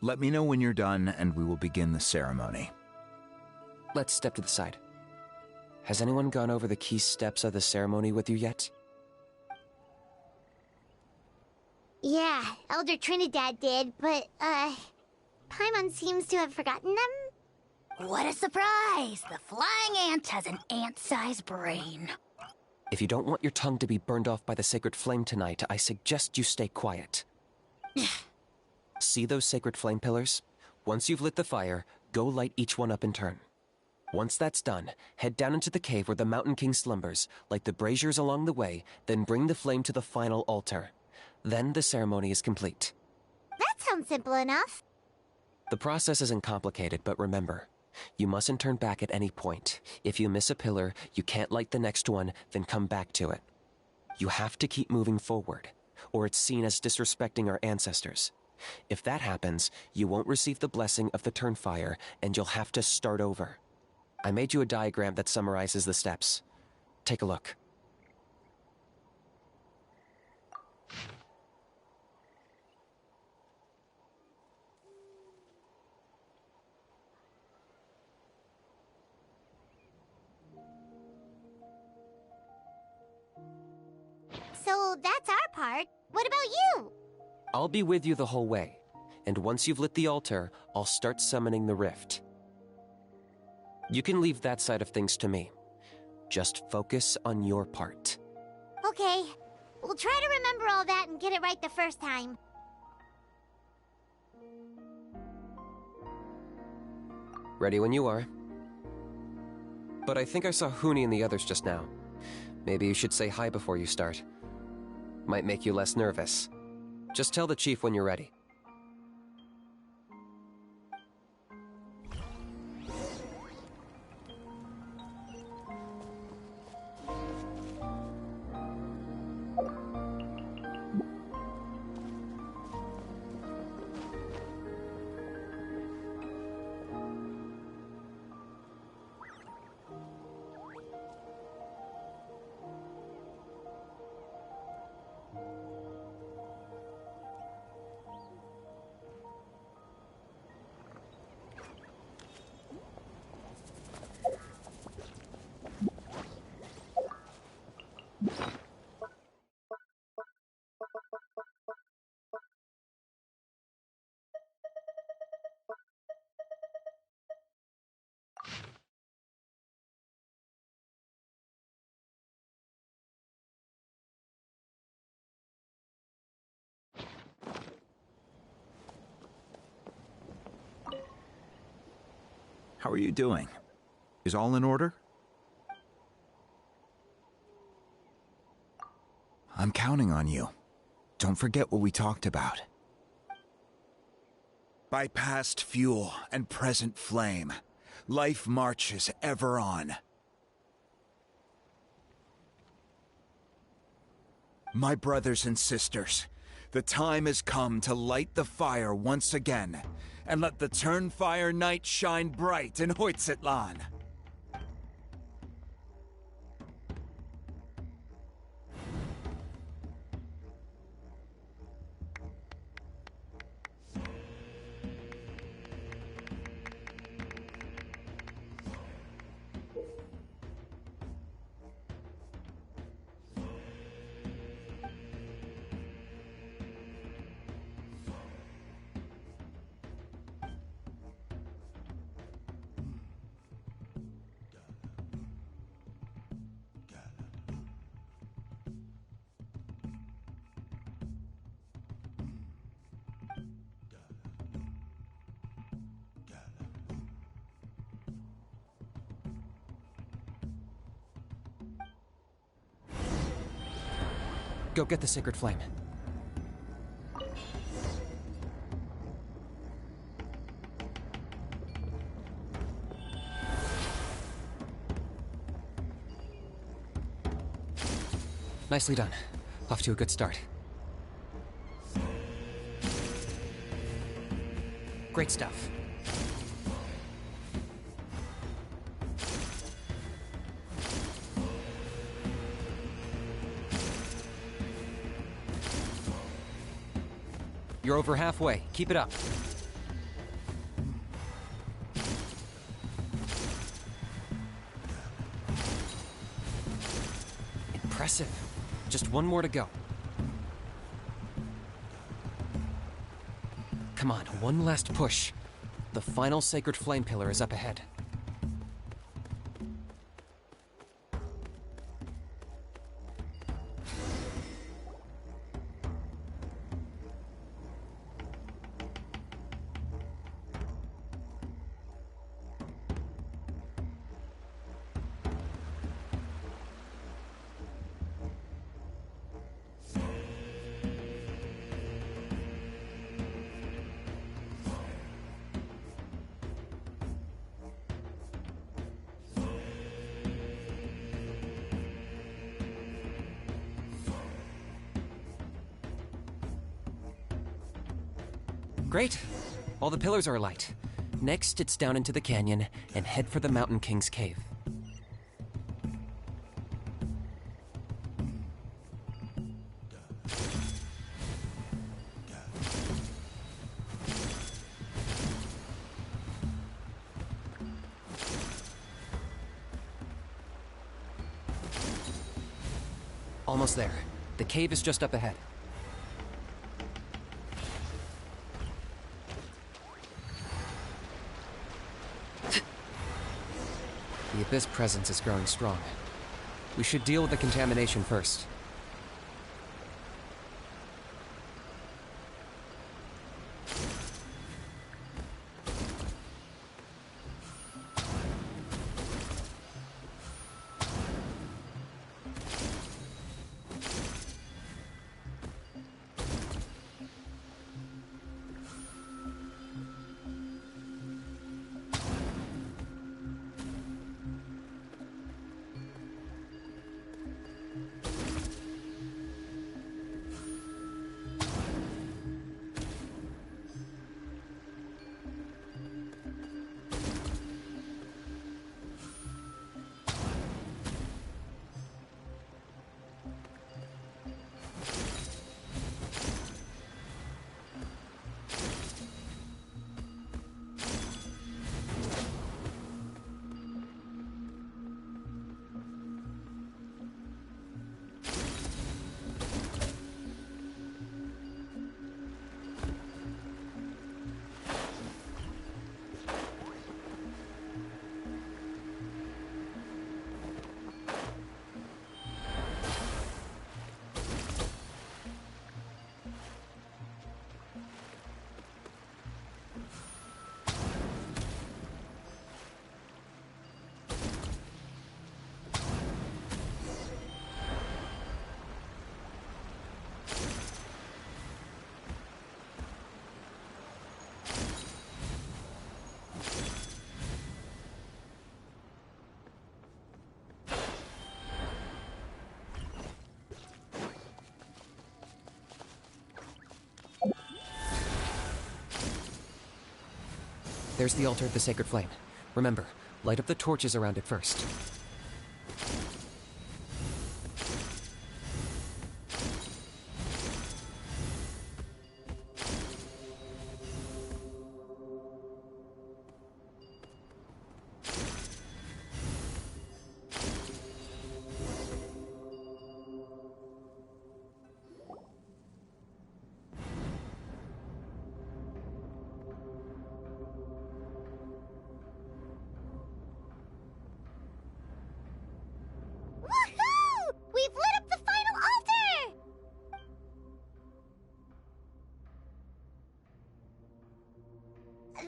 [SPEAKER 9] Let me know when you're done and we will begin the ceremony.
[SPEAKER 8] Let's step to the side. Has anyone gone over the key steps of the ceremony with you yet?
[SPEAKER 2] Yeah, Elder Trinidad did, but, Paimon seems to have forgotten them.
[SPEAKER 4] What a surprise! The flying ant has an ant-sized brain.
[SPEAKER 8] If you don't want your tongue to be burned off by the sacred flame tonight, I suggest you stay quiet. See those sacred flame pillars? Once you've lit the fire, go light each one up in turn. Once that's done, head down into the cave where the Mountain King slumbers, light the braziers along the way, then bring the flame to the final altar. Then the ceremony is complete.
[SPEAKER 2] That sounds simple enough.
[SPEAKER 8] The process isn't complicated, but remember, you mustn't turn back at any point. If you miss a pillar, you can't light the next one, then come back to it. You have to keep moving forward, or it's seen as disrespecting our ancestors. If that happens, you won't receive the blessing of the Turnfire, and you'll have to start over. I made you a diagram that summarizes the steps. Take a look.
[SPEAKER 2] So that's our part. What about you?
[SPEAKER 8] I'll be with you the whole way, and once you've lit the altar, I'll start summoning the rift. You can leave that side of things to me. Just focus on your part.
[SPEAKER 2] Okay. We'll try to remember all that and get it right the first time.
[SPEAKER 8] Ready when you are. But I think I saw Huni and the others just now. Maybe you should say hi before you start. Might make you less nervous. Just tell the chief when you're ready.
[SPEAKER 9] How are you doing? Is all in order? I'm counting on you. Don't forget what we talked about. By past fuel and present flame, life marches ever on. My brothers and sisters, the time has come to light the fire once again, and let the Turnfire night shine bright in Huitztlan.
[SPEAKER 8] Go get the sacred flame. Nicely done. Off to a good start. Great stuff. You're over halfway. Keep it up. Impressive. Just one more to go. Come on, one last push. The final sacred flame pillar is up ahead. Great. All the pillars are alight. Next, it's down into the canyon and head for the Mountain King's cave. Almost there. The cave is just up ahead. The Abyss presence is growing strong. We should deal with the contamination first. There's the altar of the Sacred Flame. Remember, light up the torches around it first.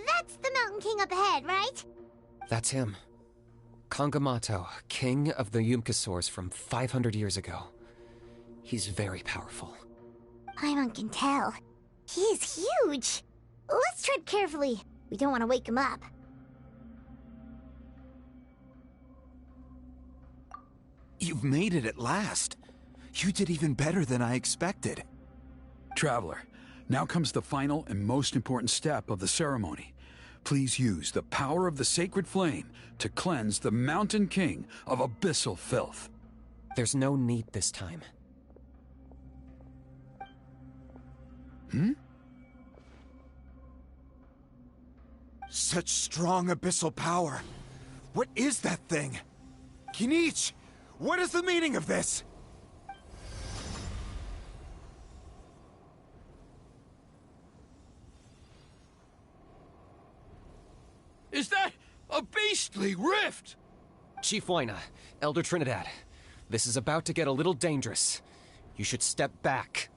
[SPEAKER 2] That's the Mountain King up ahead, right?
[SPEAKER 8] That's him. Kangamato, king of the Yumkasaurs from 500 years ago. He's very powerful.
[SPEAKER 2] Paimon can tell. He is huge. Let's tread carefully. We don't want to wake him up.
[SPEAKER 9] You've made it at last. You did even better than I expected.
[SPEAKER 7] Traveler, now comes the final and most important step of the ceremony. Please use the power of the Sacred Flame to cleanse the Mountain King of abyssal filth.
[SPEAKER 8] There's no need this time.
[SPEAKER 9] Such strong abyssal power. What is that thing? Kinich, what is the meaning of this?
[SPEAKER 7] Is that a beastly rift?
[SPEAKER 8] Chief Huayna, Elder Trinidad, this is about to get a little dangerous. You should step back.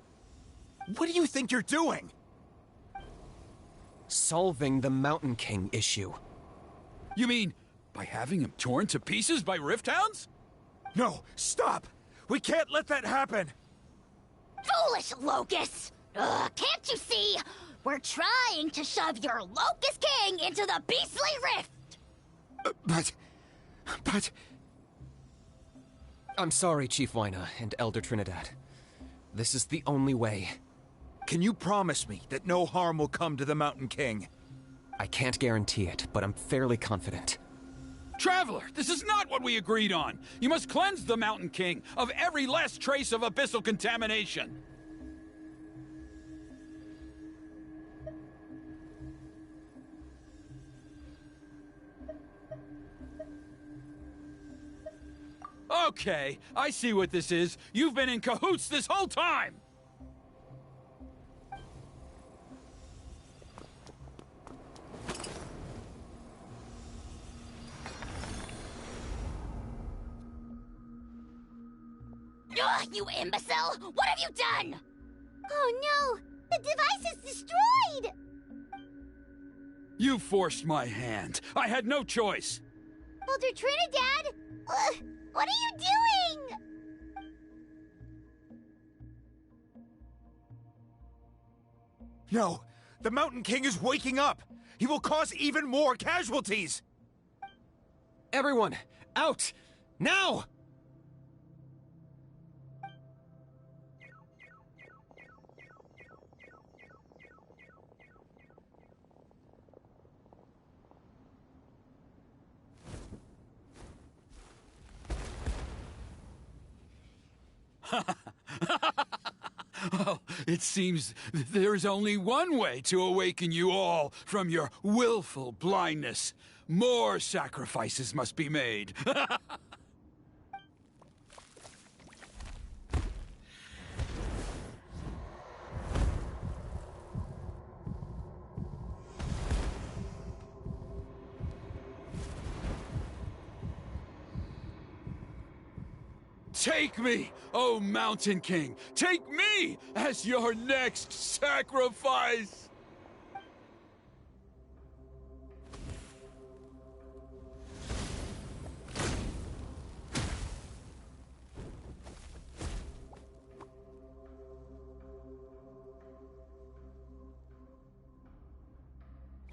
[SPEAKER 9] What do you think you're doing?
[SPEAKER 8] Solving the Mountain King issue.
[SPEAKER 7] You mean by having him torn to pieces by rift hounds?
[SPEAKER 9] No, stop! We can't let that happen!
[SPEAKER 4] Foolish Locust! Can't you see? We're trying to shove your Locust King into the beastly rift!
[SPEAKER 9] But...
[SPEAKER 8] I'm sorry, Chief Huayna and Elder Trinidad. This is the only way.
[SPEAKER 9] Can you promise me that no harm will come to the Mountain King?
[SPEAKER 8] I can't guarantee it, but I'm fairly confident.
[SPEAKER 7] Traveler, this is not what we agreed on! You must cleanse the Mountain King of every last trace of abyssal contamination! Okay, I see what this is. You've been in cahoots this whole time!
[SPEAKER 4] Ugh, you imbecile! What have you done?
[SPEAKER 2] Oh no! The device is destroyed!
[SPEAKER 7] You forced my hand. I had no choice.
[SPEAKER 2] Elder Trinidad! What are you doing?
[SPEAKER 9] No! The Mountain King is waking up! He will cause even more casualties!
[SPEAKER 8] Everyone, out! Now!
[SPEAKER 7] Well, it seems there is only one way to awaken you all from your willful blindness. More sacrifices must be made. Take me, O Mountain King! Take me as your next sacrifice!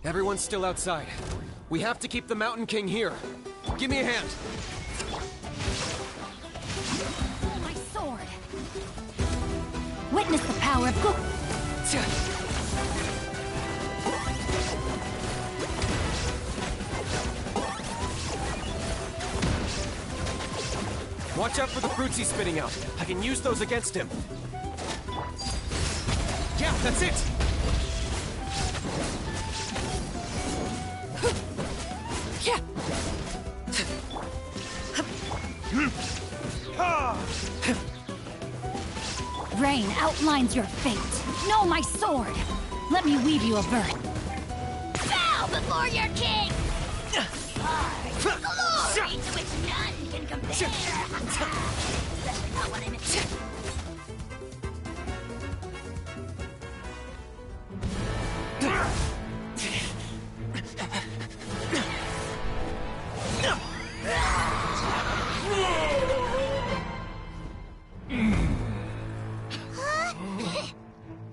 [SPEAKER 8] Everyone's still outside. We have to keep the Mountain King here. Give me a hand.
[SPEAKER 4] My sword. Witness the power of
[SPEAKER 8] Watch out for the fruits he's spitting out. I can use those against him. Yeah, that's it!
[SPEAKER 4] Rain outlines your fate. Know my sword. Let me weave you a verse. Bow before your king! Glory to which none can compare. Especially not when I'm in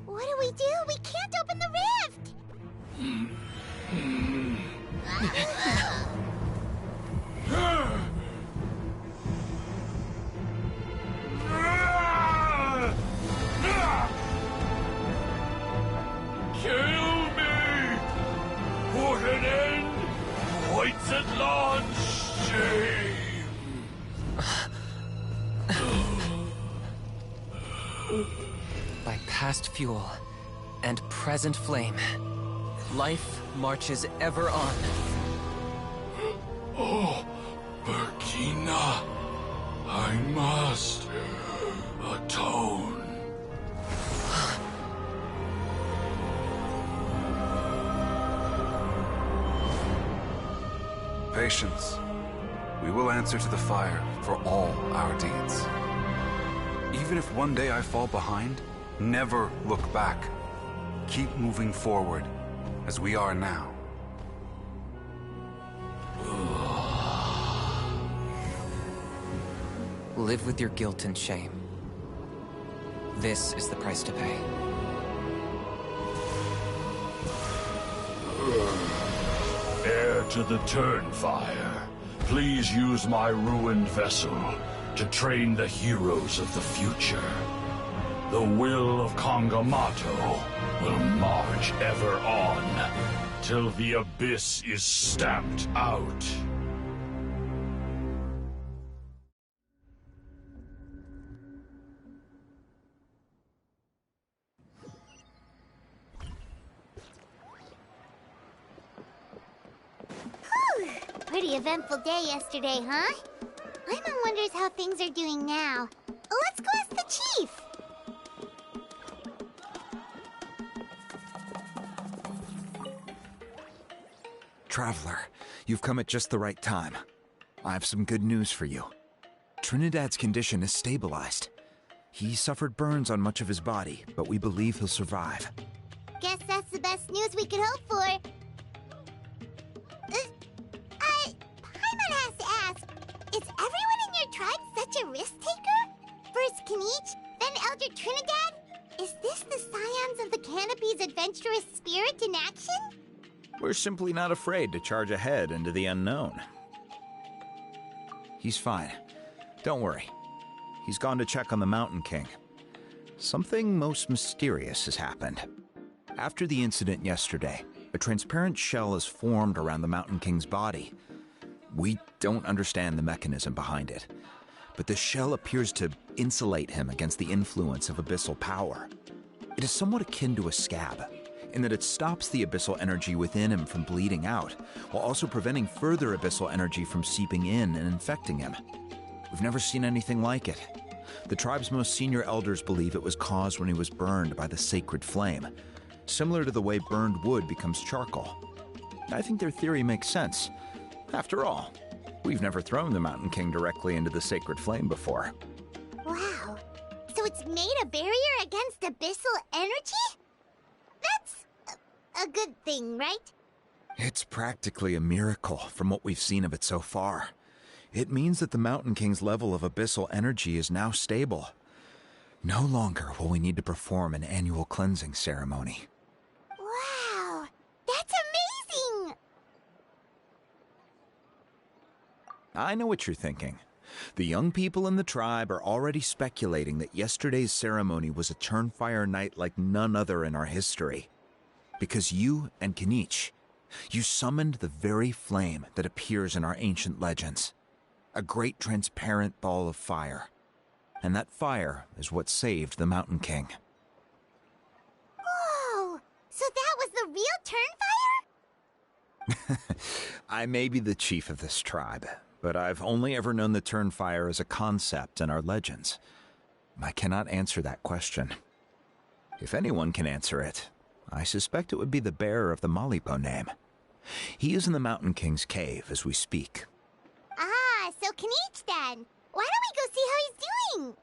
[SPEAKER 2] What do we do? We can't open the rift!
[SPEAKER 11] Kill me! Put an end to Huitztlan's shame!
[SPEAKER 8] By past fuel and present flame, life marches ever on.
[SPEAKER 11] Oh, Burkina, I must atone.
[SPEAKER 13] Patience. We will answer to the fire for all our deeds. Even if one day I fall behind, never look back. Keep moving forward, as we are now.
[SPEAKER 8] Live with your guilt and shame. This is the price to pay.
[SPEAKER 11] Heir to the Turnfire, please use my ruined vessel to train the heroes of the future. The will of Kangamato will march ever on, till the abyss is stamped out.
[SPEAKER 2] Whew! Pretty eventful day yesterday, huh? Paimon wonders how things are doing now. Let's go ask the chief!
[SPEAKER 9] Traveler, you've come at just the right time. I have some good news for you. Trinidad's condition is stabilized. He suffered burns on much of his body, but we believe he'll survive.
[SPEAKER 2] Guess that's the best news we could hope for. Paimon has to ask, is everyone in your tribe such a risk-taker? First Kinich, then Elder Trinidad? Is this the scions of the Canopy's adventurous spirit in action?
[SPEAKER 9] We're simply not afraid to charge ahead into the unknown. He's fine. Don't worry. He's gone to check on the Mountain King. Something most mysterious has happened. After the incident yesterday, a transparent shell has formed around the Mountain King's body. We don't understand the mechanism behind it, but the shell appears to insulate him against the influence of abyssal power. It is somewhat akin to a scab, in that it stops the abyssal energy within him from bleeding out, while also preventing further abyssal energy from seeping in and infecting him. We've never seen anything like it. The tribe's most senior elders believe it was caused when he was burned by the sacred flame, similar to the way burned wood becomes charcoal. I think their theory makes sense. After all, we've never thrown the Mountain King directly into the sacred flame before.
[SPEAKER 2] Wow. So it's made a barrier against abyssal energy? That's a good thing, right?
[SPEAKER 9] It's practically a miracle from what we've seen of it so far. It means that the Mountain King's level of abyssal energy is now stable. No longer will we need to perform an annual cleansing ceremony.
[SPEAKER 2] Wow, that's amazing!
[SPEAKER 9] I know what you're thinking. The young people in the tribe are already speculating that yesterday's ceremony was a Turnfire night like none other in our history. Because you and Kinich, you summoned the very flame that appears in our ancient legends. A great transparent ball of fire. And that fire is what saved the Mountain King.
[SPEAKER 2] Whoa! So that was the real Turnfire?
[SPEAKER 9] I may be the chief of this tribe, but I've only ever known the Turnfire as a concept in our legends. I cannot answer that question. If anyone can answer it, I suspect it would be the bearer of the Malipo name. He is in the Mountain King's cave as we speak.
[SPEAKER 2] Ah, so Kinich then. Why don't we go see how he's doing?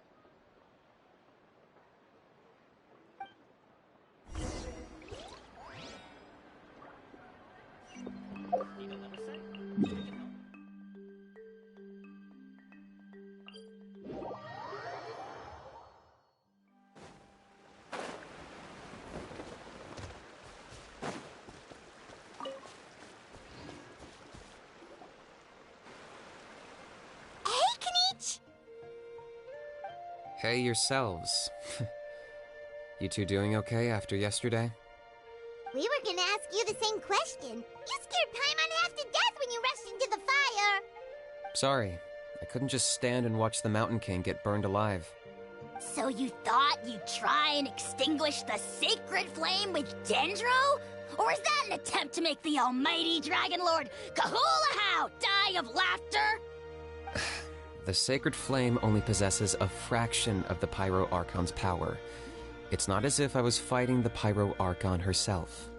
[SPEAKER 8] Hey yourselves. You two doing okay after yesterday?
[SPEAKER 2] We were gonna ask you the same question. You scared Paimon half to death when you rushed into the fire.
[SPEAKER 8] Sorry, I couldn't just stand and watch the Mountain King get burned alive.
[SPEAKER 4] So you thought you'd try and extinguish the sacred flame with Dendro? Or is that an attempt to make the almighty Dragon Lord Kahulahow die of laughter?
[SPEAKER 8] The sacred flame only possesses a fraction of the Pyro Archon's power. It's not as if I was fighting the Pyro Archon herself.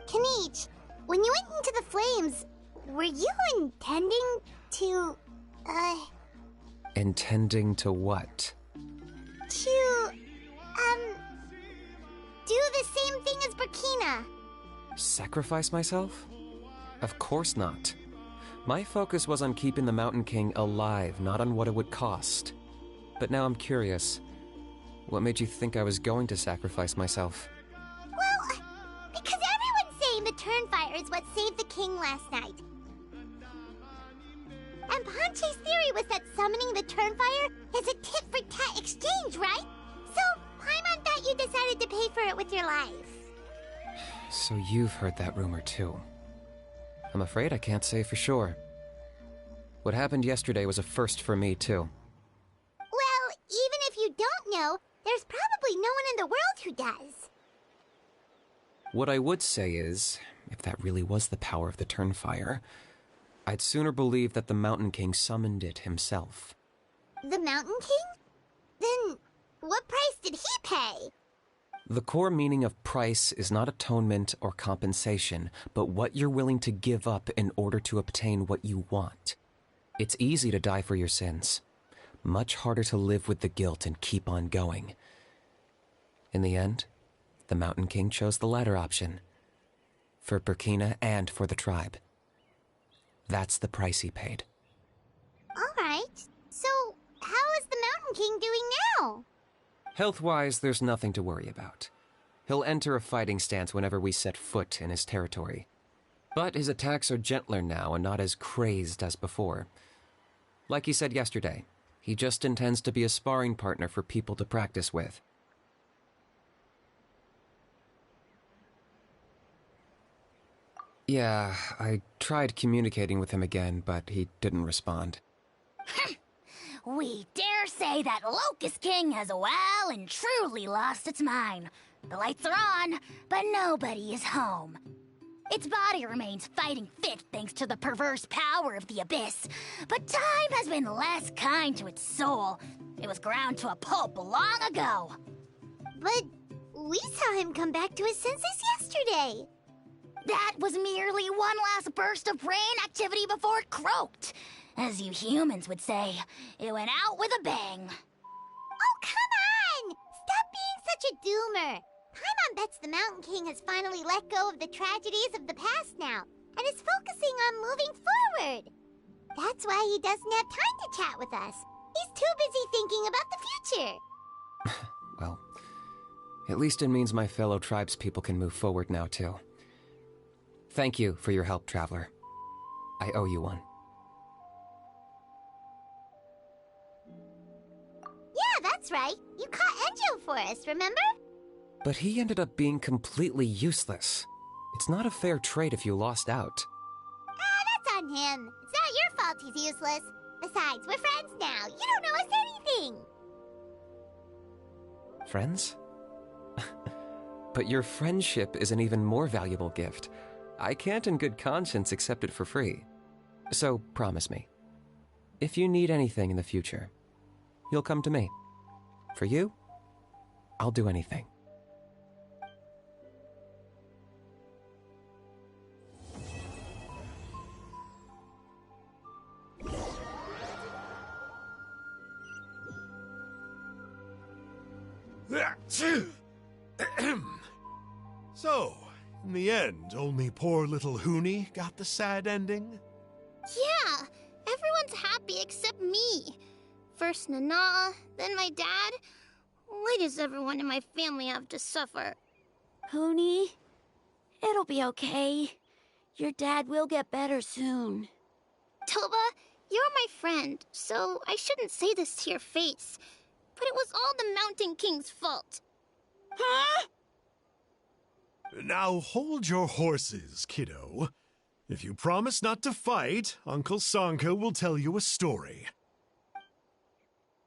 [SPEAKER 2] Kinich, when you went into the flames, were you intending to,
[SPEAKER 8] Intending to what?
[SPEAKER 2] to, do the same thing as Burkina?
[SPEAKER 8] Sacrifice myself? Of course not. My focus was on keeping the Mountain King alive, not on what it would cost. But now I'm curious. What made you think I was going to sacrifice myself?
[SPEAKER 2] Well, because everyone's saying the Turnfire is what saved the king last night. And Ponche's theory was that summoning the Turnfire is a tit-for-tat exchange, right? So, to pay for it with your life.
[SPEAKER 8] So you've heard that rumor too. I'm afraid I can't say for sure. What happened yesterday was a first for me too.
[SPEAKER 2] Well, even if you don't know, there's probably no one in the world who does.
[SPEAKER 8] What I would say is, if that really was the power of the Turnfire, I'd sooner believe that the Mountain King summoned it himself.
[SPEAKER 2] The Mountain King? Then, what price did he pay?
[SPEAKER 8] The core meaning of price is not atonement or compensation, but what you're willing to give up in order to obtain what you want. It's easy to die for your sins. Much harder to live with the guilt and keep on going. In the end, the Mountain King chose the latter option. For Burkina and for the tribe. That's the price he paid.
[SPEAKER 2] Alright, so how is the Mountain King doing now?
[SPEAKER 8] Health-wise, there's nothing to worry about. He'll enter a fighting stance whenever we set foot in his territory. But his attacks are gentler now and not as crazed as before. Like he said yesterday, he just intends to be a sparring partner for people to practice with. Yeah, I tried communicating with him again, but he didn't respond.
[SPEAKER 4] We dare say that Locust King has well and truly lost its mind. The lights are on, but nobody is home. Its body remains fighting fit thanks to the perverse power of the Abyss, but time has been less kind to its soul. It was ground to a pulp long ago.
[SPEAKER 2] But we saw him come back to his senses yesterday.
[SPEAKER 4] That was merely one last burst of brain activity before it croaked. As you humans would say, it went out with a bang.
[SPEAKER 2] Oh, come on! Stop being such a doomer! Paimon bets the Mountain King has finally let go of the tragedies of the past now, and is focusing on moving forward. That's why he doesn't have time to chat with us. He's too busy thinking about the future.
[SPEAKER 8] Well, at least it means my fellow tribespeople can move forward now, too. Thank you for your help, Traveler. I owe you one.
[SPEAKER 2] Yeah, that's right. You caught Enjo for us, remember?
[SPEAKER 8] But he ended up being completely useless. It's not a fair trade if you lost out.
[SPEAKER 2] That's on him. It's not your fault he's useless. Besides, we're friends now. You don't owe us anything.
[SPEAKER 8] Friends? But your friendship is an even more valuable gift. I can't in good conscience accept it for free. So promise me, if you need anything in the future, you'll come to me. For you, I'll do anything.
[SPEAKER 1] So, in the end, only poor little Huni got the sad ending?
[SPEAKER 2] Yeah, everyone's happy except me. First Nana, then my dad. Why does everyone in my family have to suffer?
[SPEAKER 14] Huni, it'll be okay. Your dad will get better soon.
[SPEAKER 2] Toba, you're my friend, so I shouldn't say this to your face. But it was all the Mountain King's fault.
[SPEAKER 14] Huh?
[SPEAKER 1] Now hold your horses, kiddo. If you promise not to fight, Uncle Sanka will tell you a story.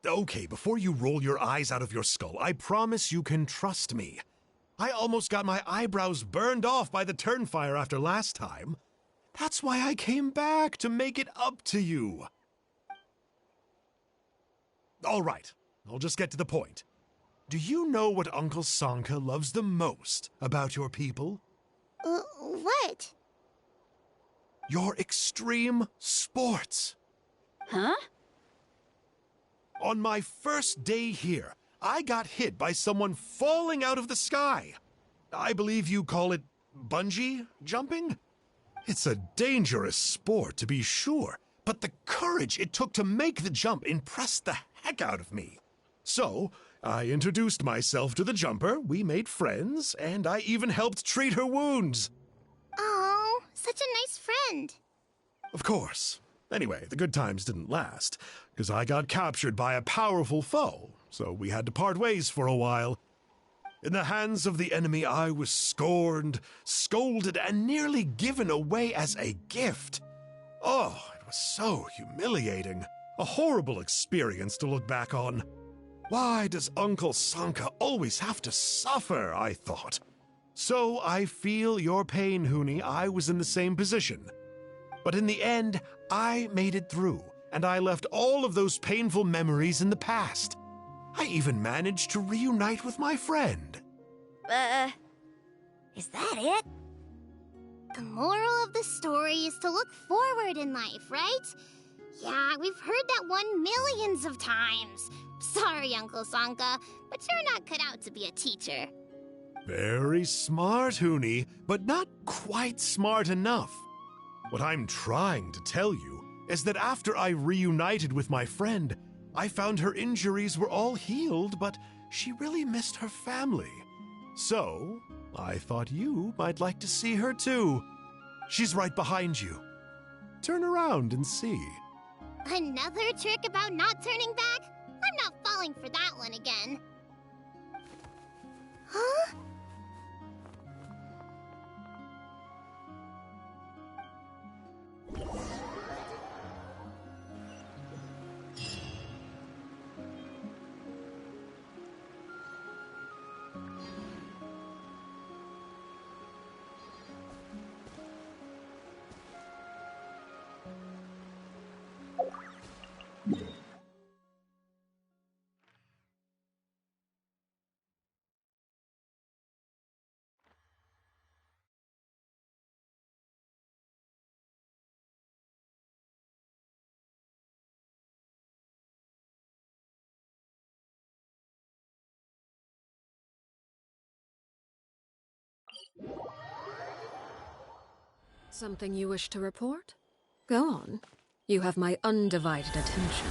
[SPEAKER 1] Okay, before you roll your eyes out of your skull, I promise you can trust me. I almost got my eyebrows burned off by the Turnfire after last time. That's why I came back, to make it up to you. All right, I'll just get to the point. Do you know what Uncle Sanka loves the most about your people?
[SPEAKER 2] What?
[SPEAKER 1] Your extreme sports.
[SPEAKER 14] Huh?
[SPEAKER 1] On my first day here, I got hit by someone falling out of the sky. I believe you call it bungee jumping? It's a dangerous sport, to be sure, but the courage it took to make the jump impressed the heck out of me. So, I introduced myself to the jumper, we made friends, and I even helped treat her wounds.
[SPEAKER 2] Oh, such a nice friend.
[SPEAKER 1] Of course. Anyway, the good times didn't last, because I got captured by a powerful foe, so we had to part ways for a while. In the hands of the enemy, I was scorned, scolded, and nearly given away as a gift. Oh, it was so humiliating. A horrible experience to look back on. Why does Uncle Sanka always have to suffer, I thought. So I feel your pain, Huni. I was in the same position. But in the end, I made it through, and I left all of those painful memories in the past. I even managed to reunite with my friend.
[SPEAKER 14] Is that it?
[SPEAKER 2] The moral of the story is to look forward in life, right? Yeah, we've heard that one millions of times. Sorry, Uncle Sanka, but you're not cut out to be a teacher.
[SPEAKER 1] Very smart, Huni, but not quite smart enough. What I'm trying to tell you is that after I reunited with my friend, I found her injuries were all healed, but she really missed her family. So, I thought you might like to see her too. She's right behind you. Turn around and see.
[SPEAKER 2] Another trick about not turning back? I'm not falling for that one again. Huh?
[SPEAKER 15] Something you wish to report? Go on. You have my undivided attention.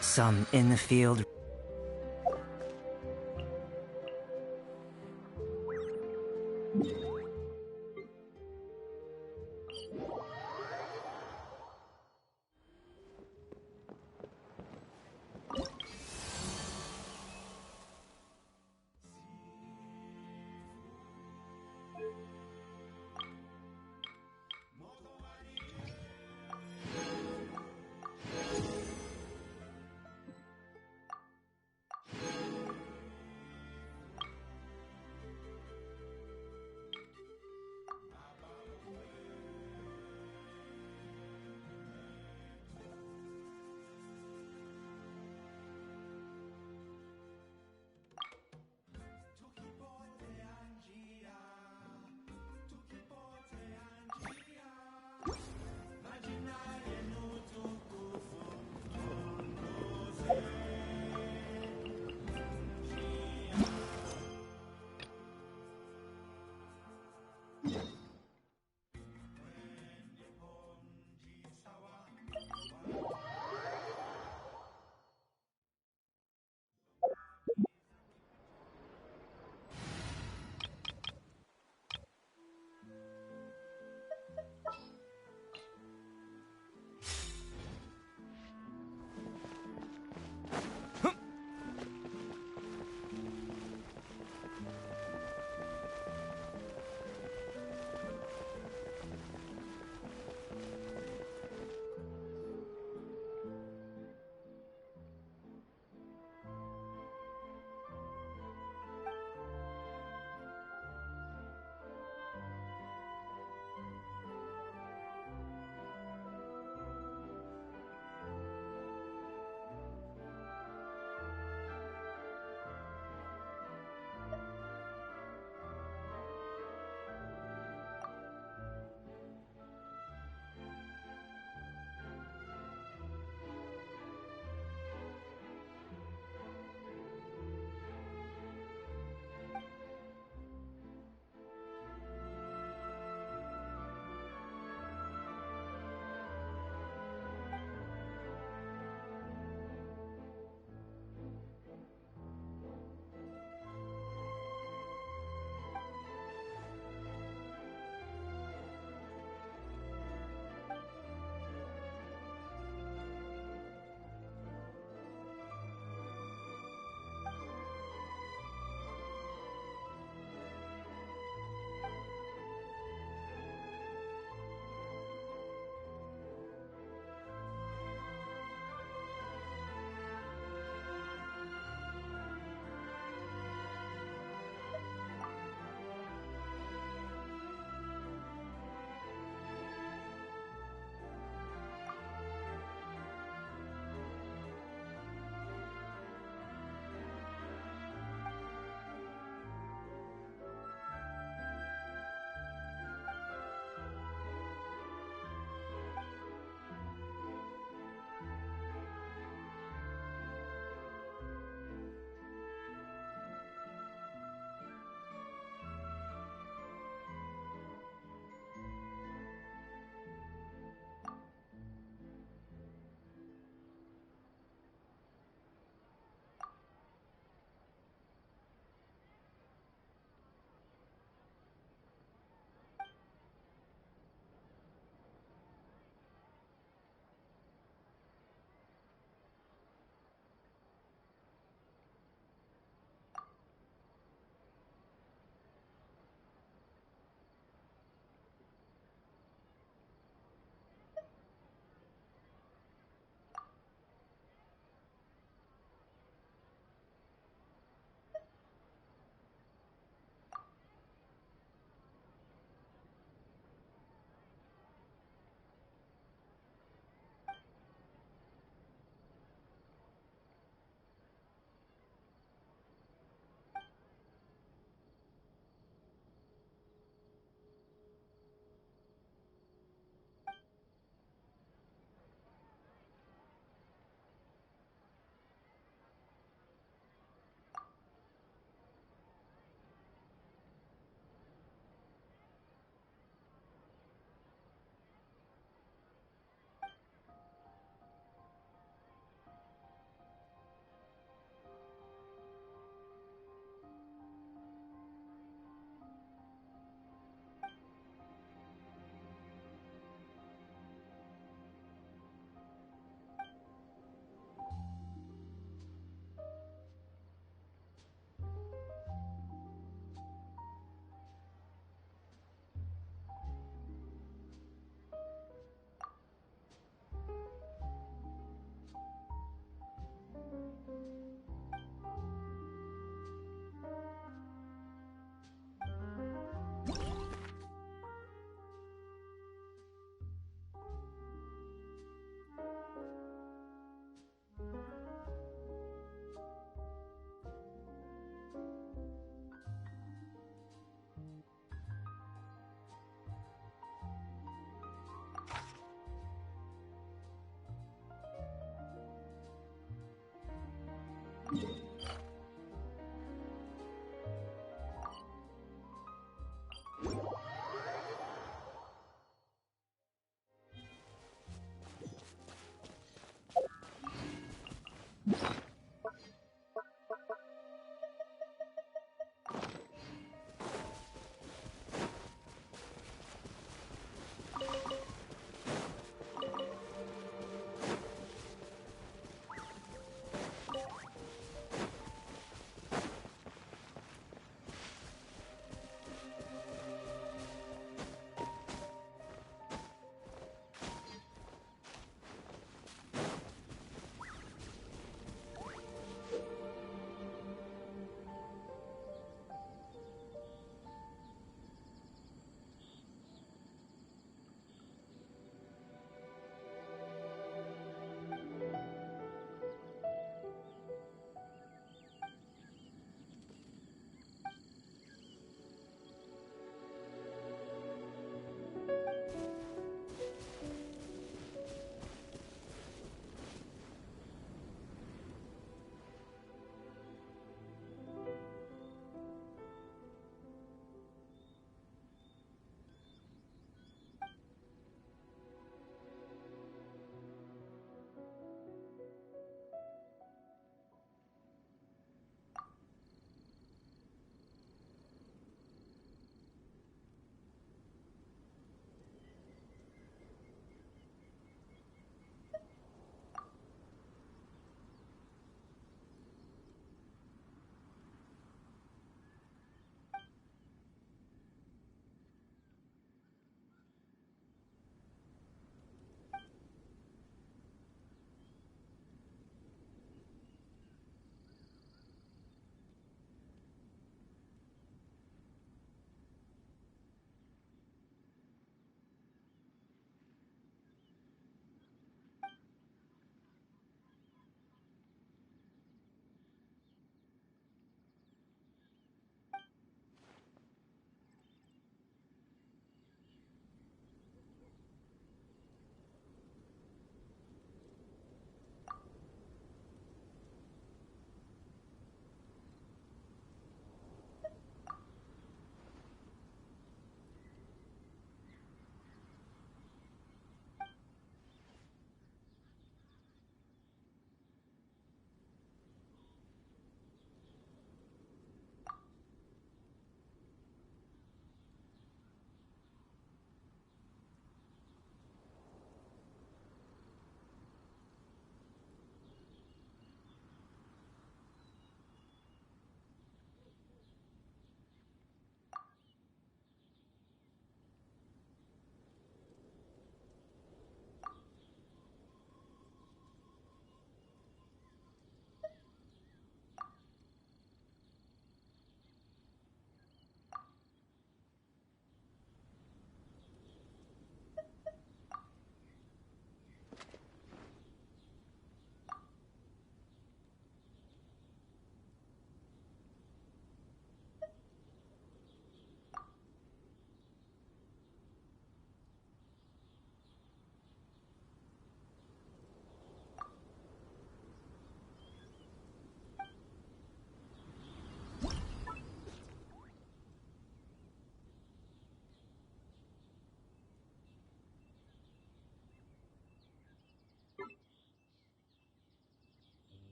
[SPEAKER 16] Some in the field.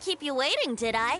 [SPEAKER 2] keep you waiting, did I?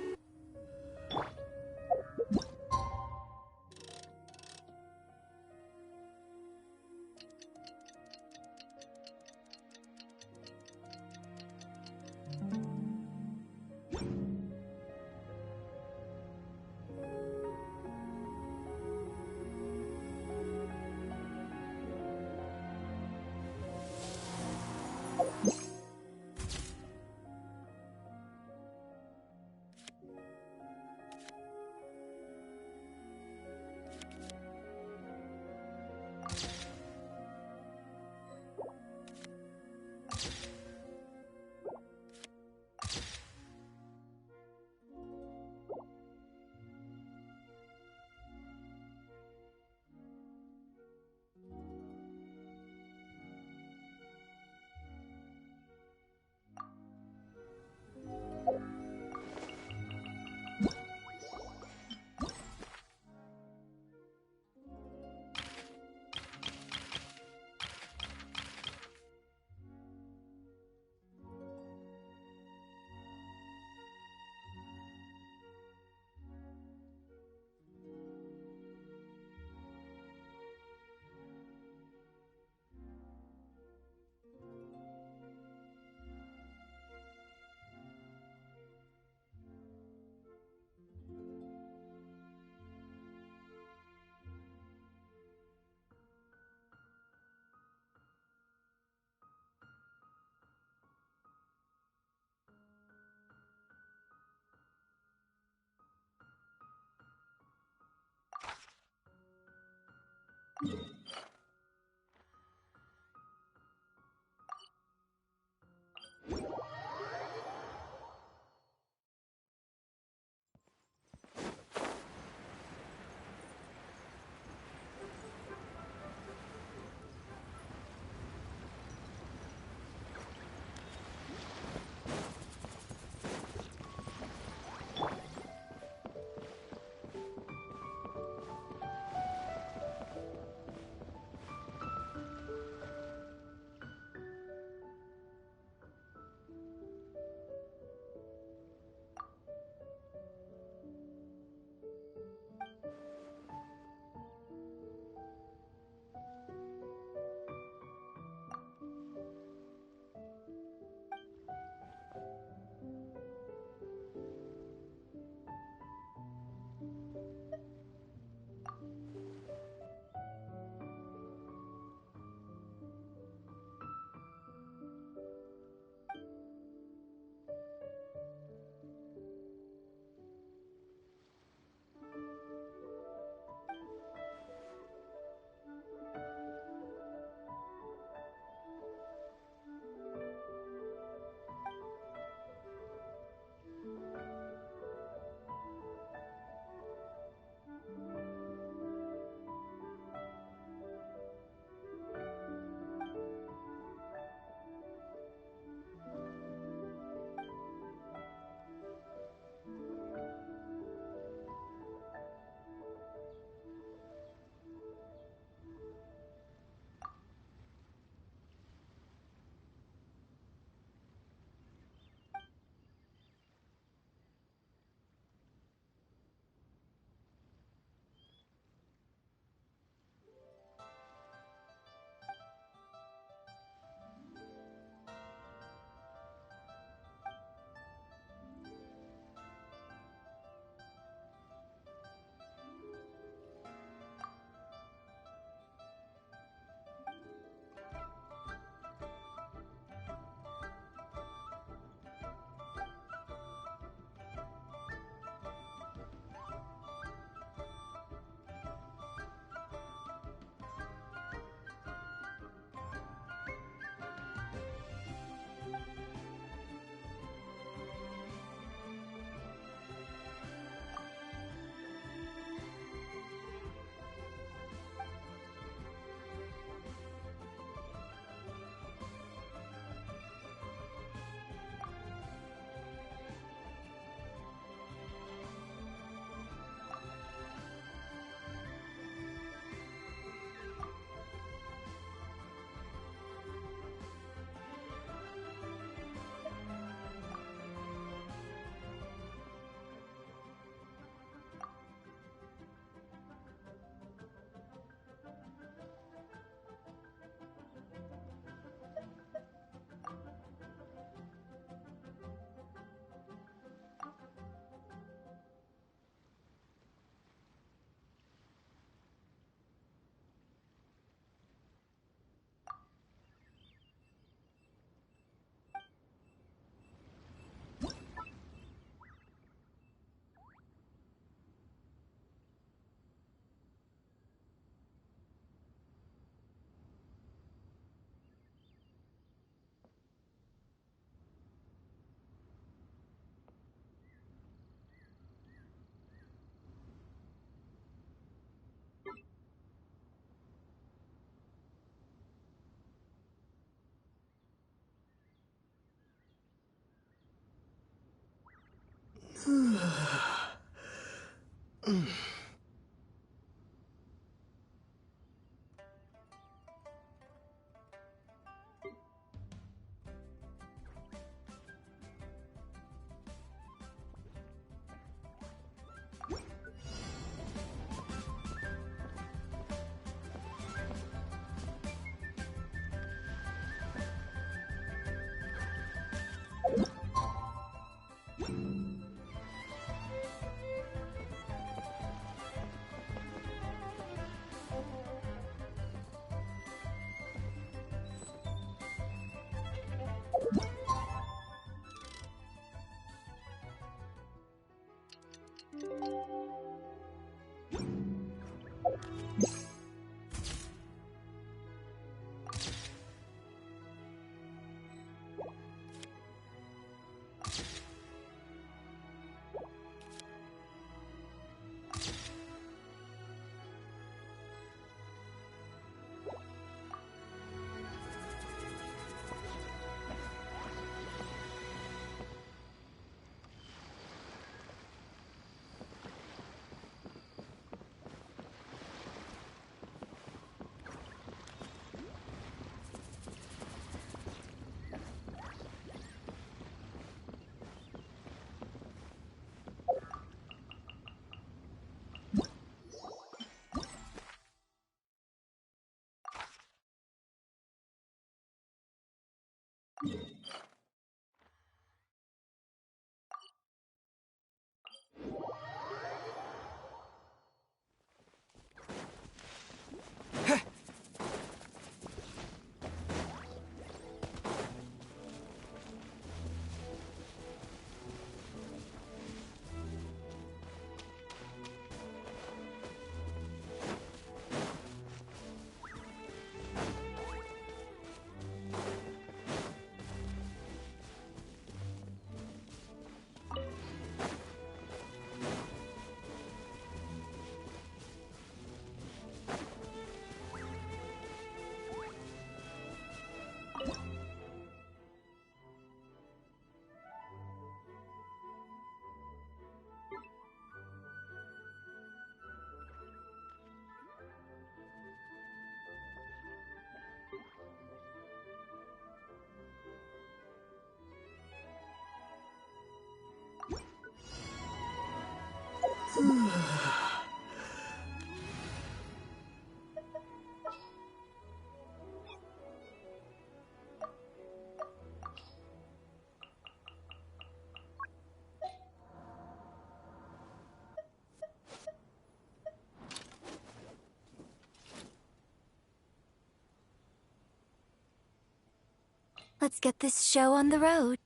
[SPEAKER 14] Let's get this show on the road.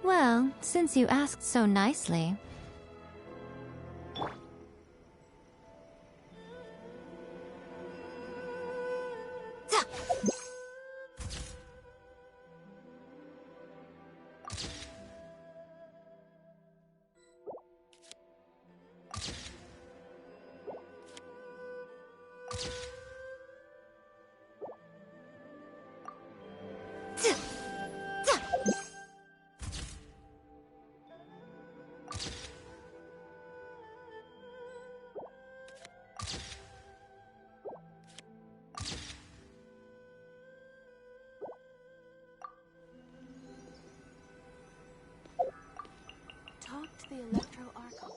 [SPEAKER 16] Well, since you asked so nicely.
[SPEAKER 15] Talk to the Electro Archon.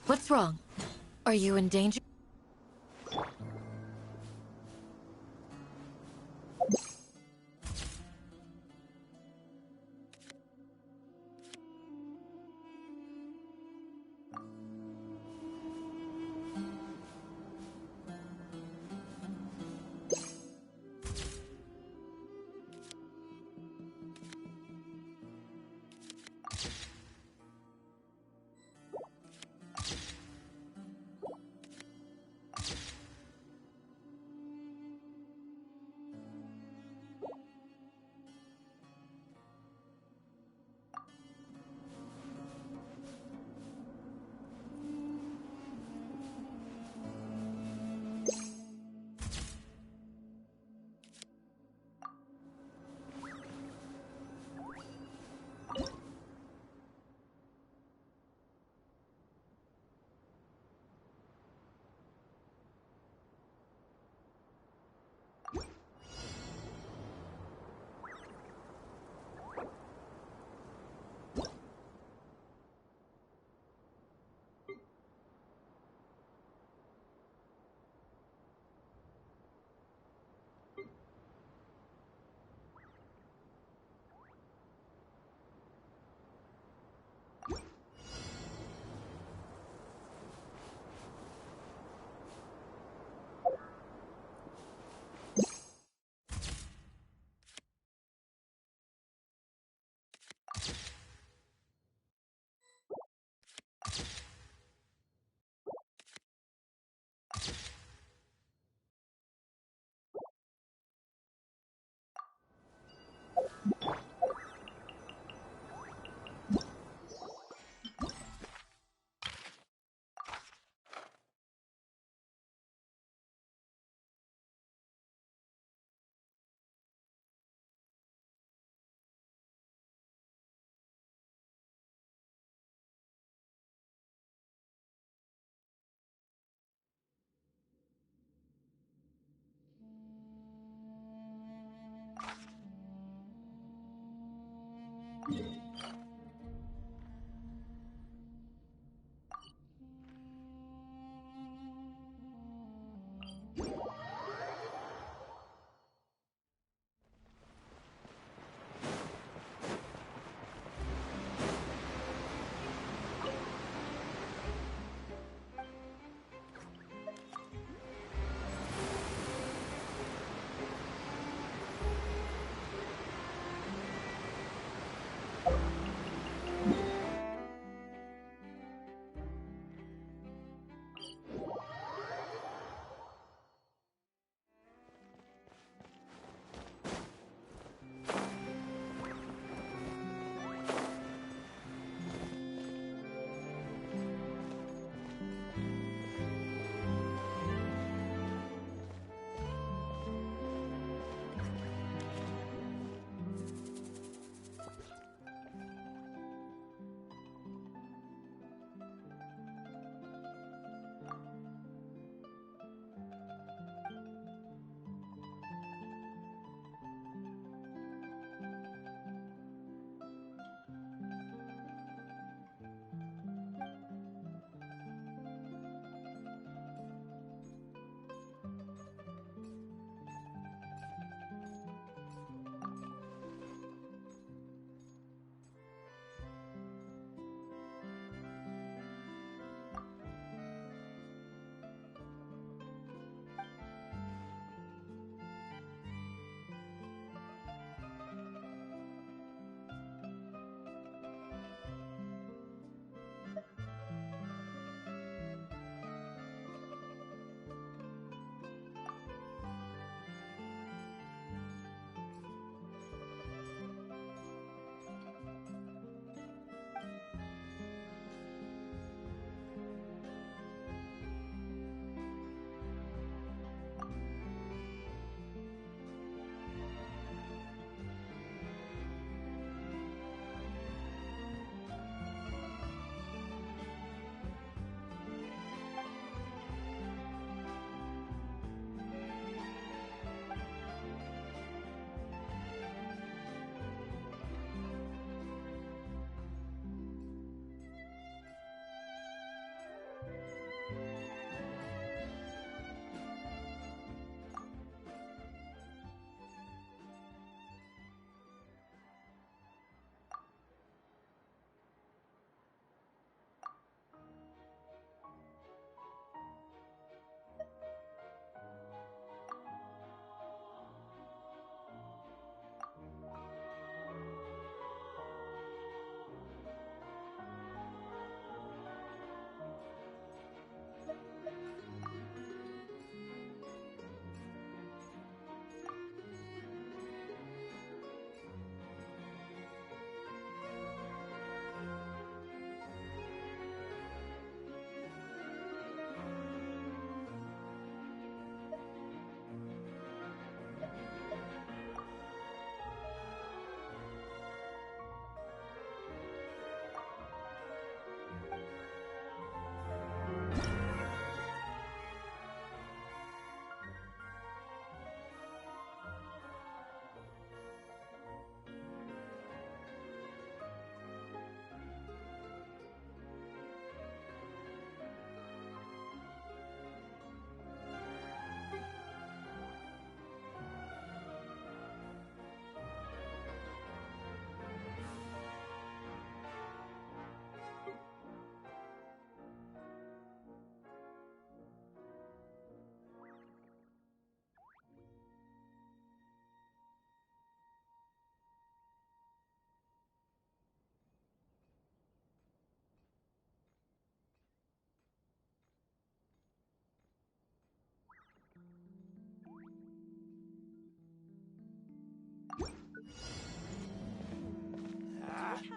[SPEAKER 15] What's wrong? Are you in danger?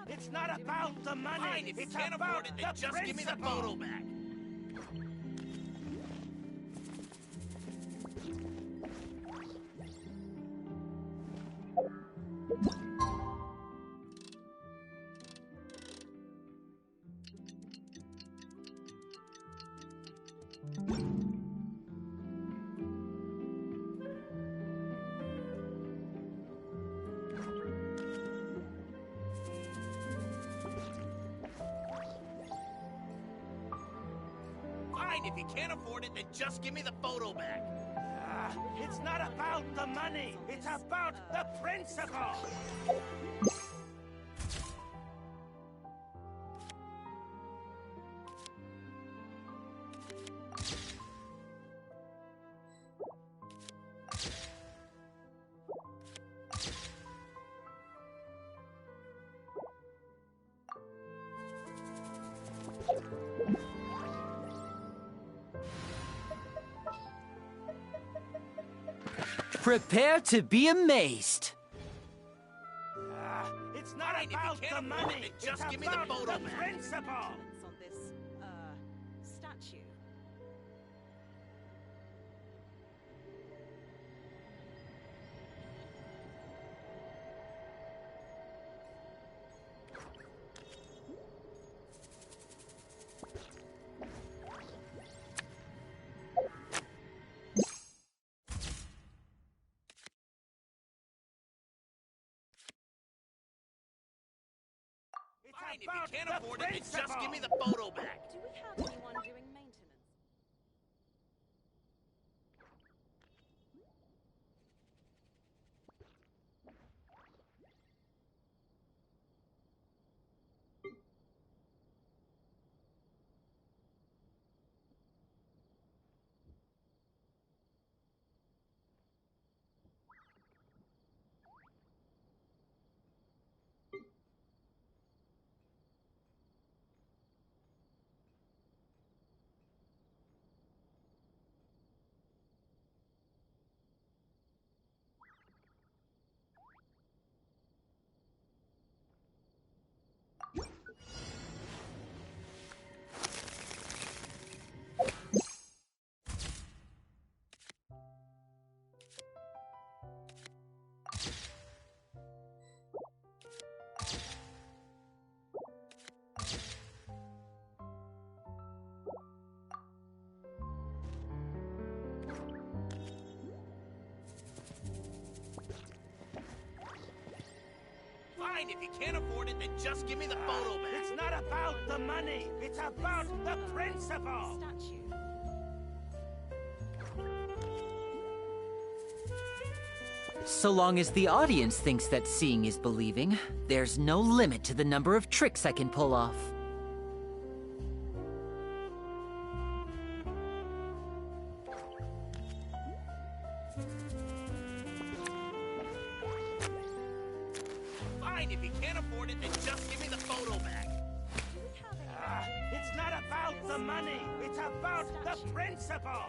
[SPEAKER 17] It's not about the money.
[SPEAKER 18] Fine, if you
[SPEAKER 17] it's
[SPEAKER 18] can't
[SPEAKER 17] about
[SPEAKER 18] afford it, then
[SPEAKER 17] the
[SPEAKER 18] just give me the
[SPEAKER 17] principle.
[SPEAKER 18] photo back.
[SPEAKER 17] Fine, if you can't afford it, then just give me the photo back. It's not about the money, it's about the principle!
[SPEAKER 3] Prepare to be amazed.
[SPEAKER 17] It's not about the money, just give me the photo back. Principle!
[SPEAKER 18] On this, statue.
[SPEAKER 17] Fine, if you can't afford it, then just give me the photo back.
[SPEAKER 18] Do we have anyone doing maintenance?
[SPEAKER 17] Fine, if you can't afford it, then just give me the photo back. It's not about the money, it's about the principle!
[SPEAKER 18] Statue.
[SPEAKER 3] So long as the audience thinks that seeing is believing, there's no limit to the number of tricks I can pull off.
[SPEAKER 17] Fine, if you can't afford it, then just give me the photo back. It's not about the money, it's about the principle!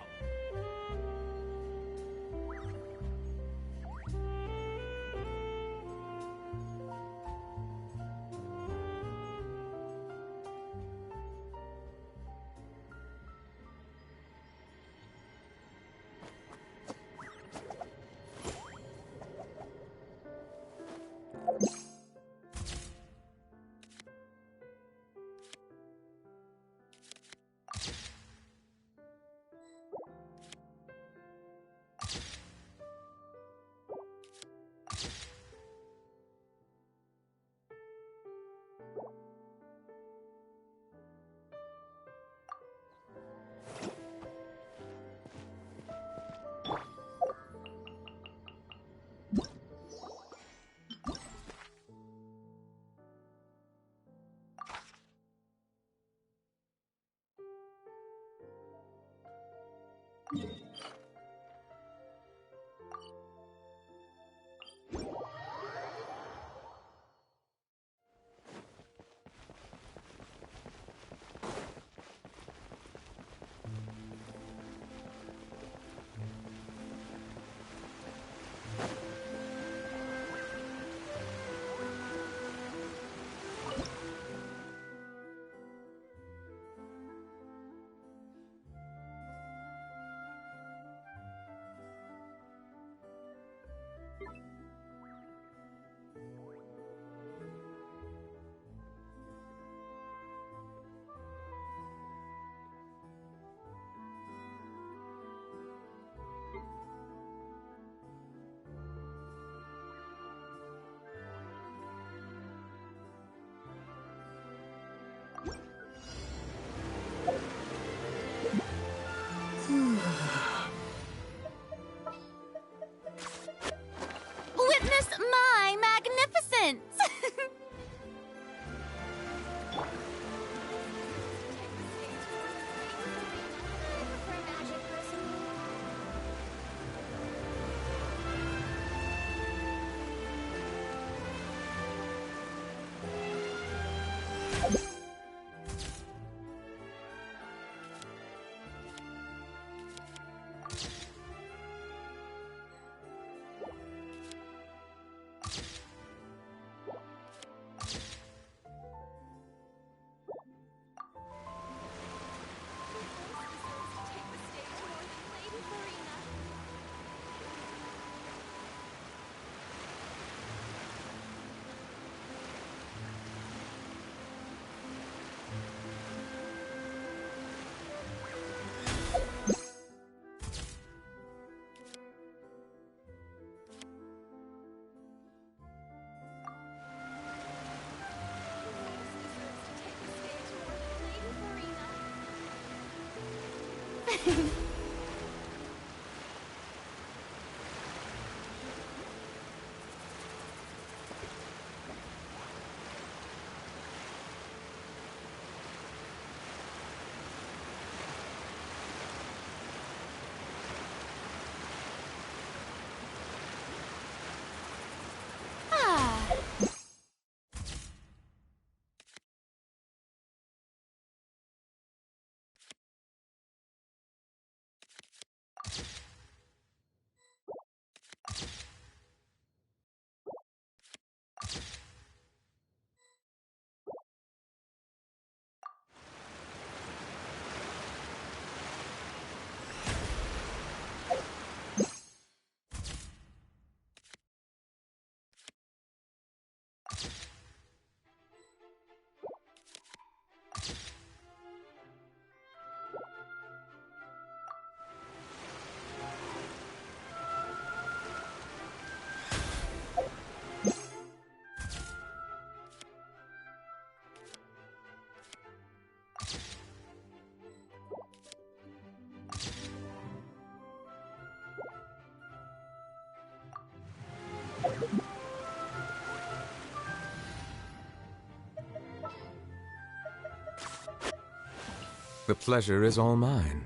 [SPEAKER 19] The pleasure is all mine.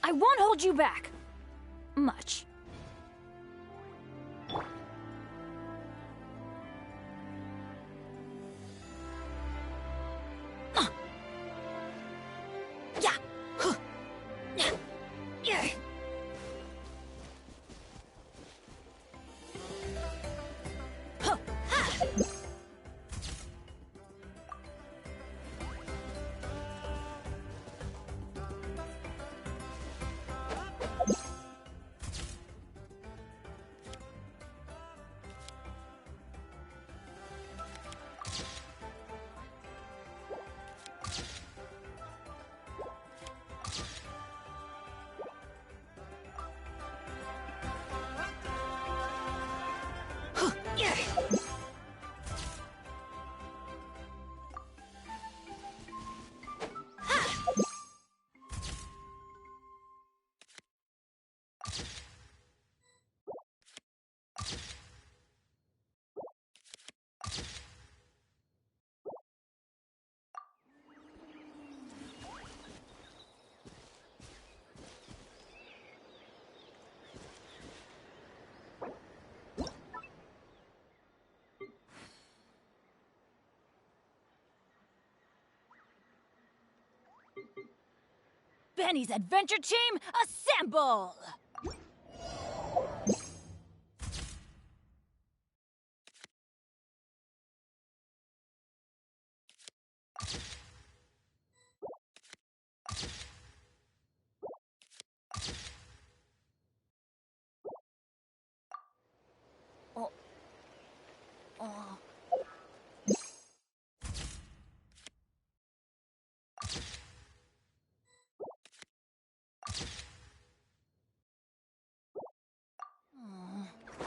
[SPEAKER 4] I won't hold you back. Much. Yeah. Yeah. Benny's adventure team, assemble! Oh. Oh.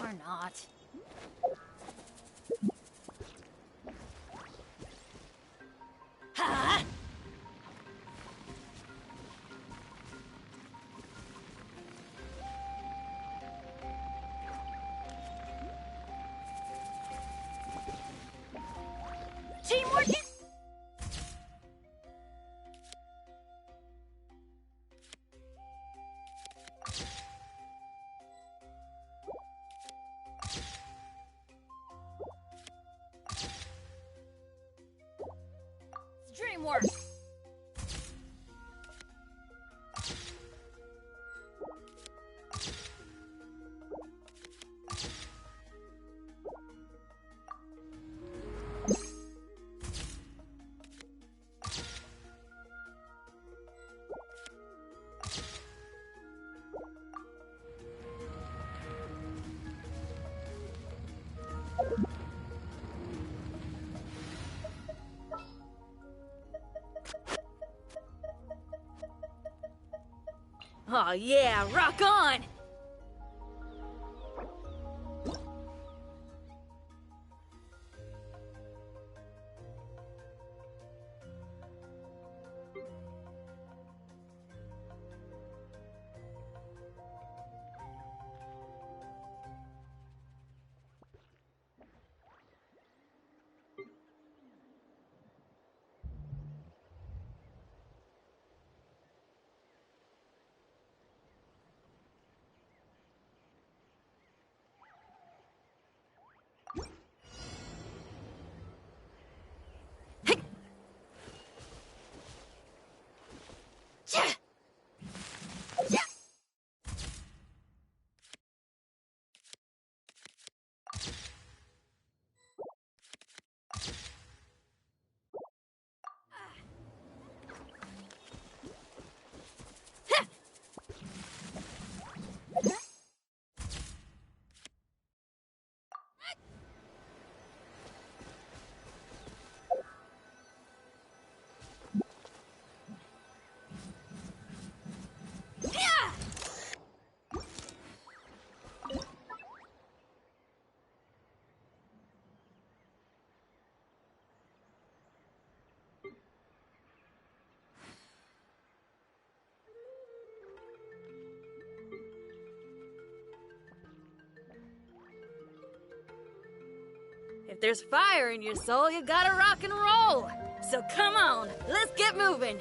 [SPEAKER 4] Or not. Ha! Teamwork is... Dreamwork! Oh yeah, rock on!
[SPEAKER 20] there's fire in your soul, you gotta rock and roll. So come on, let's get moving.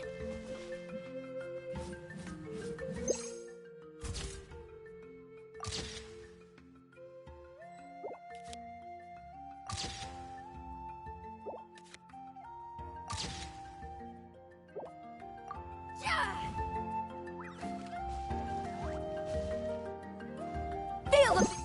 [SPEAKER 20] Feel the...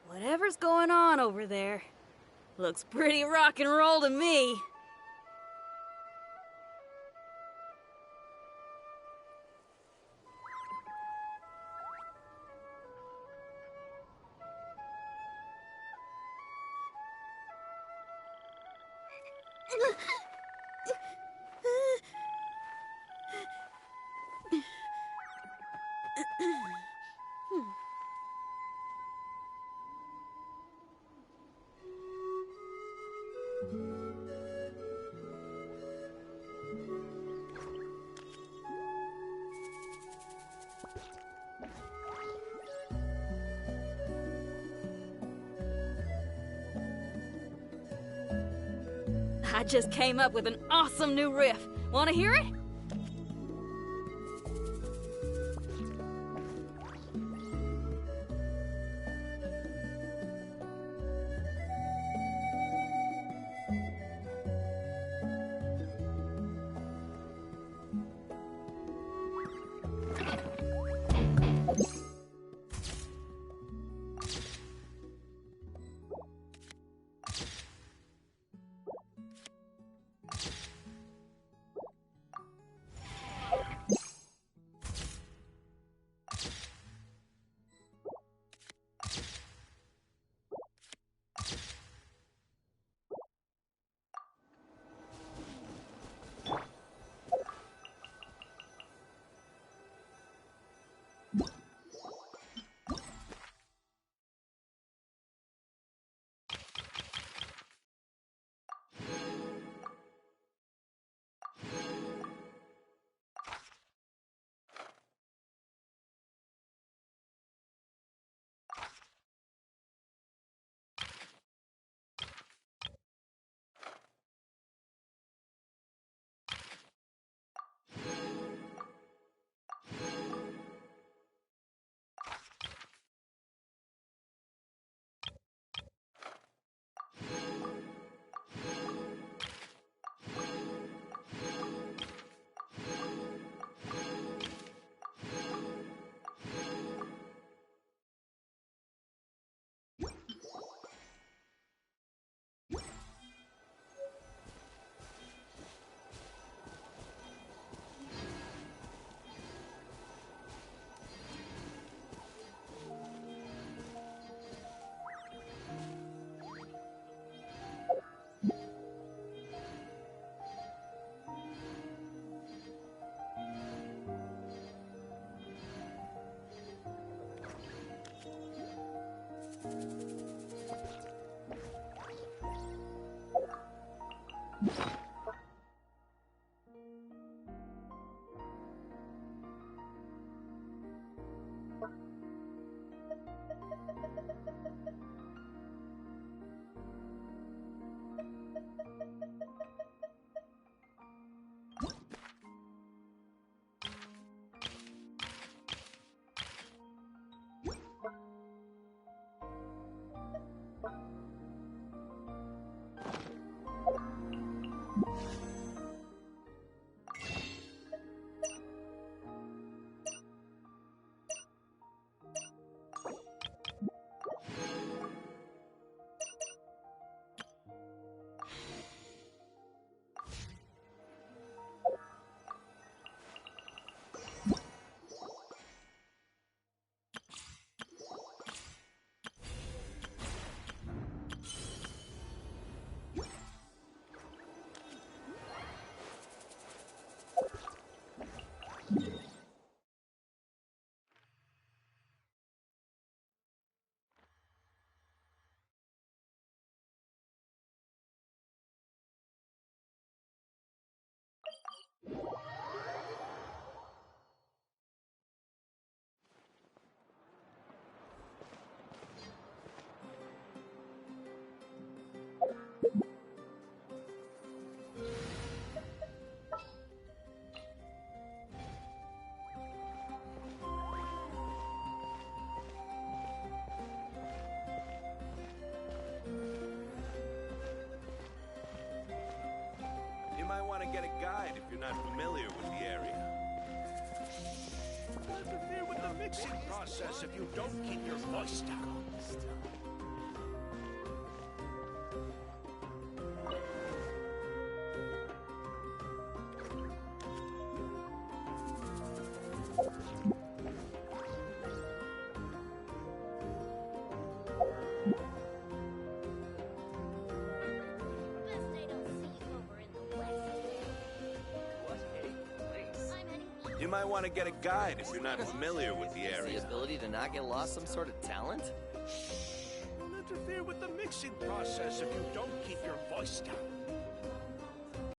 [SPEAKER 20] Whatever's going on over there, looks pretty rock and roll to me. I just came up with an awesome new riff. Want to hear it?
[SPEAKER 17] You might want to get a guide if you're not familiar with the area. Don't interfere with the mixing process if you don't keep your voice down. You might want to get a guide if you're not familiar with the area.
[SPEAKER 21] The ability to not get lost some sort of talent?
[SPEAKER 17] Don't interfere with the mixing process if you don't keep your voice down.